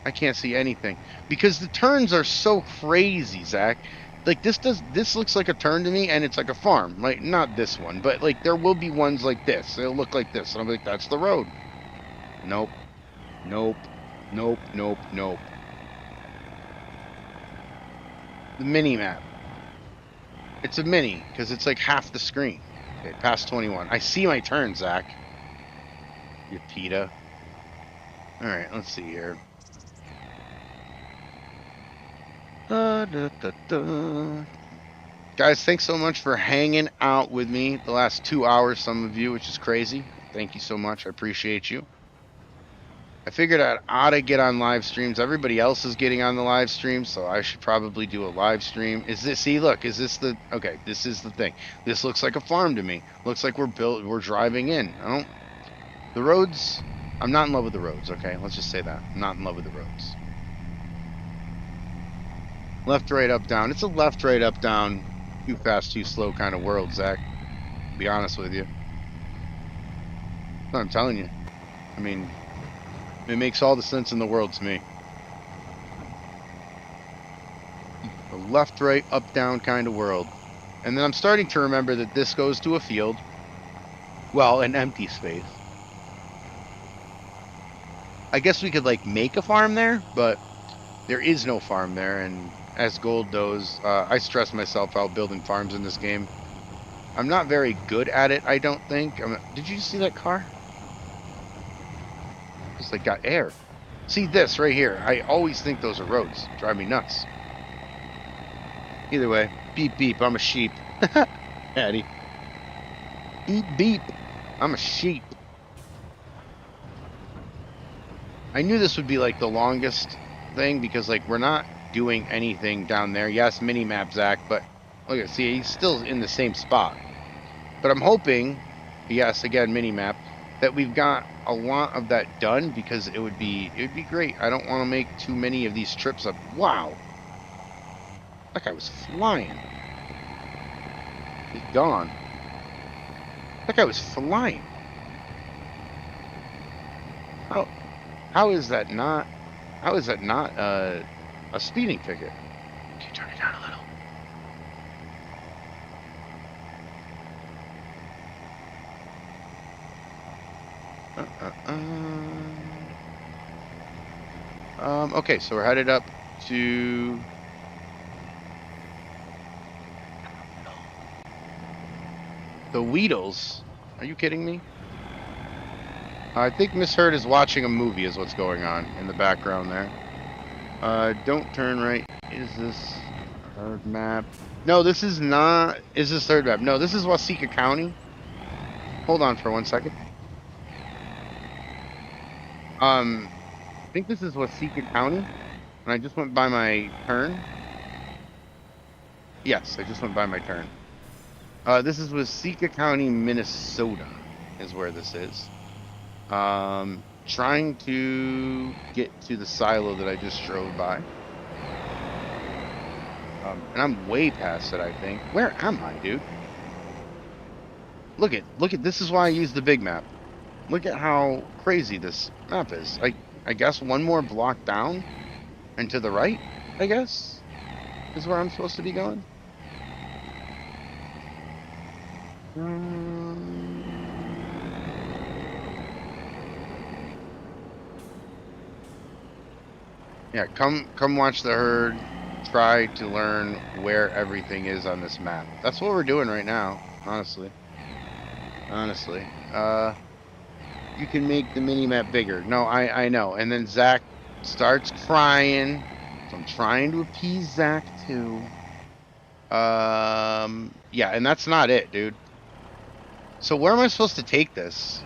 I can't see anything because the turns are so crazy, Zach. Like this looks like a turn to me, and it's like a farm. Like not this one, but like there will be ones like this. They'll look like this, and I'm like, that's the road. Nope. Nope. Nope. Nope. Nope. The mini map. It's a mini because it's like half the screen. Okay, past 21. I see my turn, Zach. You PETA. All right, let's see here. Guys, thanks so much for hanging out with me the last 2 hours, some of you, which is crazy. Thank you so much. I appreciate you. I figured I ought to get on live streams. Everybody else is getting on the live stream, so I should probably do a live stream. Is this, see, look, is this the, okay, this is the thing. This looks like a farm to me. Looks like we're driving in. The roads, I'm not in love with the roads, okay? Let's just say that. I'm not in love with the roads. Left, right, up, down. It's a left, right, up, down, too fast, too slow kind of world, Zach. To be honest with you. That's what I'm telling you. I mean, it makes all the sense in the world to me. A left, right, up, down kind of world. And then I'm starting to remember that this goes to a field. Well, an empty space. I guess we could like make a farm there, but there is no farm there. And as Gold knows, I stress myself out building farms in this game. I'm not very good at it, I don't think. Did you see that car? Just like got air. See this right here. I always think those are roads. Drive me nuts. Either way, beep beep, I'm a sheep. Patty. Beep beep, I'm a sheep. I knew this would be like the longest thing because like we're not doing anything down there. Yes, mini map, Zach, but look at, see, he's still in the same spot. But I'm hoping, yes, again, mini map, that we've got a lot of that done because it would be great. I don't want to make too many of these trips up. Wow, that guy was flying. He's gone. That guy was flying. How is that not? How is that not a speeding ticket? Can you turn it down a little? Okay, so we're headed up to the Weedles. Are you kidding me? I think Miss Hurd is watching a movie is what's going on in the background there. Don't turn right. Is this third map? No, this is not. Is this third map? No, this is Waseca County. Hold on for 1 second. I think this is Waseca County, and I just went by my turn. Yes, I just went by my turn. This is Waseca County, Minnesota, is where this is. Trying to get to the silo that I just drove by. And I'm way past it, I think. Where am I, dude? Look at, this is why I use the big map. Look at how crazy this map is. I guess one more block down and to the right, I guess, is where I'm supposed to be going. Yeah, come watch the herd. Try to learn where everything is on this map. That's what we're doing right now, honestly. Honestly. You can make the mini-map bigger. No, I know. And then Zach starts crying. So I'm trying to appease Zach, too. Yeah, and that's not it, dude. So where am I supposed to take this?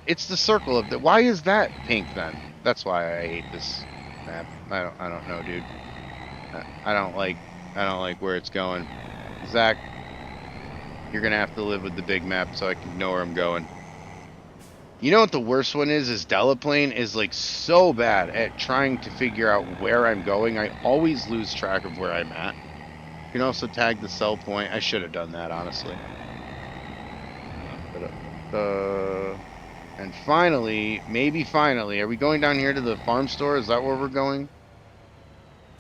It's the circle of the... Why is that pink, then? That's why I hate this map. I don't know, dude. I don't like where it's going. Zach, you're gonna have to live with the big map so I can know where I'm going. You know what the worst one is? Is Delaplane is like so bad at trying to figure out where I'm going. I always lose track of where I'm at. You can also tag the sell point. I should have done that, honestly. And finally, maybe finally, are we going down here to the farm store? Is that where we're going?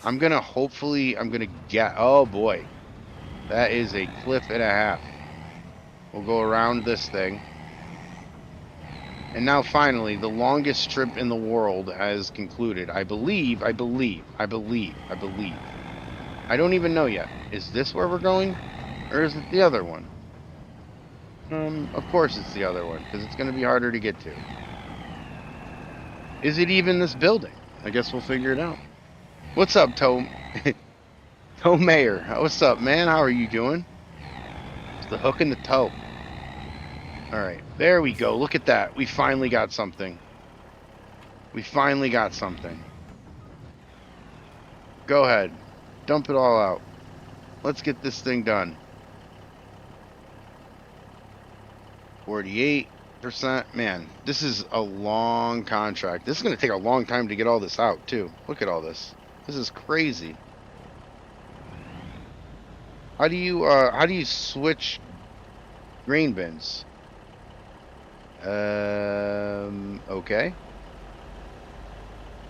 I'm gonna get, oh boy. That is a cliff and a half. We'll go around this thing. And now finally, the longest trip in the world has concluded. I believe. I don't even know yet. Is this where we're going? Or is it the other one? Of course it's the other one, because it's going to be harder to get to. Is it even this building? I guess we'll figure it out. What's up, Toe Mayor? What's up, man? How are you doing? It's the hook and the toe. Alright, there we go. Look at that. We finally got something. Go ahead. Dump it all out. Let's get this thing done. 48%. Man, this is a long contract. This is going to take a long time to get all this out, too. Look at all this. This is crazy. How do you switch grain bins? Okay.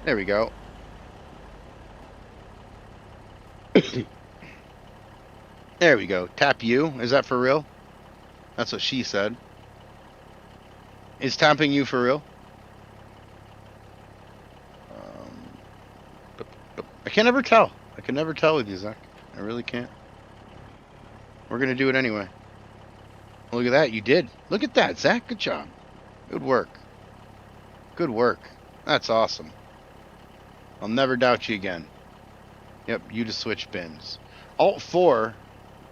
There we go. There we go. Tap you. Is that for real? That's what she said. Is tapping you for real? I can never tell. I can never tell with you, Zach. I really can't. We're going to do it anyway. Look at that. You did. Look at that, Zach. Good job. Good work. Good work. That's awesome. I'll never doubt you again. Yep, you to switch bins. Alt 4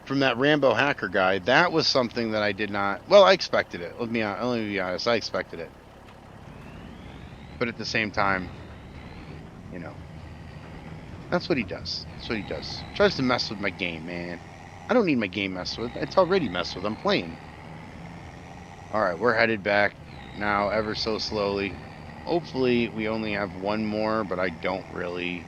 from that Rambo hacker guy, that was something that I did not... Well, I expected it. Let me be honest. I expected it. But at the same time, you know, that's what he does. That's what he does. Tries to mess with my game, man. I don't need my game messed with. It's already messed with. I'm playing. Alright, we're headed back now ever so slowly. Hopefully we only have one more, but I don't really...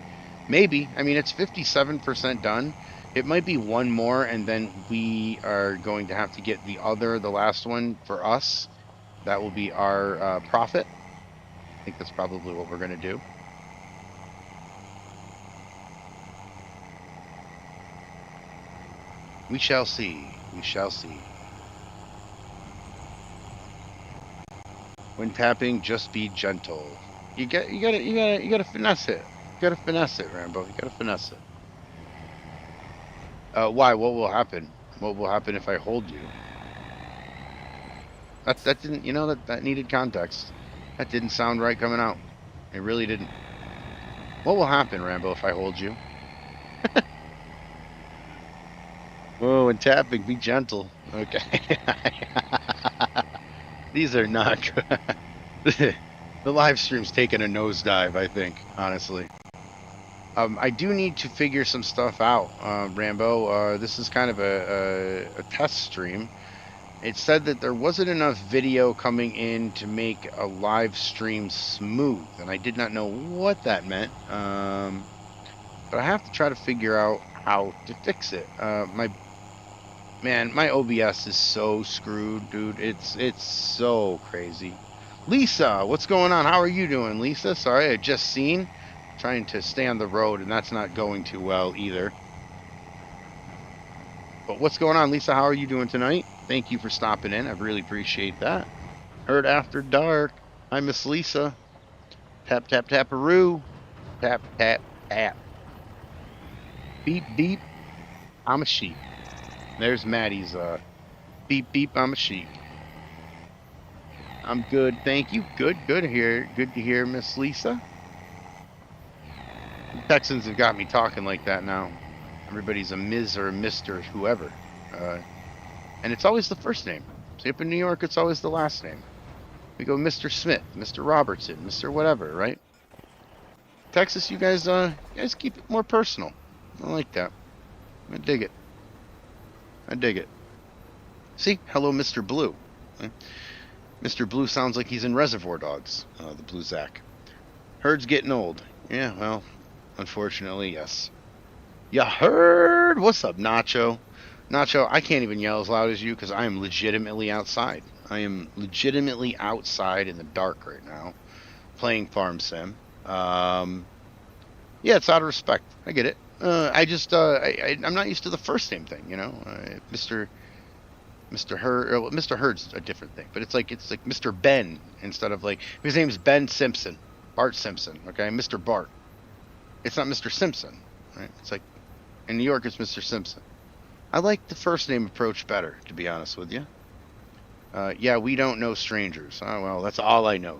Maybe. I mean, it's 57% done. It might be one more, and then we are going to have to get the last one for us. That will be our profit. I think that's probably what we're going to do. We shall see. We shall see. When tapping, just be gentle. You gotta finesse it. You gotta finesse it, Rambo. You gotta finesse it. Why? What will happen? What will happen if I hold you? That didn't, that needed context. That didn't sound right coming out. It really didn't. What will happen, Rambo, if I hold you? Whoa, and tapping, be gentle. Okay. These are not good. The live stream's taking a nosedive, I think, honestly. I do need to figure some stuff out, Rambo. This is kind of a test stream. It said that there wasn't enough video coming in to make a live stream smooth, and I did not know what that meant. But I have to try to figure out how to fix it. My OBS is so screwed, dude. It's so crazy. Lisa, what's going on? How are you doing, Lisa? Sorry, I just seen. Trying to stay on the road, and that's not going too well either. But what's going on, Lisa? How are you doing tonight? Thank you for stopping in. I really appreciate that. Heard After Dark. Hi, Miss Lisa. Tap, tap, taparoo. Tap, tap, tap. Beep, beep. I'm a sheep. There's Maddie's beep, beep. I'm a sheep. I'm good. Thank you. Good to hear, Miss Lisa. The Texans have got me talking like that now. Everybody's a Ms. or a Mr. whoever. And it's always the first name. See, up in New York, it's always the last name. We go Mr. Smith, Mr. Robertson, Mr. whatever, right? Texas, you guys keep it more personal. I like that. I dig it. I dig it. See? Hello, Mr. Blue. Mr. Blue sounds like he's in Reservoir Dogs, the Blue Zack. Herd's getting old. Yeah, well, unfortunately, yes. Ya heard? What's up, Nacho? Nacho, I can't even yell as loud as you because I am legitimately outside. I am legitimately outside in the dark right now, playing Farm Sim. Yeah, it's out of respect. I get it. I'm not used to the first name thing, Mr. Hurd. Mr. Hurd's a different thing, but it's like Mr. Ben instead of like his name's Ben Simpson, Bart Simpson. Okay, Mr. Bart. It's not Mr. Simpson, right? It's like in New York, it's Mr. Simpson. I like the first name approach better, to be honest with you. Yeah, we don't know strangers. Oh, well, that's all I know.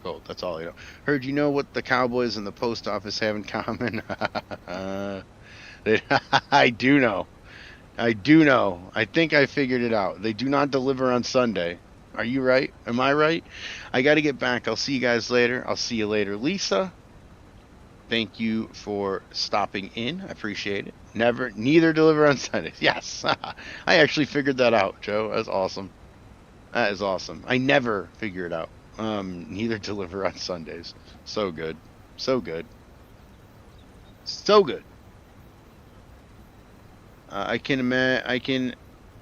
Gold, that's all I know. Heard you know what the Cowboys and the post office have in common? I do know. I do know. I think I figured it out. They do not deliver on Sunday. Are you right? Am I right? I got to get back. I'll see you guys later. I'll see you later. Lisa, thank you for stopping in. I appreciate it. Neither deliver on Sundays. Yes. I actually figured that out, Joe. That's awesome. That is awesome. I never figure it out. Neither deliver on Sundays. So good. So good. So good. I can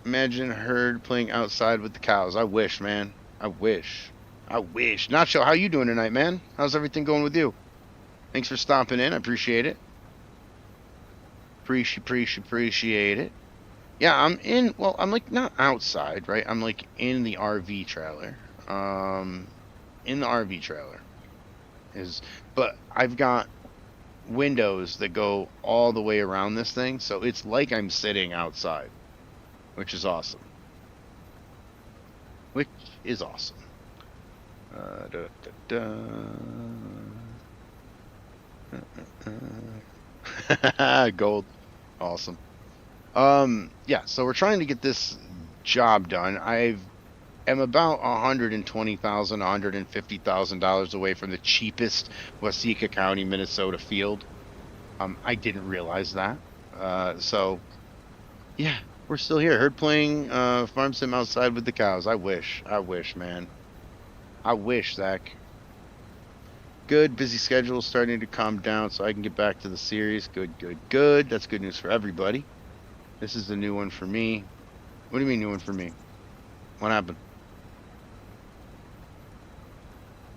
imagine Herd playing outside with the cows. I wish, man. I wish. Nacho, how you doing tonight, man? How's everything going with you? Thanks for stopping in. I appreciate it. Appreciate it. Yeah, I'm like not outside, right? I'm like in the RV trailer. In the RV trailer. But I've got windows that go all the way around this thing, so it's like I'm sitting outside, which is awesome. Gold. Awesome. Yeah, so we're trying to get this job done. I am about $120,000, $150,000 away from the cheapest Waseca County, Minnesota field. I didn't realize that. So yeah, we're still here. Heard playing Farm Sim outside with the cows. I wish, man. I wish, Zach. Good, busy schedule, starting to calm down so I can get back to the series. Good. That's good news for everybody. This is the new one for me. What do you mean new one for me? What happened?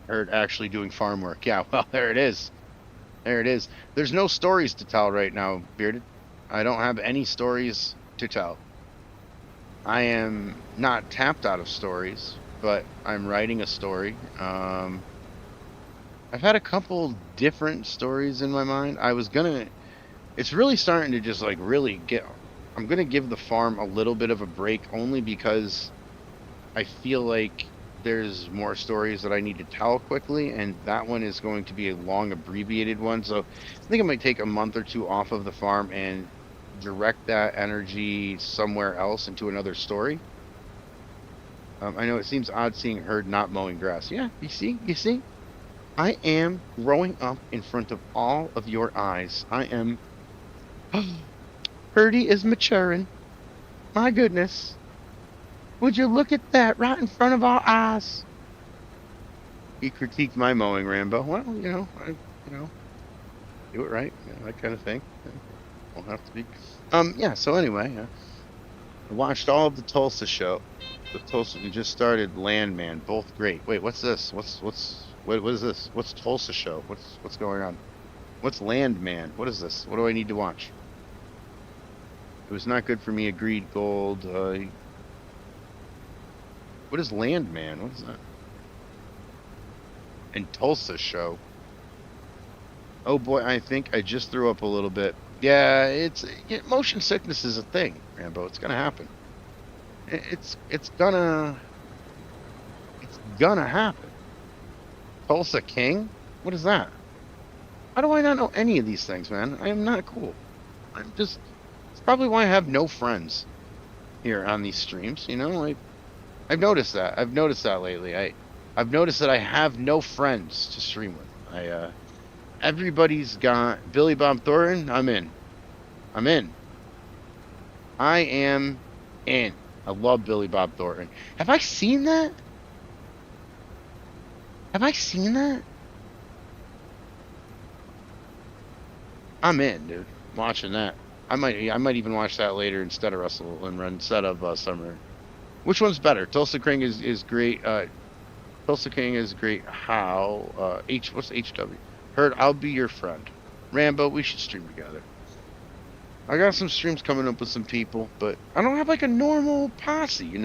Heard actually doing farm work. Yeah, well, there it is. There's no stories to tell right now, Bearded. I don't have any stories to tell. I am not tapped out of stories, but I'm writing a story. I've had a couple different stories in my mind. It's really starting to just like really I'm gonna give the farm a little bit of a break, only because I feel like there's more stories that I need to tell quickly, and that one is going to be a long, abbreviated one. So I think I might take a month or two off of the farm and direct that energy somewhere else into another story. I know it seems odd seeing Herd not mowing grass. Yeah, you see, I am growing up in front of all of your eyes. I am. Herdy is maturing. My goodness. Would you look at that right in front of our eyes? He critiqued my mowing, Rambo. Well, do it right, that kind of thing. Won't have to be. Yeah. So anyway, I watched all of the Tulsa show. The Tulsa we just started Landman, both great. Wait, what's this? What is this? What's Tulsa show? What's going on? What's Landman? What is this? What do I need to watch? It was not good for me. Agreed. Gold. What is Landman? What is that? And Tulsa show. Oh boy, I think I just threw up a little bit. Yeah, motion sickness is a thing, Rambo. It's gonna happen. It's gonna happen. Tulsa King? What is that? How do I not know any of these things, man? I am not cool. I'm just. It's probably why I have no friends here on these streams. I've noticed that. I've noticed that lately. I've noticed that I have no friends to stream with. Everybody's got Billy Bob Thornton. I'm in. I'm in. I am in. I love Billy Bob Thornton. Have I seen that? Have I seen that? I'm in, dude. Watching that. I might even watch that later instead of Russell and Run instead of Summer. Which one's better? Tulsa King is great. Tulsa King is great. How? What's HW? Heard I'll be your friend. Rambo, we should stream together. I got some streams coming up with some people, but I don't have like a normal posse,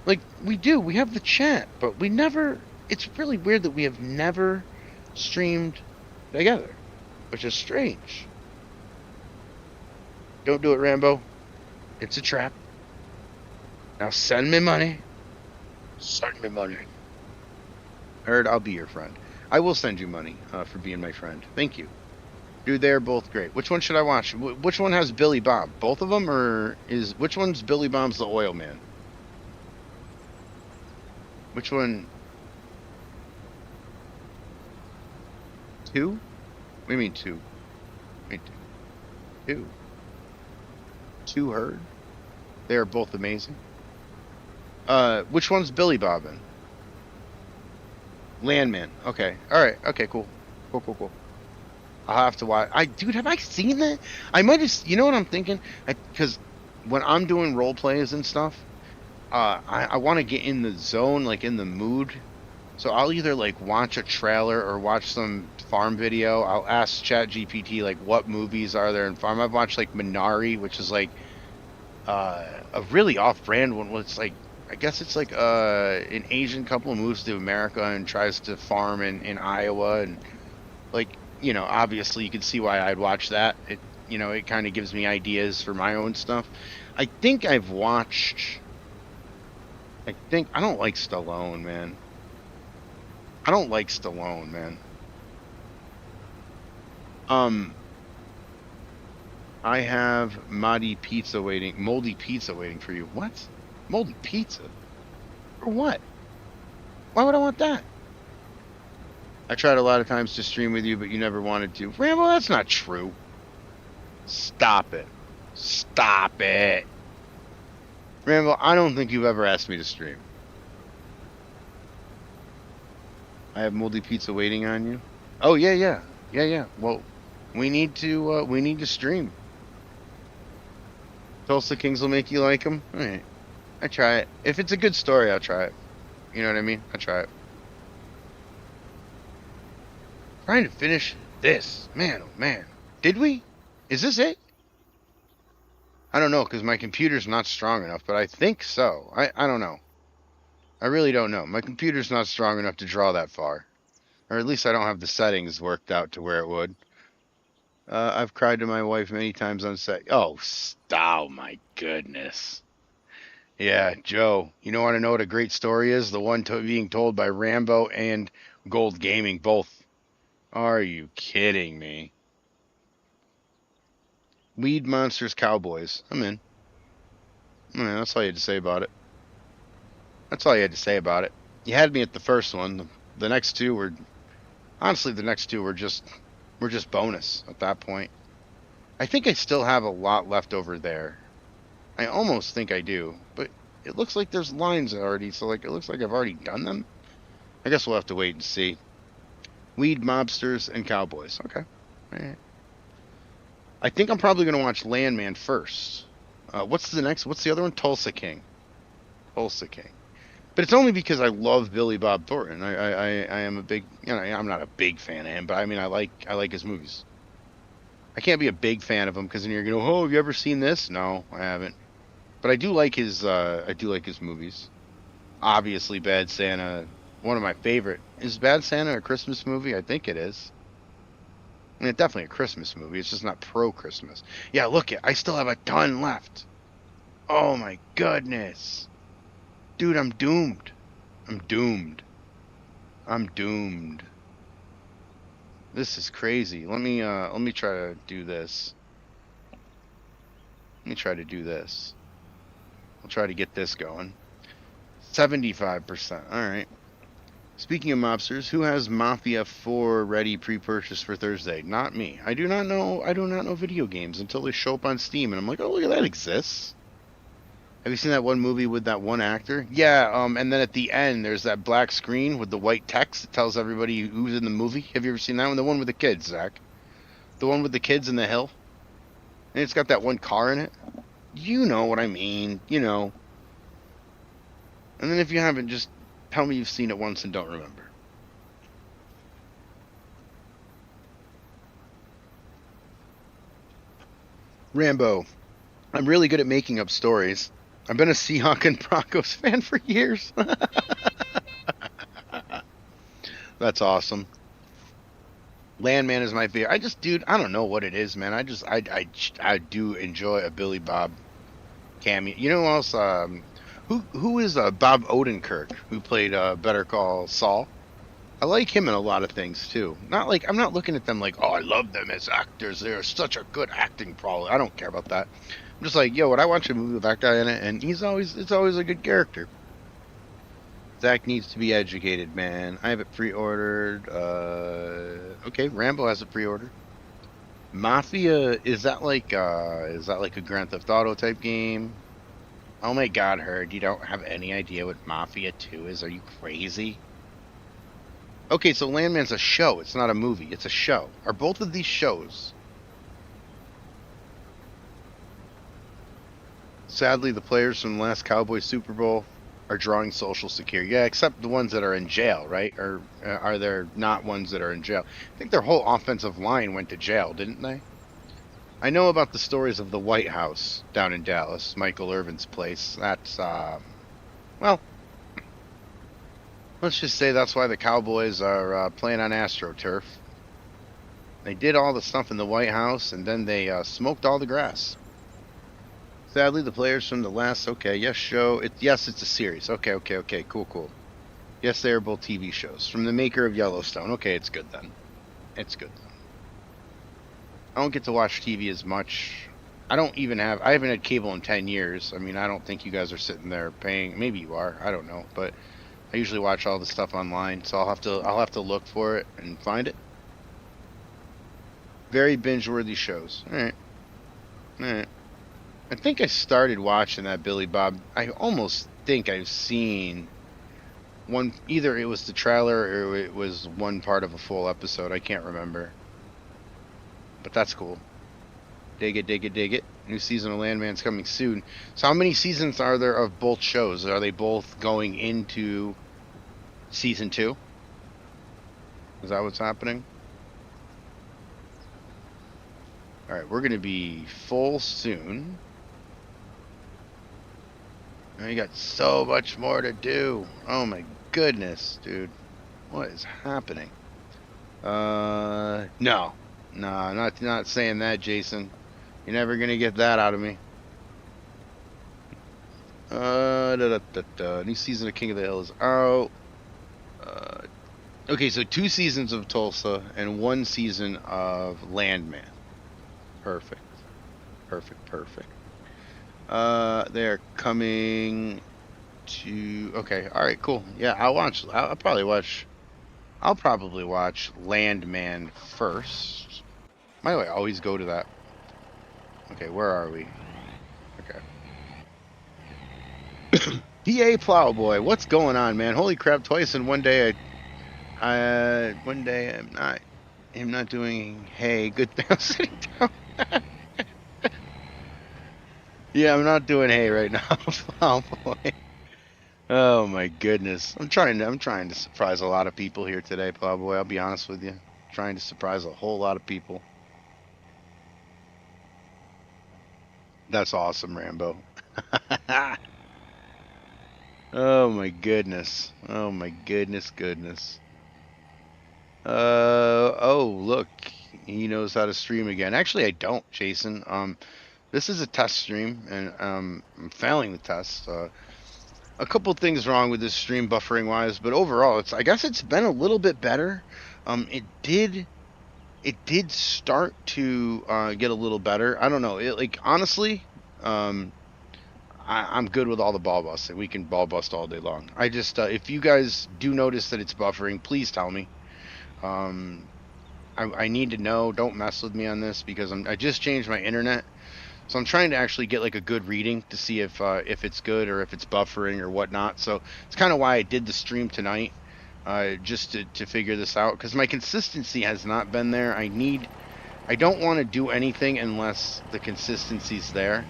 Like we do, we have the chat, but we never. It's really weird that we have never streamed together, which is strange. Don't do it, Rambo. It's a trap. Now send me money. Send me money. Heard I'll be your friend. I will send you money for being my friend. Thank you. Dude, they're both great. Which one should I watch? Which one has Billy Bob? Both of them, which one's Billy Bob's the oil man? Which one? Two? What do you mean two? Wait, two. Two Herd. They are both amazing. Which one's Billy Bob in? Landman. Okay. All right. Okay. Cool. Cool. I'll have to watch. Dude, have I seen that? I might have. You know what I'm thinking? Because when I'm doing role plays and stuff, I want to get in the zone, like in the mood. So I'll either like watch a trailer or watch some farm video. I'll ask ChatGPT like what movies are there in farm. I've watched like Minari, which is like a really off-brand one. It's like I guess it's like an Asian couple moves to America and tries to farm in Iowa, and like obviously you can see why I'd watch that. It kind of gives me ideas for my own stuff. I think I don't like Stallone, man. I don't like Stallone, man. I have moldy pizza waiting for you. What? Moldy pizza? For what? Why would I want that? I tried a lot of times to stream with you, but you never wanted to. Rambo, that's not true. Stop it. Stop it. Rambo, I don't think you've ever asked me to stream. I have moldy pizza waiting on you. Oh, yeah. Well, we need to stream. Tulsa Kings will make you like them? All right. I try it. If it's a good story, I'll try it. You know what I mean? I try it. Trying to finish this. Man, oh man. Did we? Is this it? I don't know, because my computer's not strong enough, but I think so. I don't know. I really don't know. My computer's not strong enough to draw that far. Or at least I don't have the settings worked out to where it would. I've cried to my wife many times on set. Oh, my goodness. Yeah, Joe, you know want to know what a great story is? The one being told by Rambo and Gold Gaming both. Are you kidding me? Weed Monsters Cowboys. I'm in. That's all you had to say about it. That's all you had to say about it. You had me at the first one. The next two were honestly the next two were just bonus at that point. I think I still have a lot left over there. I almost think I do, but it looks like there's lines already, so like it looks like I've already done them. I guess we'll have to wait and see. Weed Mobsters and Cowboys. Okay. All right. I think I'm probably gonna watch Landman first. What's the next? What's the other one? Tulsa King. Tulsa King. But it's only because I love Billy Bob Thornton. I am a big, I'm not a big fan of him, but I mean I like his movies. I can't be a big fan of him because then you're gonna, oh, have you ever seen this? No, I haven't. But I do like his movies. Obviously, Bad Santa, one of my favorite. Is Bad Santa a Christmas movie? I think it is. I mean, it's definitely a Christmas movie. It's just not pro Christmas. Yeah, look, I still have a ton left. Oh my goodness, dude, I'm doomed. I'm doomed. I'm doomed. This is crazy. Let me try to do this. Let me try to do this. I'll try to get this going. 75%. All right. Speaking of mobsters, who has Mafia 4 ready pre-purchase for Thursday? Not me. I do not know video games until they show up on Steam and I'm like, "Oh, look at that exists." Have you seen that one movie with that one actor? Yeah, and then at the end there's that black screen with the white text that tells everybody who's in the movie. Have you ever seen that one? The one with the kids, Zach. The one with the kids in the hill. And it's got that one car in it. You know what I mean, you know. And then if you haven't, just tell me you've seen it once and don't remember. Rambo. I'm really good at making up stories. I've been a Seahawk and Broncos fan for years. That's awesome. Landman is my favorite. Dude, I don't know what it is, man. I do enjoy a Billy Bob cameo. You know who else? Who is Bob Odenkirk, who played Better Call Saul? I like him in a lot of things too. Not like I'm not looking at them like, oh, I love them as actors. They're such a good acting problem. I don't care about that. I'm just like, yo, would I watch a movie with that guy in it? And it's always a good character. Zach needs to be educated, man. I have it pre-ordered. Okay, Rambo has it pre-ordered. Mafia, is that like a Grand Theft Auto type game? Oh my God, Herd, you don't have any idea what Mafia 2 is? Are you crazy? Okay, so Landman's a show. It's not a movie. It's a show. Are both of these shows? Sadly, the players from the last Cowboys Super Bowl are drawing Social Security. Yeah, except the ones that are in jail, right? Or are there not ones that are in jail? I think their whole offensive line went to jail, didn't they? I know about the stories of the White House down in Dallas, Michael Irvin's place. That's, well, let's just say that's why the Cowboys are playing on AstroTurf. They did all the stuff in the White House, and then they smoked all the grass. Sadly, the players from the last, okay, yes, show, yes, it's a series. Okay, cool. Yes, they are both TV shows. From the maker of Yellowstone. Okay, it's good then. It's good then. I don't get to watch TV as much. I haven't had cable in 10 years. I mean, I don't think you guys are sitting there paying. Maybe you are. I don't know. But I usually watch all the stuff online, so I'll have to look for it and find it. Very binge-worthy shows. All right. I think I started watching that Billy Bob. I almost think I've seen one. Either it was the trailer or it was one part of a full episode. I can't remember. But that's cool. Dig it. New season of Landman's coming soon. So how many seasons are there of both shows? Are they both going into season 2? Is that what's happening? Alright, we're going to be full soon. And we got so much more to do. Oh my goodness, dude. What is happening? No. No, not saying that, Jason. You're never gonna get that out of me. New season of King of the Hill is out. Okay, so 2 seasons of Tulsa and 1 season of Landman. Perfect. Perfect. They're coming to. Okay, all right, cool. Yeah, I'll probably watch Landman first. By the way, I always go to that. Okay, where are we? Okay. PA Plowboy, what's going on, man? Holy crap! Twice in one day. One day I'm not doing. Hey, good thing I'm sitting down. Yeah, I'm not doing hay right now, Plowboy. Oh my goodness. I'm trying to surprise a lot of people here today, Plowboy. I'll be honest with you. Trying to surprise a whole lot of people. That's awesome, Rambo. Oh my goodness. Oh my goodness. Oh, look. He knows how to stream again. Actually, I don't, Jason. This is a test stream and I'm failing the test. A couple things wrong with this stream buffering wise, but overall I guess it's been a little bit better. It did start to get a little better. I don't know. Honestly, I'm good with all the ball busting. We can ball bust all day long. I just if you guys do notice that it's buffering, please tell me. I need to know. Don't mess with me on this because I just changed my internet. So I'm trying to actually get like a good reading to see if it's good or if it's buffering or whatnot. So it's kind of why I did the stream tonight, just to figure this out because my consistency has not been there. I don't want to do anything unless the consistency's there.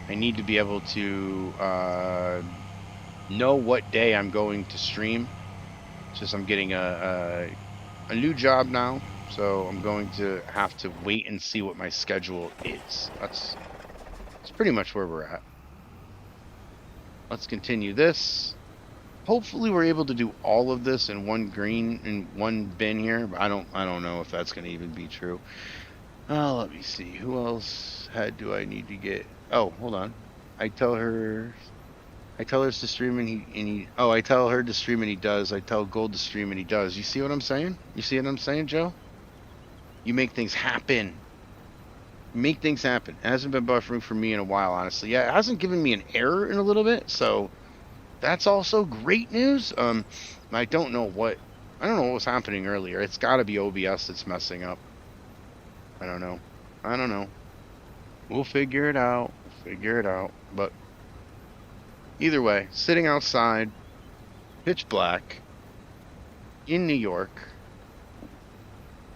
I need to be able to know what day I'm going to stream. Since I'm getting a new job now, so I'm going to have to wait and see what my schedule is. That's pretty much where we're at. Let's continue this. Hopefully we're able to do all of this in one bin here, but I don't know if that's going to even be true. Let me see. Who else do I need to get? Oh, hold on. I tell her to stream and he I tell her to stream and he does. I tell Gold to stream and he does. You see what I'm saying? You see what I'm saying, Joe? You make things happen. Make things happen. It hasn't been buffering for me in a while, honestly. Yeah, it hasn't given me an error in a little bit, so that's also great news. I don't know what was happening earlier. It's got to be OBS that's messing up. I don't know. We'll figure it out. But either way, sitting outside, pitch black, in New York,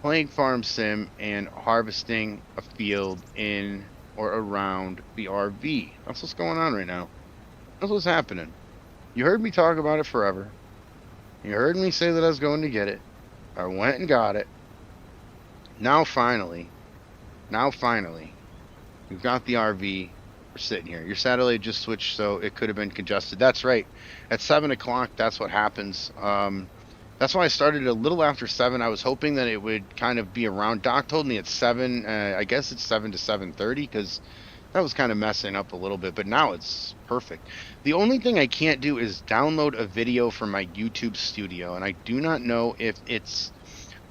playing farm sim and harvesting a field in or around the RV. That's what's going on right now. That's what's happening. You heard me talk about it forever. You heard me say that I was going to get it. I went and got it. Now finally, we've got the RV. We're sitting here. Your satellite just switched, so it could have been congested. That's right. At 7 o'clock, that's what happens. That's why I started a little after 7. I was hoping that it would kind of be around. Doc told me it's 7. I guess it's 7 to 7:30 because that was kind of messing up a little bit. But now it's perfect. The only thing I can't do is download a video from my YouTube studio, and I do not know if it's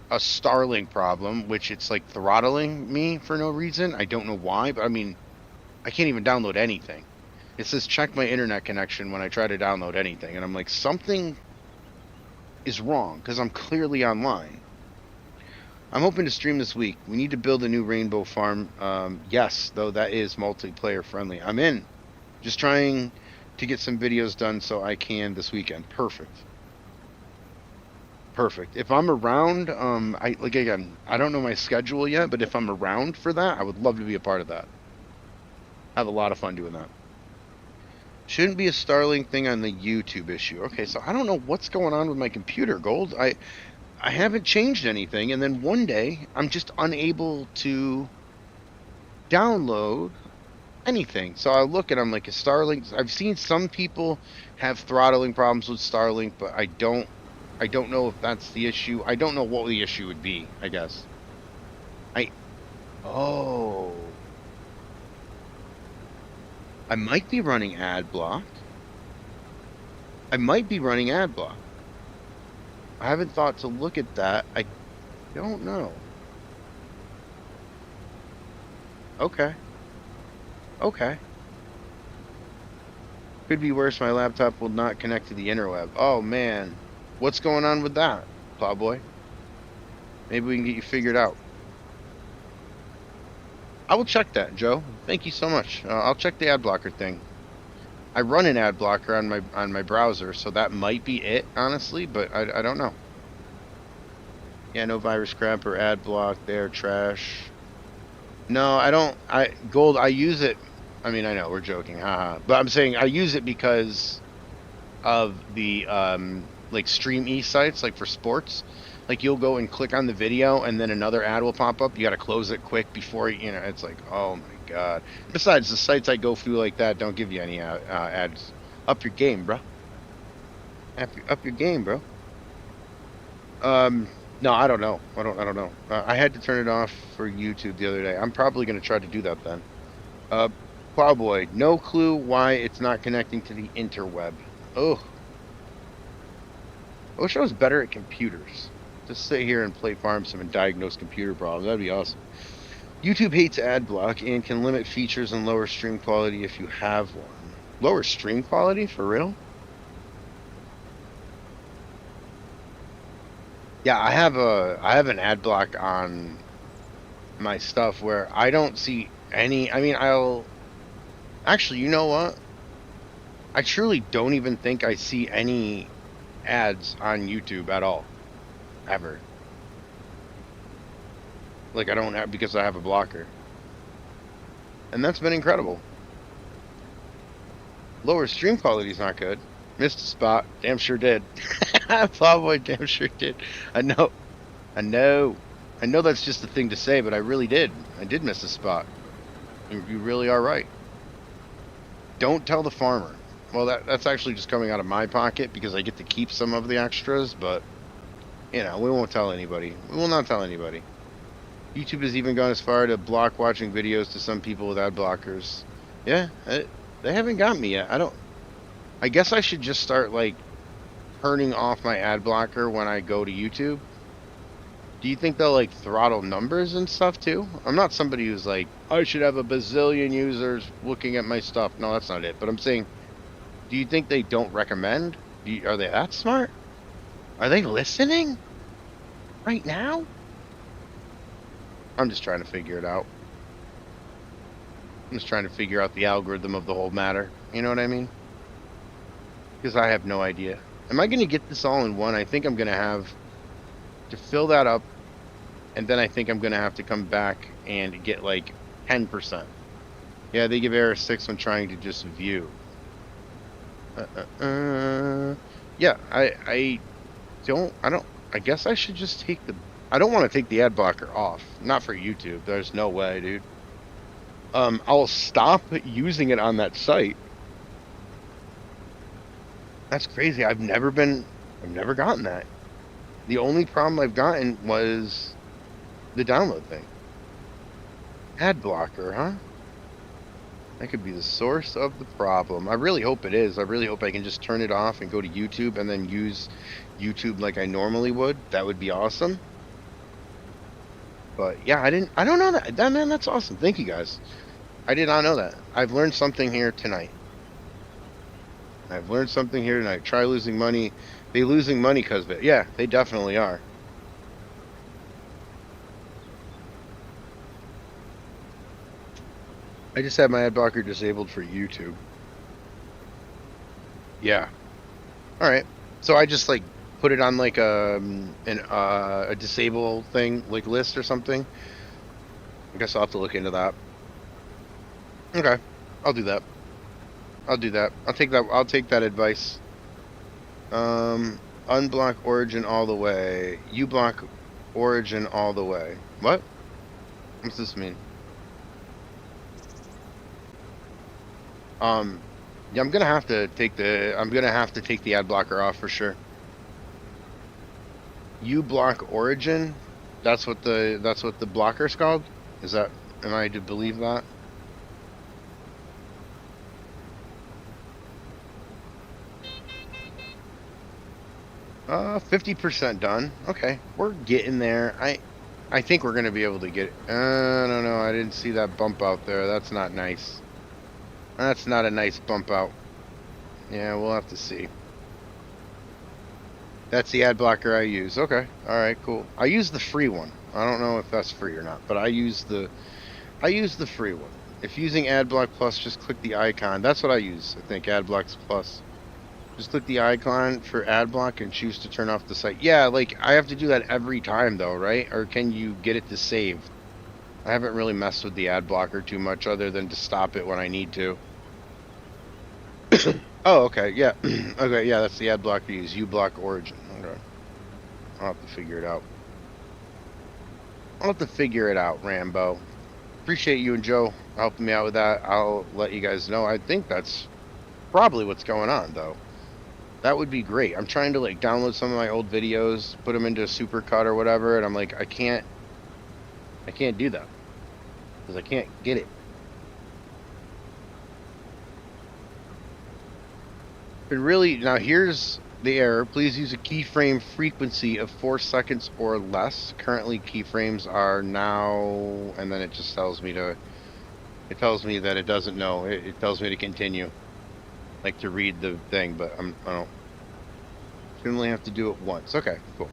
a Starlink problem, which it's like throttling me for no reason. I don't know why, but I mean, I can't even download anything. It says check my internet connection when I try to download anything, and I'm like, something is wrong because I'm clearly online. I'm hoping to stream this week. We need to build a new rainbow farm. Yes, though that is multiplayer friendly. I'm in. Just trying to get some videos done so I can this weekend. Perfect. If I'm around, I don't know my schedule yet, but if I'm around for that, I would love to be a part of that. Have a lot of fun doing that. Shouldn't be a Starlink thing on the YouTube issue. Okay, so I don't know what's going on with my computer, Gold. I haven't changed anything, and then one day I'm just unable to download anything. So I look and I'm like, Starlink. I've seen some people have throttling problems with Starlink, but I don't know if that's the issue. I don't know what the issue would be, I guess. I might be running ad block. I might be running ad block. I haven't thought to look at that. I don't know. Okay. Okay. Could be worse. My laptop will not connect to the interweb. Oh, man. What's going on with that, Plowboy? Maybe we can get you figured out. I will check that, Joe. Thank you so much. I'll check the ad blocker thing. I run an ad blocker on my browser, so that might be it, honestly, but I don't know. Yeah, no virus crap or ad block there, trash. No, I don't. Gold, I use it. I mean, I know we're joking, haha. But I'm saying I use it because of the like Stream E sites, like for sports. Like you'll go and click on the video, and then another ad will pop up. You got to close it quick before you know. It's like, oh my god. Besides, the sites I go through like that don't give you any ads. Up your game, bro. Up your game, bro. No, I don't know. I don't know. I had to turn it off for YouTube the other day. I'm probably gonna try to do that then. Plowboy, no clue why it's not connecting to the interweb. Oh, I wish I was better at computers. Just sit here and play farm sim and diagnose computer problems. That'd be awesome. YouTube hates ad block and can limit features and lower stream quality if you have one. Lower stream quality? For real? Yeah, I have an ad block on my stuff where I don't see any. I mean, actually, you know what? I truly don't even think I see any ads on YouTube at all. Ever. Like, I don't have, because I have a blocker. And that's been incredible. Lower stream quality is not good. Missed a spot. Damn sure did. Plowboy damn sure did. I know that's just the thing to say, but I really did. I did miss a spot. You really are right. Don't tell the farmer. Well, that's actually just coming out of my pocket because I get to keep some of the extras, but, you know, we won't tell anybody. We will not tell anybody. YouTube has even gone as far to block watching videos to some people with ad blockers. Yeah, they haven't got me yet. I guess I should just start, like, turning off my ad blocker when I go to YouTube. Do you think they'll, like, throttle numbers and stuff, too? I'm not somebody who's like, I should have a bazillion users looking at my stuff. No, that's not it. But I'm saying, do you think they don't recommend? Are they that smart? Are they listening? Right now? I'm just trying to figure it out. I'm just trying to figure out the algorithm of the whole matter. You know what I mean? Because I have no idea. Am I going to get this all in one? I think I'm going to have to fill that up, and then I think I'm going to have to come back and get like 10%. Yeah, they give error 6 when trying to just view. Yeah, I guess I should just take I don't want to take the ad blocker off. Not for YouTube. There's no way, dude. I'll stop using it on that site. That's crazy. I've never gotten that. The only problem I've gotten was the download thing. Ad blocker, huh? That could be the source of the problem. I really hope it is. I really hope I can just turn it off and go to YouTube and then use YouTube like I normally would. That would be awesome. But yeah, I don't know that. Man, that's awesome. Thank you guys. I did not know that. I've learned something here tonight. Try losing money. They losing money because of it. Yeah, they definitely are. I just had my ad blocker disabled for YouTube. Yeah. All right. So I just like put it on like a disable thing, like list or something. I guess I'll have to look into that. Okay, I'll do that. I'll take that advice. Unblock Origin all the way. You block Origin all the way. What? What's this mean? Yeah, I'm gonna have to take the ad blocker off for sure. You block Origin? That's what the blocker's called? Am I to believe that? 50% done. Okay, we're getting there. I think we're gonna be able to get it. I don't know. I didn't see that bump out there. That's not nice. That's not a nice bump out. Yeah, we'll have to see. That's the ad blocker I use. Okay. All right, cool. I use the free one. I don't know if that's free or not, but I use the free one. If using AdBlock Plus, just click the icon. That's what I use. I think AdBlock Plus. Just click the icon for AdBlock and choose to turn off the site. Yeah, like I have to do that every time though, right? Or can you get it to save? I haven't really messed with the ad blocker too much other than to stop it when I need to. Oh, okay, yeah. Okay, yeah, that's the ad blocker you use. uBlock Origin. Okay. I'll have to figure it out. I'll have to figure it out, Rambo. Appreciate you and Joe helping me out with that. I'll let you guys know. I think that's probably what's going on, though. That would be great. I'm trying to like download some of my old videos, put them into a supercut or whatever, and I'm like, I can't do that because I can't get it. But really, now here's the error. Please use a keyframe frequency of 4 seconds or less. Currently, keyframes are now, and then it just tells me to. It tells me that it doesn't know. It tells me to continue, like to read the thing, but I don't. Should only have to do it once. Okay, cool.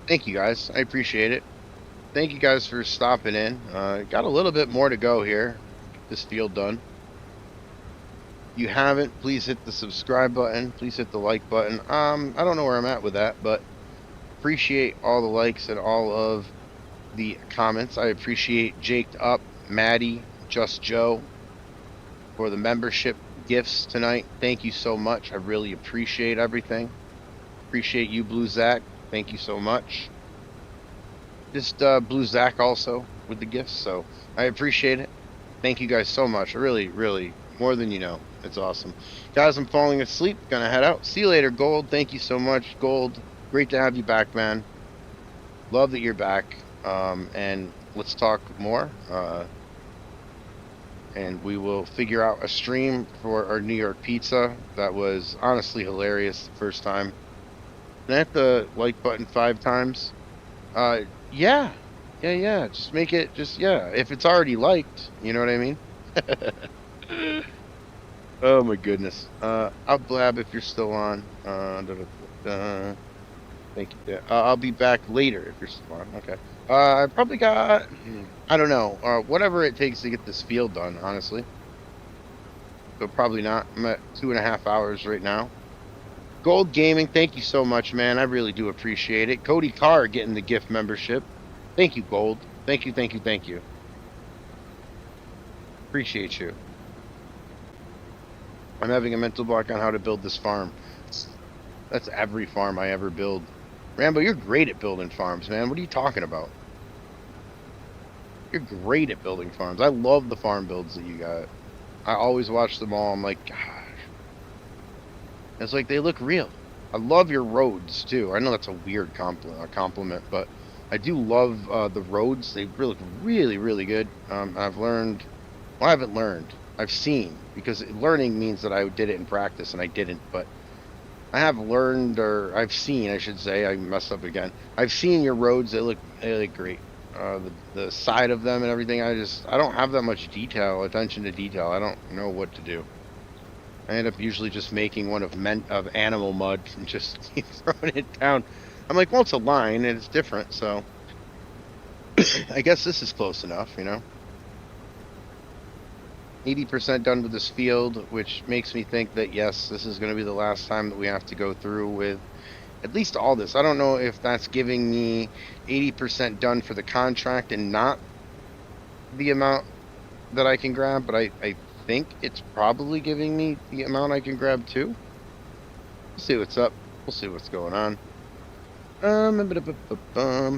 Thank you guys. I appreciate it. Thank you guys for stopping in. Got a little bit more to go here. Get this field done. If you haven't, please hit the subscribe button. Please hit the like button. I don't know where I'm at with that, but appreciate all the likes and all of the comments. I appreciate Jaked Up, Maddie, Just Joe for the membership gifts tonight. Thank you so much. I really appreciate everything. Appreciate you, Blue Zach. Thank you so much. Just Blue Zach also with the gifts, so I appreciate it. Thank you guys so much. Really, really, more than you know. It's awesome. Guys, I'm falling asleep. Gonna head out. See you later, Gold. Thank you so much, Gold. Great to have you back, man. Love that you're back. And let's talk more. And we will figure out a stream for our New York pizza. That was honestly hilarious the first time. Can I hit the like button 5 times? Yeah. Just make it, if it's already liked, you know what I mean? Oh my goodness. I'll blab if you're still on. Thank you. I'll be back later if you're still on. Okay. I probably got, I don't know, whatever it takes to get this field done, honestly. But probably not. I'm at 2.5 hours right now. Gold Gaming, thank you so much, man. I really do appreciate it. Cody Carr getting the gift membership. Thank you, Gold. Thank you. Appreciate you. I'm having a mental block on how to build this farm. That's every farm I ever build. Rambo, you're great at building farms, man. What are you talking about? You're great at building farms. I love the farm builds that you got. I always watch them all. I'm like, gosh. It's like they look real. I love your roads, too. I know that's a weird compliment, but I do love the roads. They look really, really good. I've learned... Well, I haven't learned. I've seen. Because learning means that I did it in practice, and I didn't. But I have learned, or I've seen, I should say. I messed up again. I've seen your roads. They look great. The side of them and everything. I don't have that much attention to detail. I don't know what to do. I end up usually just making one of animal mud and just keep throwing it down. I'm like, well, it's a line and it's different, so I guess this is close enough, you know. 80% done with this field, which makes me think that yes, this is going to be the last time that we have to go through with at least all this. I don't know if that's giving me 80% done for the contract and not the amount that I can grab, but I think it's probably giving me the amount I can grab too. We'll see what's up. We'll see what's going on.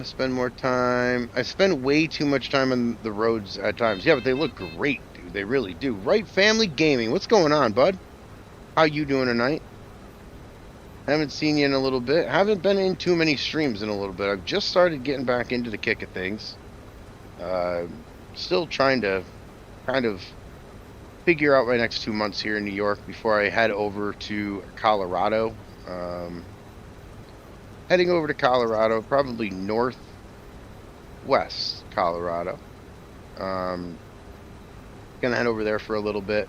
Spend more time. I spend way too much time on the roads at times. Yeah, but they look great, dude. They really do. Right Family Gaming. What's going on, bud? How you doing tonight? Haven't seen you in a little bit. Haven't been in too many streams in a little bit. I've just started getting back into the kick of things. Still trying to kind of figure out my next 2 months here in New York before I head over to Colorado Heading over to Colorado, probably northwest Colorado. Gonna head over there for a little bit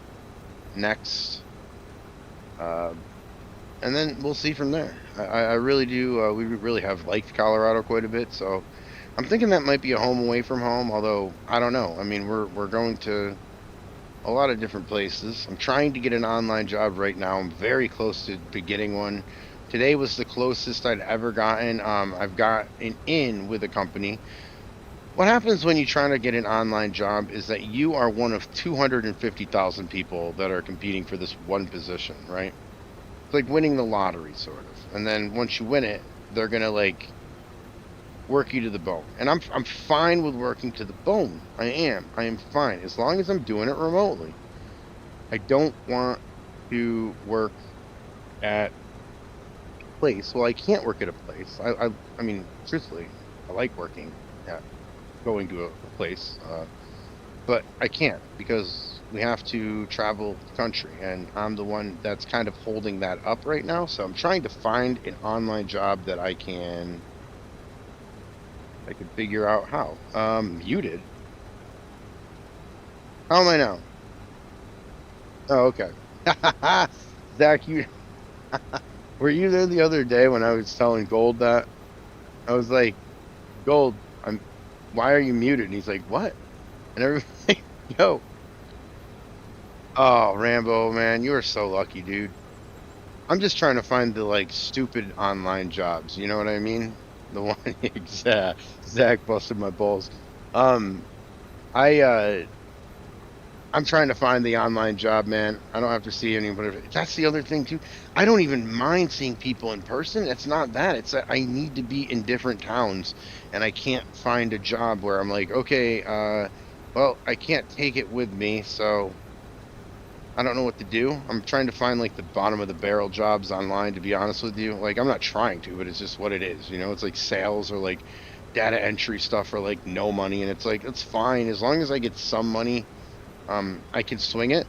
next. And then we'll see from there. I really do. We really have liked Colorado quite a bit, so I'm thinking that might be a home away from home. Although I don't know. I mean, we're going to a lot of different places. I'm trying to get an online job right now. I'm very close to getting one. Today was the closest I'd ever gotten. I've got an in with a company. What happens when you try to get an online job is that you are one of 250,000 people that are competing for this one position, right? It's like winning the lottery, sort of. And then once you win it, they're gonna like work you to the bone. And I'm fine with working to the bone. I am fine as long as I'm doing it remotely. I don't want to work at a place. Well, I can't work at a place. I mean, truthfully, I like working at going to a place, but I can't because we have to travel the country, and I'm the one that's kind of holding that up right now. So I'm trying to find an online job that I can figure out how. Muted. How am I now? Oh, okay. Zach, you were you there the other day when I was telling Gold that? I was like, Gold, why are you muted? And he's like, what? And everybody, yo. Oh, Rambo, man, you are so lucky, dude. I'm just trying to find the like stupid online jobs. You know what I mean? The one Zach busted my balls. I I'm trying to find the online job, man. I don't have to see anybody. That's the other thing too. I don't even mind seeing people in person. It's not that. It's that I need to be in different towns, and I can't find a job where I'm like, okay, well, I can't take it with me, so I don't know what to do. I'm trying to find like the bottom of the barrel jobs online, to be honest with you. Like, I'm not trying to, but it's just what it is. You know, it's like sales or like data entry stuff for like no money, and it's like it's fine as long as I get some money. I can swing it.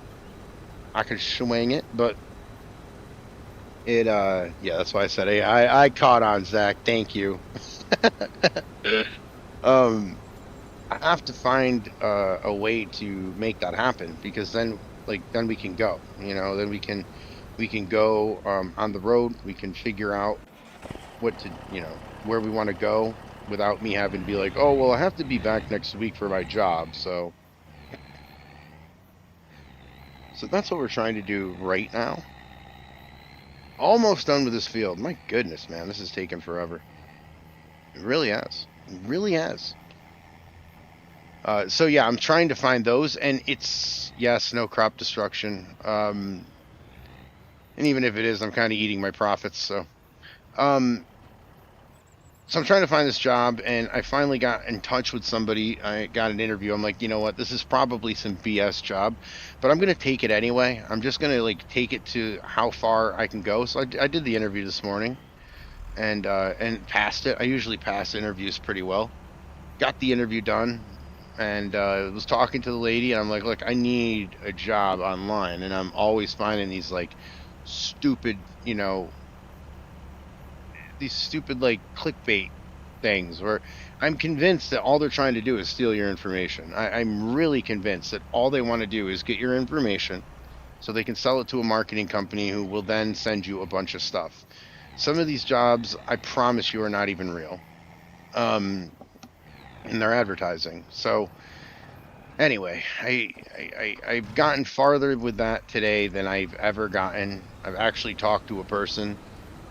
I can swing it, but it yeah, that's why I said, hey, I caught on, Zach. Thank you. um I have to find a way to make that happen, because then then we can go, you know, then we can go on the road. We can figure out what to, you know, where we want to go without me having to be like, oh, well, I have to be back next week for my job. So that's what we're trying to do right now. Almost done with this field. My goodness, man, this is taking forever. It really has. It really has. So yeah, I'm trying to find those, and it's, yes, no crop destruction. And even if it is, I'm kind of eating my profits. So I'm trying to find this job, and I finally got in touch with somebody. I got an interview. I'm like, you know what? This is probably some BS job, but I'm gonna take it anyway. I'm just gonna like take it to how far I can go. So I did the interview this morning, and passed it. I usually pass interviews pretty well. Got the interview done, and was talking to the lady, and I'm like, look, I need a job online, and I'm always finding these like stupid, you know, these stupid like clickbait things where I'm convinced that all they're trying to do is steal your information. I'm really convinced that all they want to do is get your information so they can sell it to a marketing company who will then send you a bunch of stuff. Some of these jobs, I promise you, are not even real. And they're advertising. So anyway, I've gotten farther with that today than I've ever gotten. I've actually talked to a person.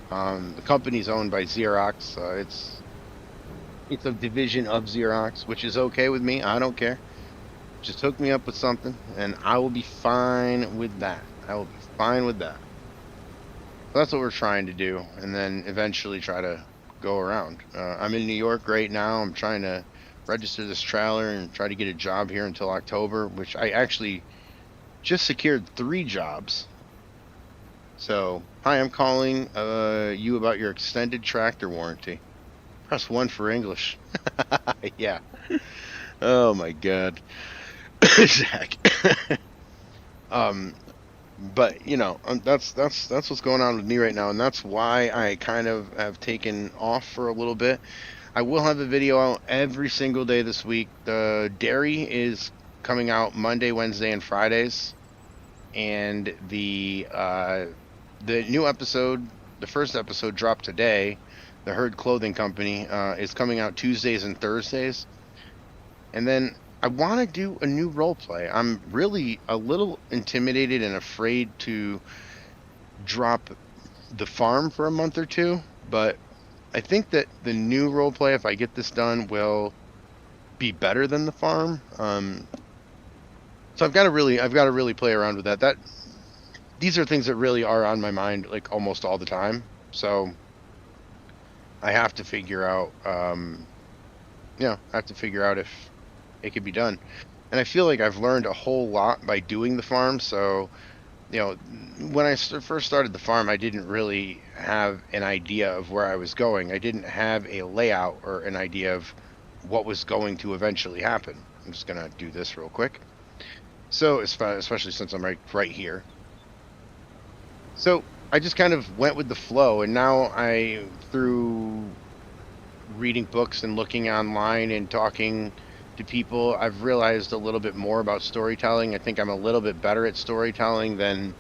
The company's owned by Xerox. It's a division of Xerox, which is okay with me. I don't care. Just hook me up with something, and I will be fine with that. I will be fine with that. So that's what we're trying to do, and then eventually try to go around. I'm in New York right now. I'm trying to register this trailer and try to get a job here until October, which I actually just secured 3 jobs. So, hi, I'm calling you about your extended tractor warranty. Press 1 for English. Yeah. Oh my God. Zach. But that's what's going on with me right now, and that's why I kind of have taken off for a little bit. I will have a video out every single day this week. The dairy is coming out Monday, Wednesday, and Fridays, and the new episode, the first episode dropped today. The Herd Clothing Company is coming out Tuesdays and Thursdays, and then I want to do a new role play. I'm really a little intimidated and afraid to drop the farm for a month or two, but I think that the new role play, if I get this done, will be better than the farm. So I've got to really play around with that. These are things that really are on my mind like almost all the time. So I have to figure out, I have to figure out if it could be done. And I feel like I've learned a whole lot by doing the farm. So, when I first started the farm, I didn't really have an idea of where I was going. I didn't have a layout or an idea of what was going to eventually happen. I'm just gonna do this real quick. So, especially since I'm right here. So I just kind of went with the flow, and now through reading books and looking online and talking to people, I've realized a little bit more about storytelling. I think I'm a little bit better at storytelling than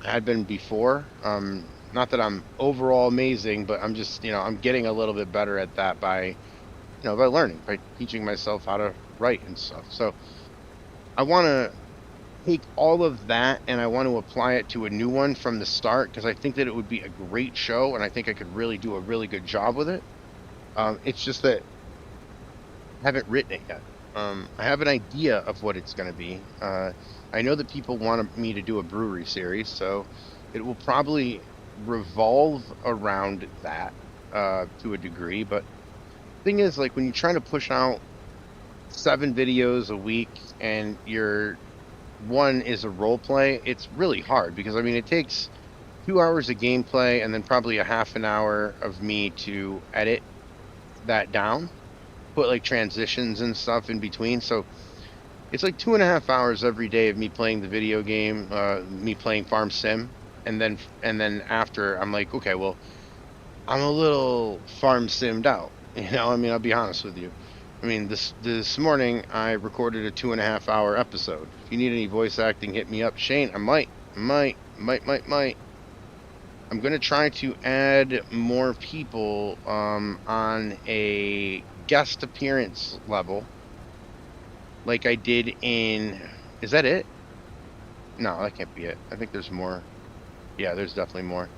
I had been before. Not that I'm overall amazing, but I'm just, I'm getting a little bit better at that by learning, by teaching myself how to write and stuff. So I want to take all of that and I want to apply it to a new one from the start, because I think that it would be a great show and I think I could really do a really good job with it. It's just that I haven't written it yet. I have an idea of what it's going to be. I know that people want me to do a brewery series, so it will probably revolve around that to a degree. But the thing is, like, when you're trying to push out 7 videos a week and your one is a role play, it's really hard because, I mean, it takes 2 hours of gameplay and then probably a half an hour of me to edit that down, put like transitions and stuff in between. So it's like 2.5 hours every day of me playing the video game, me playing Farm Sim, and then after I'm like, okay, well, I'm a little Farm Simmed out. I mean, I'll be honest with you. I mean, this morning I recorded a 2.5 hour episode. If you need any voice acting, hit me up, Shane. I might. I'm gonna try to add more people on a guest appearance level, like I did in. Is that it? No, that can't be it. I think there's more. Yeah, there's definitely more.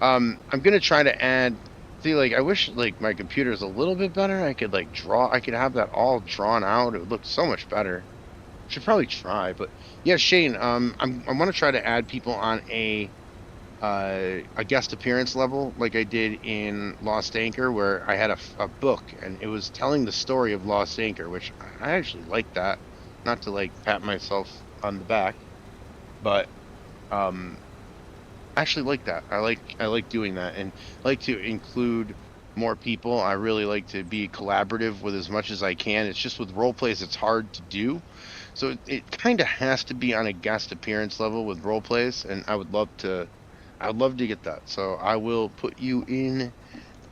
I'm gonna try to add. See, like, I wish like my computer's a little bit better. I could like draw. I could have that all drawn out. It would look so much better. Should probably try, but yeah, Shane. I want to try to add people on a guest appearance level, like I did in Lost Anchor, where I had a book and it was telling the story of Lost Anchor, which I actually like that. Not to like pat myself on the back, but I actually like that. I like doing that, and I like to include more people. I really like to be collaborative with as much as I can. It's just with role plays, it's hard to do. So it kind of has to be on a guest appearance level with role plays, and I'd love to get that. So I will put you in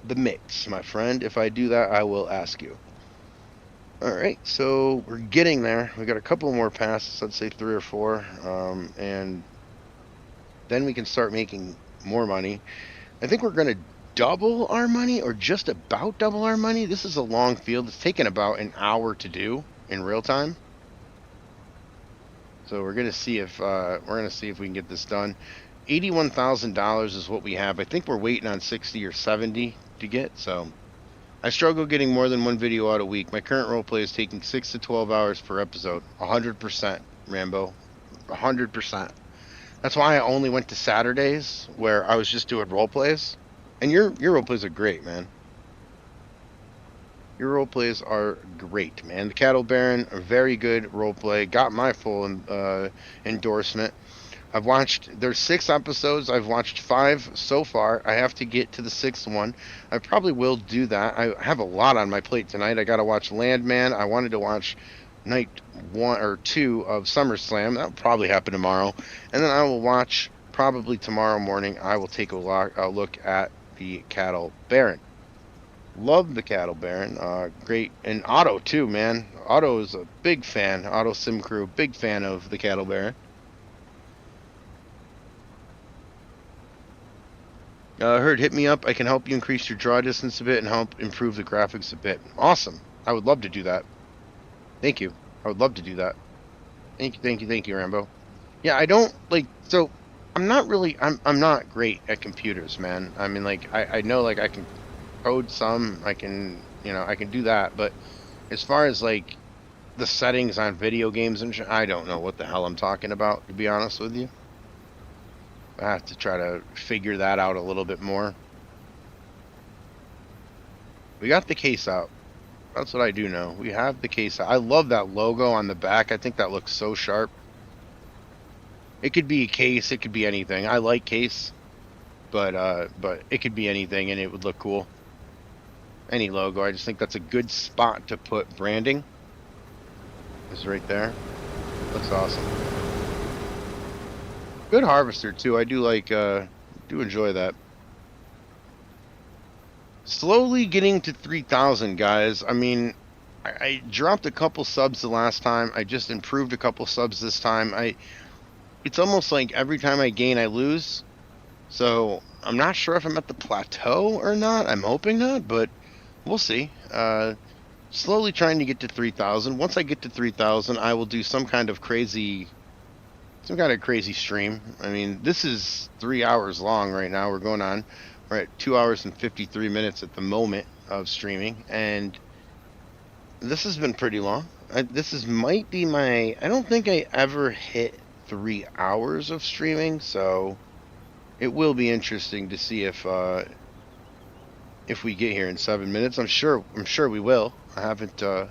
the mix, my friend. If I do that, I will ask you. All right, so we're getting there. We got a couple more passes, I'd say 3 or 4, and then we can start making more money. I think we're going to double our money, or just about double our money. This is a long field. It's taken about an hour to do in real time. So we're gonna see if we can get this done. $81,000 is what we have. I think we're waiting on 60 or 70 to get. So I struggle getting more than one video out a week. My current roleplay is taking 6 to 12 hours per episode. 100%, Rambo. 100%. That's why I only went to Saturdays, where I was just doing roleplays. And your roleplays are great, man. Your role plays are great, man. The Cattle Baron, a very good role play. Got my full endorsement. There's 6 episodes. I've watched 5 so far. I have to get to the 6th one. I probably will do that. I have a lot on my plate tonight. I got to watch Landman. I wanted to watch night 1 or 2 of SummerSlam. That'll probably happen tomorrow, and then I will watch probably tomorrow morning. I will take a look at the Cattle Baron. Love the Cattle Baron. Great. And Otto, too, man. Otto is a big fan. Otto Sim Crew, big fan of the Cattle Baron. Heard, hit me up. I can help you increase your draw distance a bit and help improve the graphics a bit. Awesome. I would love to do that. Thank you. I would love to do that. Thank you, Rambo. Yeah, I don't like so I'm not really I'm not great at computers, man. I mean, like I know like I can code some, I can, I can do that, but as far as like the settings on video games and I don't know what the hell I'm talking about, to be honest with you. I have to try to figure that out a little bit more. We got the case out. That's what I do know. We have the case out. I love that logo on the back. I think that looks so sharp. It could be a case, it could be anything. I like case, but it could be anything and it would look cool. Any logo. I just think that's a good spot to put branding. Is right there. Looks awesome. Good harvester too. I do like do enjoy that. Slowly getting to 3,000, guys. I mean, I dropped a couple subs the last time. I just improved a couple subs this time. It's almost like every time I gain, I lose. So I'm not sure if I'm at the plateau or not. I'm hoping not, but we'll see. Slowly trying to get to 3,000. Once I get to 3,000, I will do some kind of crazy stream. I mean, this is 3 hours long right now. We're at 2 hours and 53 minutes at the moment of streaming, and this has been pretty long. Might be I don't think I ever hit 3 hours of streaming, so it will be interesting to see if we get here in 7 minutes. I'm sure we will. I haven't, but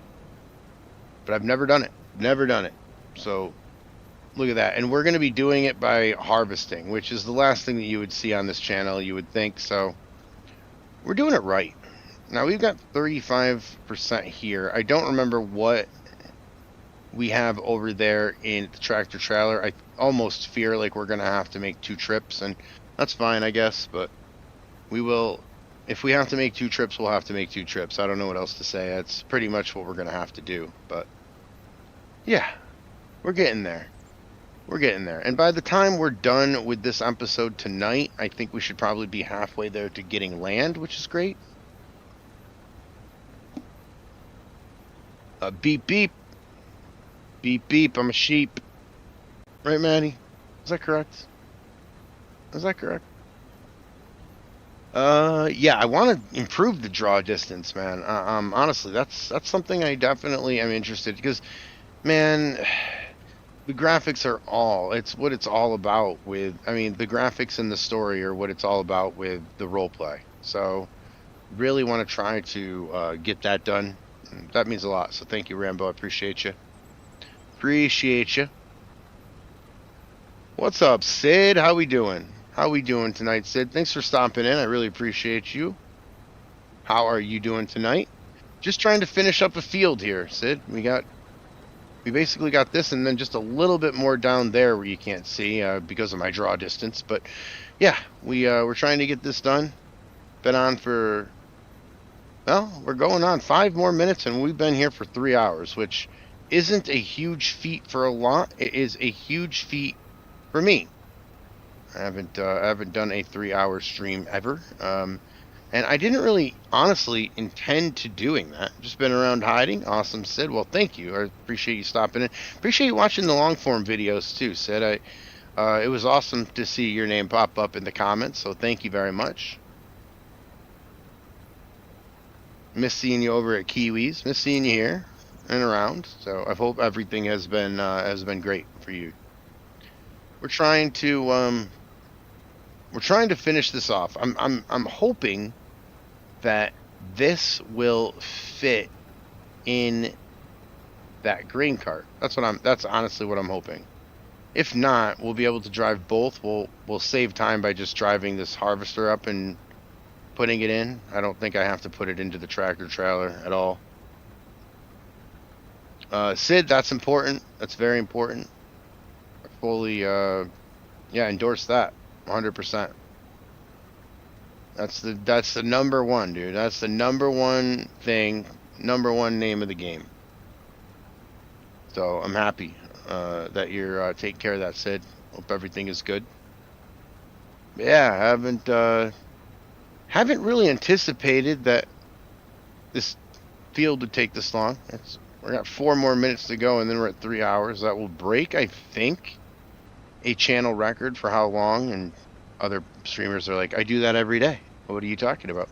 I've never done it. Never done it. So look at that. And we're going to be doing it by harvesting, which is the last thing that you would see on this channel, you would think. So we're doing it right. Now we've got 35% here. I don't remember what we have over there in the tractor trailer. I almost fear like we're going to have to make 2 trips, and that's fine, I guess, but we will. If we have to make 2 trips, we'll have to make 2 trips. I don't know what else to say. That's pretty much what we're going to have to do. But yeah, we're getting there. We're getting there. And by the time we're done with this episode tonight, I think we should probably be halfway there to getting land, which is great. Beep, beep. Beep, beep. I'm a sheep. Right, Maddie? Is that correct? Yeah, I want to improve the draw distance, man. Honestly, that's something I definitely am interested, because, man, the graphics are it's what it's all about with, I mean, the graphics and the story are what it's all about with the roleplay. So, really want to try to get that done. That means a lot. So thank you, Rambo. I appreciate you. What's up, Sid? How we doing? Tonight, Sid? Thanks for stopping in. I really appreciate you. How are you doing tonight? Just trying to finish up a field here, Sid. We basically got this, and then just a little bit more down there where you can't see because of my draw distance. But yeah, we're trying to get this done. Been on for, well, we're going on 5 more minutes, and we've been here for 3 hours, which isn't a huge feat for a lot. It is a huge feat for me. I haven't done a 3-hour stream ever, and I didn't really honestly intend to doing that. Just been around hiding. Awesome, Sid. Well, thank you. I appreciate you stopping in. Appreciate you watching the long form videos too, Sid. It was awesome to see your name pop up in the comments, so thank you very much. Miss seeing you over at Kiwis. Miss seeing you here and around. So I hope everything has been great for you. We're trying to finish this off. I'm hoping that this will fit in that grain cart. That's honestly what I'm hoping. If not, we'll be able to drive both. We'll save time by just driving this harvester up and putting it in. I don't think I have to put it into the tractor trailer at all. Sid, that's important. That's very important. I fully, endorse that 100%. That's the number one, dude. That's the number one thing, number one name of the game. So I'm happy that you're taking care of that, Sid. Hope everything is good. Yeah, haven't really anticipated that this field would take this long. We're got 4 more minutes to go, and then we're at 3 hours. That will break, I think, a channel record for how long. And other streamers are like, I do that every day. What are you talking about?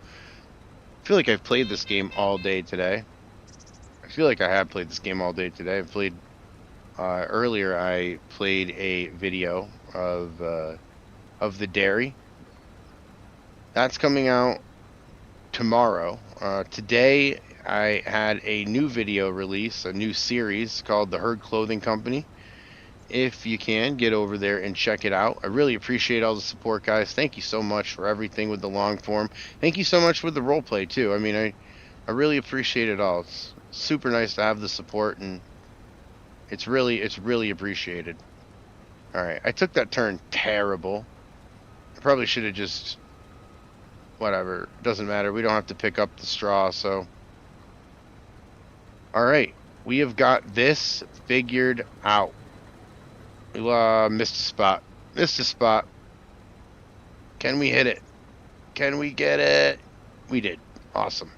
I feel like I've played this game all day today. I feel like I have played this game all day today. I've played earlier. I played a video of the dairy. That's coming out tomorrow. Today I had a new video release, a new series called The Herd Clothing Company. If you can, get over there and check it out. I really appreciate all the support, guys. Thank you so much for everything with the long form. Thank you so much with the roleplay, too. I mean, I really appreciate it all. It's super nice to have the support, and it's really appreciated. All right, I took that turn terrible. I probably should have just... Whatever. Doesn't matter. We don't have to pick up the straw, so... Alright. We have got this figured out. We missed a spot. Missed a spot. Can we hit it? Can we get it? We did. Awesome.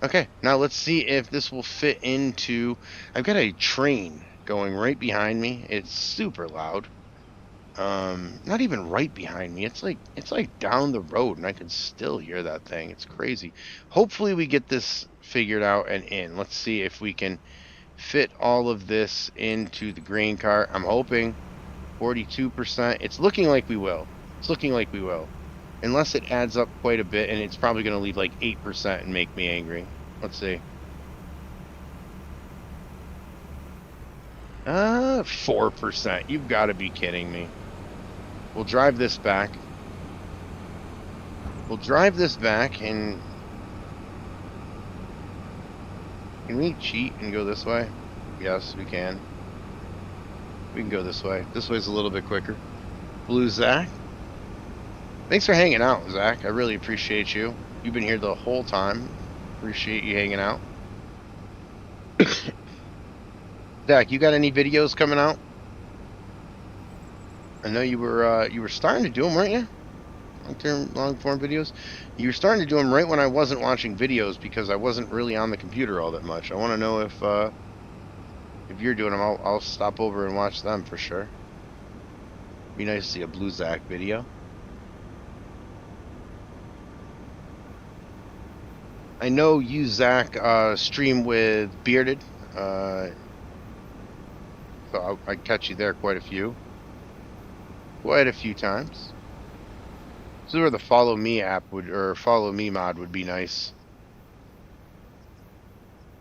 Okay, now let's see if this will fit into... I've got a train going right behind me. It's super loud. Not even right behind me. It's like down the road, and I can still hear that thing. It's crazy. Hopefully we get this figured out and in. Let's see if we can fit all of this into the grain cart. I'm hoping 42%. It's looking like we will. It's looking like we will. Unless it adds up quite a bit, and it's probably going to leave like 8% and make me angry. Let's see. 4%. You've got to be kidding me. We'll drive this back. We'll drive this back, and... Can we cheat and go this way? Yes, we can. We can go this way. This way's a little bit quicker. Blue Zach. Thanks for hanging out, Zach. I really appreciate you. You've been here the whole time. Appreciate you hanging out. Zach, you got any videos coming out? I know you were starting to do them, weren't you? Long form videos. You were starting to do them right when I wasn't watching videos because I wasn't really on the computer all that much. I want to know if you're doing them. I'll stop over and watch them for sure. Be nice to see a Blue Zach video. I know you, Zach, stream with Bearded. So I catch you there quite a few times. This is where the Follow Me app or Follow Me mod would be nice.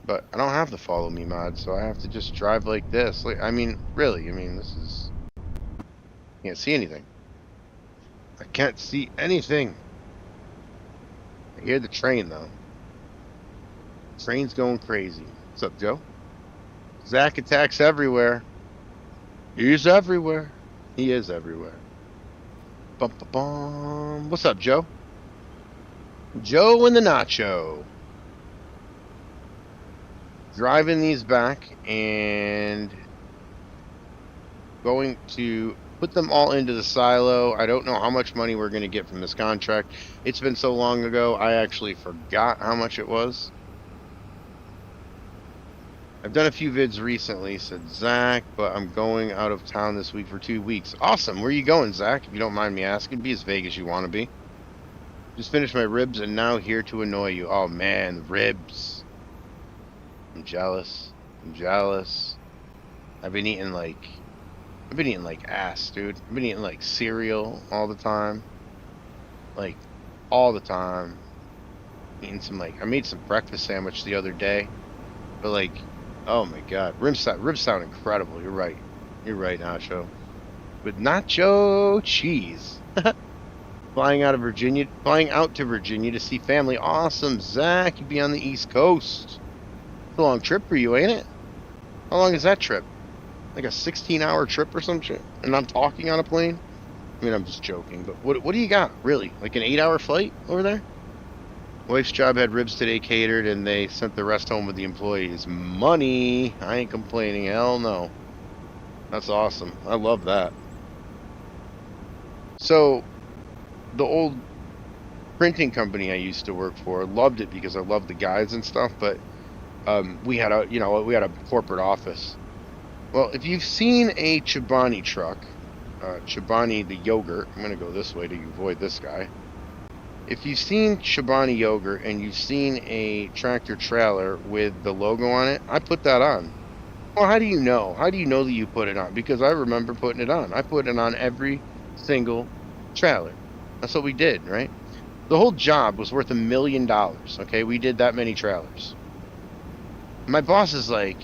But I don't have the Follow Me mod, so I have to just drive like this. Like, I mean, really, this is... Can't see anything. I can't see anything. I hear the train, though. Train's going crazy. What's up, Joe? Zach attacks everywhere. He's everywhere. He is everywhere. Bum, bum, bum. What's up, Joe? Joe and the Nacho. Driving these back and going to put them all into the silo. I don't know how much money we're going to get from this contract. It's been so long ago, I actually forgot how much it was. I've done a few vids recently, said Zach, but I'm going out of town this week for 2 weeks. Awesome. Where are you going, Zach? If you don't mind me asking, be as vague as you want to be. Just finished my ribs and now here to annoy you. Oh man, ribs. I'm jealous. I'm jealous. I've been eating like ass, dude. I've been eating like cereal all the time. Like all the time. Eating some I made some breakfast sandwich the other day. But like, oh my god, ribs sound incredible. You're right. You're right, Nacho. With nacho cheese. Flying out to Virginia to see family. Awesome, Zach. You'd be on the East Coast. It's a long trip for you, ain't it? How long is that trip? Like a 16-hour trip or some shit? And I'm talking on a plane? I mean, I'm just joking, but what do you got, really? Like an 8-hour flight over there? Wife's job had ribs today catered, and they sent the rest home with the employees. Money! I ain't complaining. Hell no. That's awesome. I love that. So, the old printing company I used to work for, loved it because I loved the guides and stuff, but we had a corporate office. Well, if you've seen a Chobani truck, Chobani the yogurt, I'm going to go this way to avoid this guy. If you've seen Chobani yogurt and you've seen a tractor trailer with the logo on it, I put that on. Well, how do you know? How do you know that you put it on? Because I remember putting it on. I put it on every single trailer. That's what we did, right? The whole job was worth $1 million. Okay, we did that many trailers. My boss is like,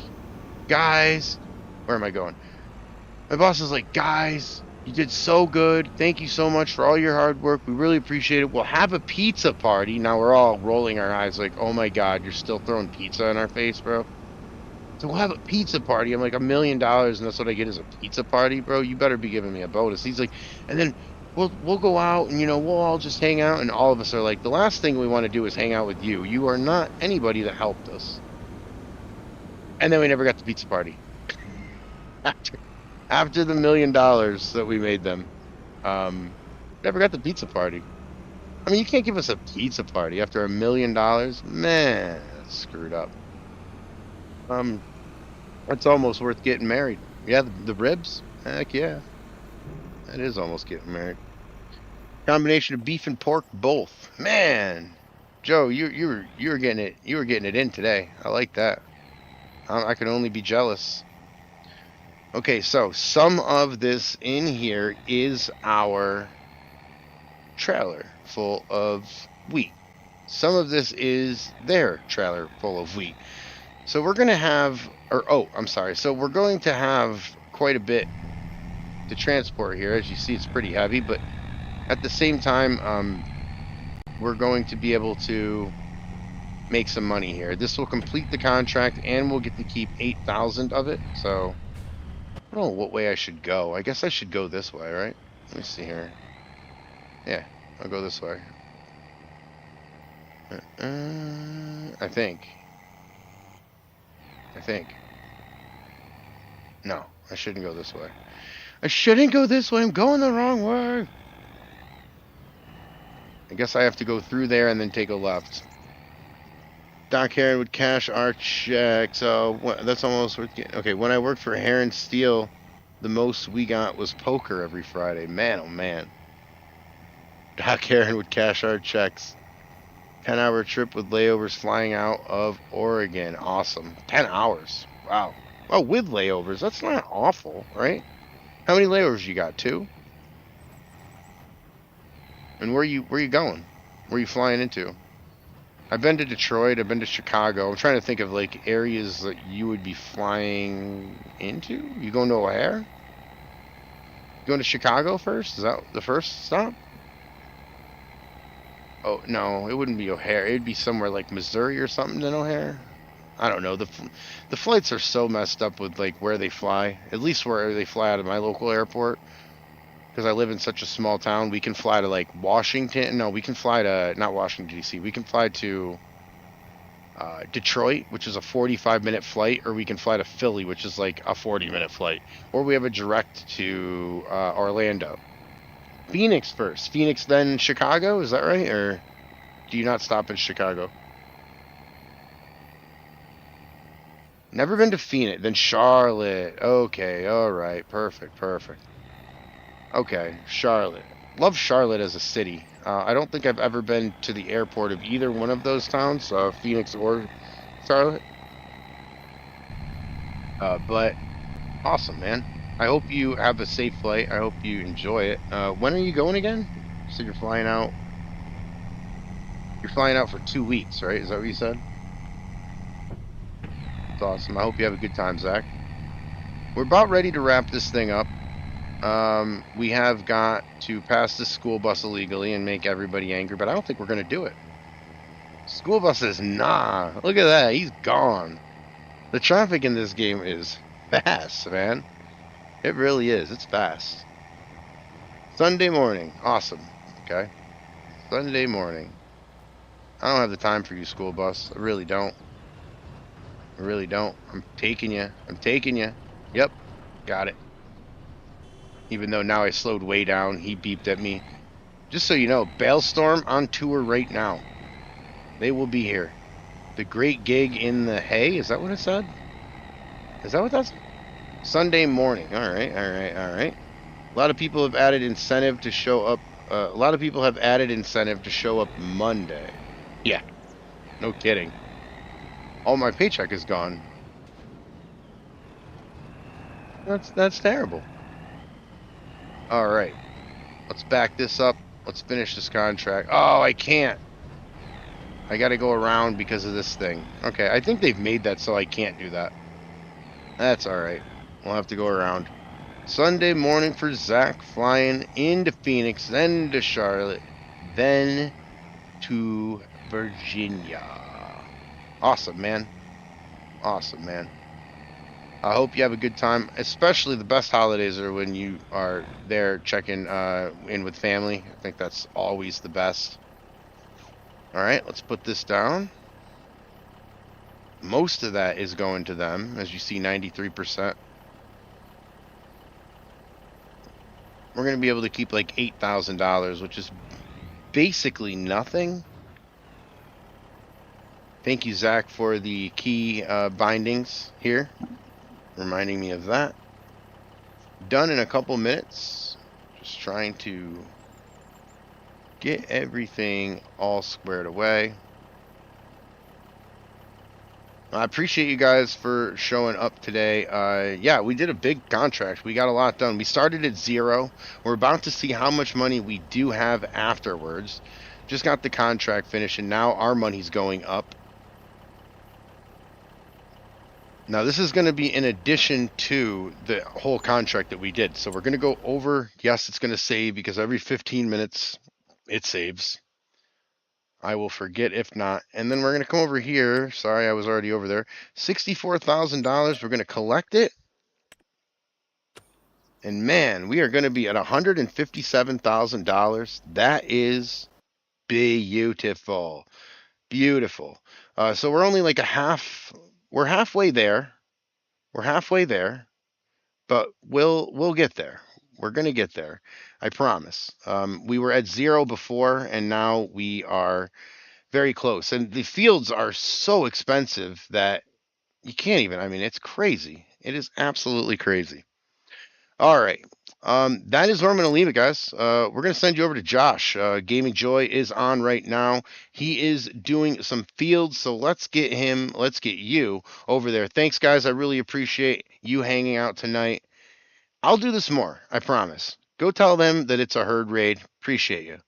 guys, where am I going? My boss is like, guys, you did so good. Thank you so much for all your hard work. We really appreciate it. We'll have a pizza party. Now we're all rolling our eyes like, oh my God, you're still throwing pizza in our face, bro. So we'll have a pizza party. I'm like, $1 million, and that's what I get is a pizza party, bro. You better be giving me a bonus. He's like, and then we'll go out and we'll all just hang out. And all of us are like, the last thing we want to do is hang out with you. You are not anybody that helped us. And then we never got the pizza party. After the $1 million that we made them, never got the pizza party. I mean, you can't give us a pizza party after $1 million. Man, that's screwed up. That's almost worth getting married. Yeah, the ribs? Heck yeah. That is almost getting married. Combination of beef and pork, both. Man, Joe, you were getting it in today. I like that. I can only be jealous. Okay, so some of this in here is our trailer full of wheat. Some of this is their trailer full of wheat. So we're going to have, so we're going to have quite a bit to transport here. As you see, it's pretty heavy, but at the same time, we're going to be able to make some money here. This will complete the contract, and we'll get to keep 8,000 of it. So I don't know what way I should go. I guess I should go this way, right? Let me see here. Yeah, I'll go this way. I think. No, I shouldn't go this way. I shouldn't go this way. I'm going the wrong way. I guess I have to go through there and then take a left. Doc Heron would cash our check. So that's almost worth getting. Okay, when I worked for Heron Steel, the most we got was poker every Friday. Man, oh man. Doc Heron would cash our checks. 10-hour trip with layovers flying out of Oregon. Awesome. 10 hours. Wow. Oh, with layovers. That's not awful, right? How many layovers you got? 2? And where you going? Where are you flying into? I've been to Detroit. I've been to Chicago. I'm trying to think of like areas that you would be flying into. You going to O'Hare? You going to Chicago first? Is that the first stop? Oh, no, it wouldn't be O'Hare. It'd be somewhere like Missouri or something than O'Hare. I don't know. The flights are so messed up with like where they fly. At least where they fly out of my local airport. Because I live in such a small town, we can fly to like Washington. No, we can fly to, not Washington, D.C. We can fly to Detroit, which is a 45-minute flight. Or we can fly to Philly, which is like a 40-minute flight. Or we have a direct to Orlando. Phoenix first. Phoenix, then Chicago? Is that right? Or do you not stop in Chicago? Never been to Phoenix. Then Charlotte. Okay, alright. Perfect. Okay, Charlotte. Love Charlotte as a city. I don't think I've ever been to the airport of either one of those towns, Phoenix or Charlotte. But awesome, man. I hope you have a safe flight. I hope you enjoy it. When are you going again? You said you're flying out. You're flying out for 2 weeks, right? Is that what you said? That's awesome. I hope you have a good time, Zach. We're about ready to wrap this thing up. We have got to pass the school bus illegally and make everybody angry, but I don't think we're going to do it. School bus says, nah. Look at that. He's gone. The traffic in this game is fast, man. It really is. It's fast. Sunday morning. Awesome. Okay. Sunday morning. I don't have the time for you, school bus. I really don't. I really don't. I'm taking you. I'm taking you. Yep. Got it. Even though now I slowed way down, he beeped at me. Just so you know, Bailstorm on tour right now. They will be here. The great gig in the hay. Is that what it said? Is that what that's? Sunday morning. All right. All right. All right. A lot of people have added incentive to show up. A lot of people have added incentive to show up Monday. Yeah. No kidding. All my paycheck is gone. That's terrible. All right. Let's back this up. Let's finish this contract. Oh, I can't. I got to go around because of this thing. Okay, I think they've made that so I can't do that. That's all right. We'll have to go around. Sunday morning for Zach, flying into Phoenix, then to Charlotte, then to Virginia. Awesome, man. Awesome, man. I hope you have a good time. Especially the best holidays are when you are there checking in with family. I think that's always the best. All right, let's put this down. Most of that is going to them, as you see, 93%. We're going to be able to keep like $8,000, which is basically nothing. Thank you, Zach, for the key bindings here, reminding me of that. Done in a couple minutes. Just trying to get everything all squared away. I appreciate you guys for showing up today. Yeah, we did a big contract. We got a lot done. We started at 0. We're about to see how much money we do have afterwards. Just got the contract finished, and now our money's going up. Now, this is going to be in addition to the whole contract that we did. So we're going to go over. Yes, it's going to save because every 15 minutes it saves. I will forget if not. And then we're going to come over here. Sorry, I was already over there. $64,000. We're going to collect it. And man, we are going to be at $157,000. That is beautiful. Beautiful. So we're only like we're halfway there. We're halfway there. But we'll get there. We're going to get there. I promise. We were at 0 before, and now we are very close. And the fields are so expensive that you can't even, I mean, it's crazy. It is absolutely crazy. All right. That is where I'm going to leave it, guys. We're going to send you over to Josh. Gaming Joy is on right now. He is doing some fields, so let's get you over there. Thanks, guys. I really appreciate you hanging out tonight. I'll do this more, I promise. Go tell them that it's a herd raid. Appreciate you.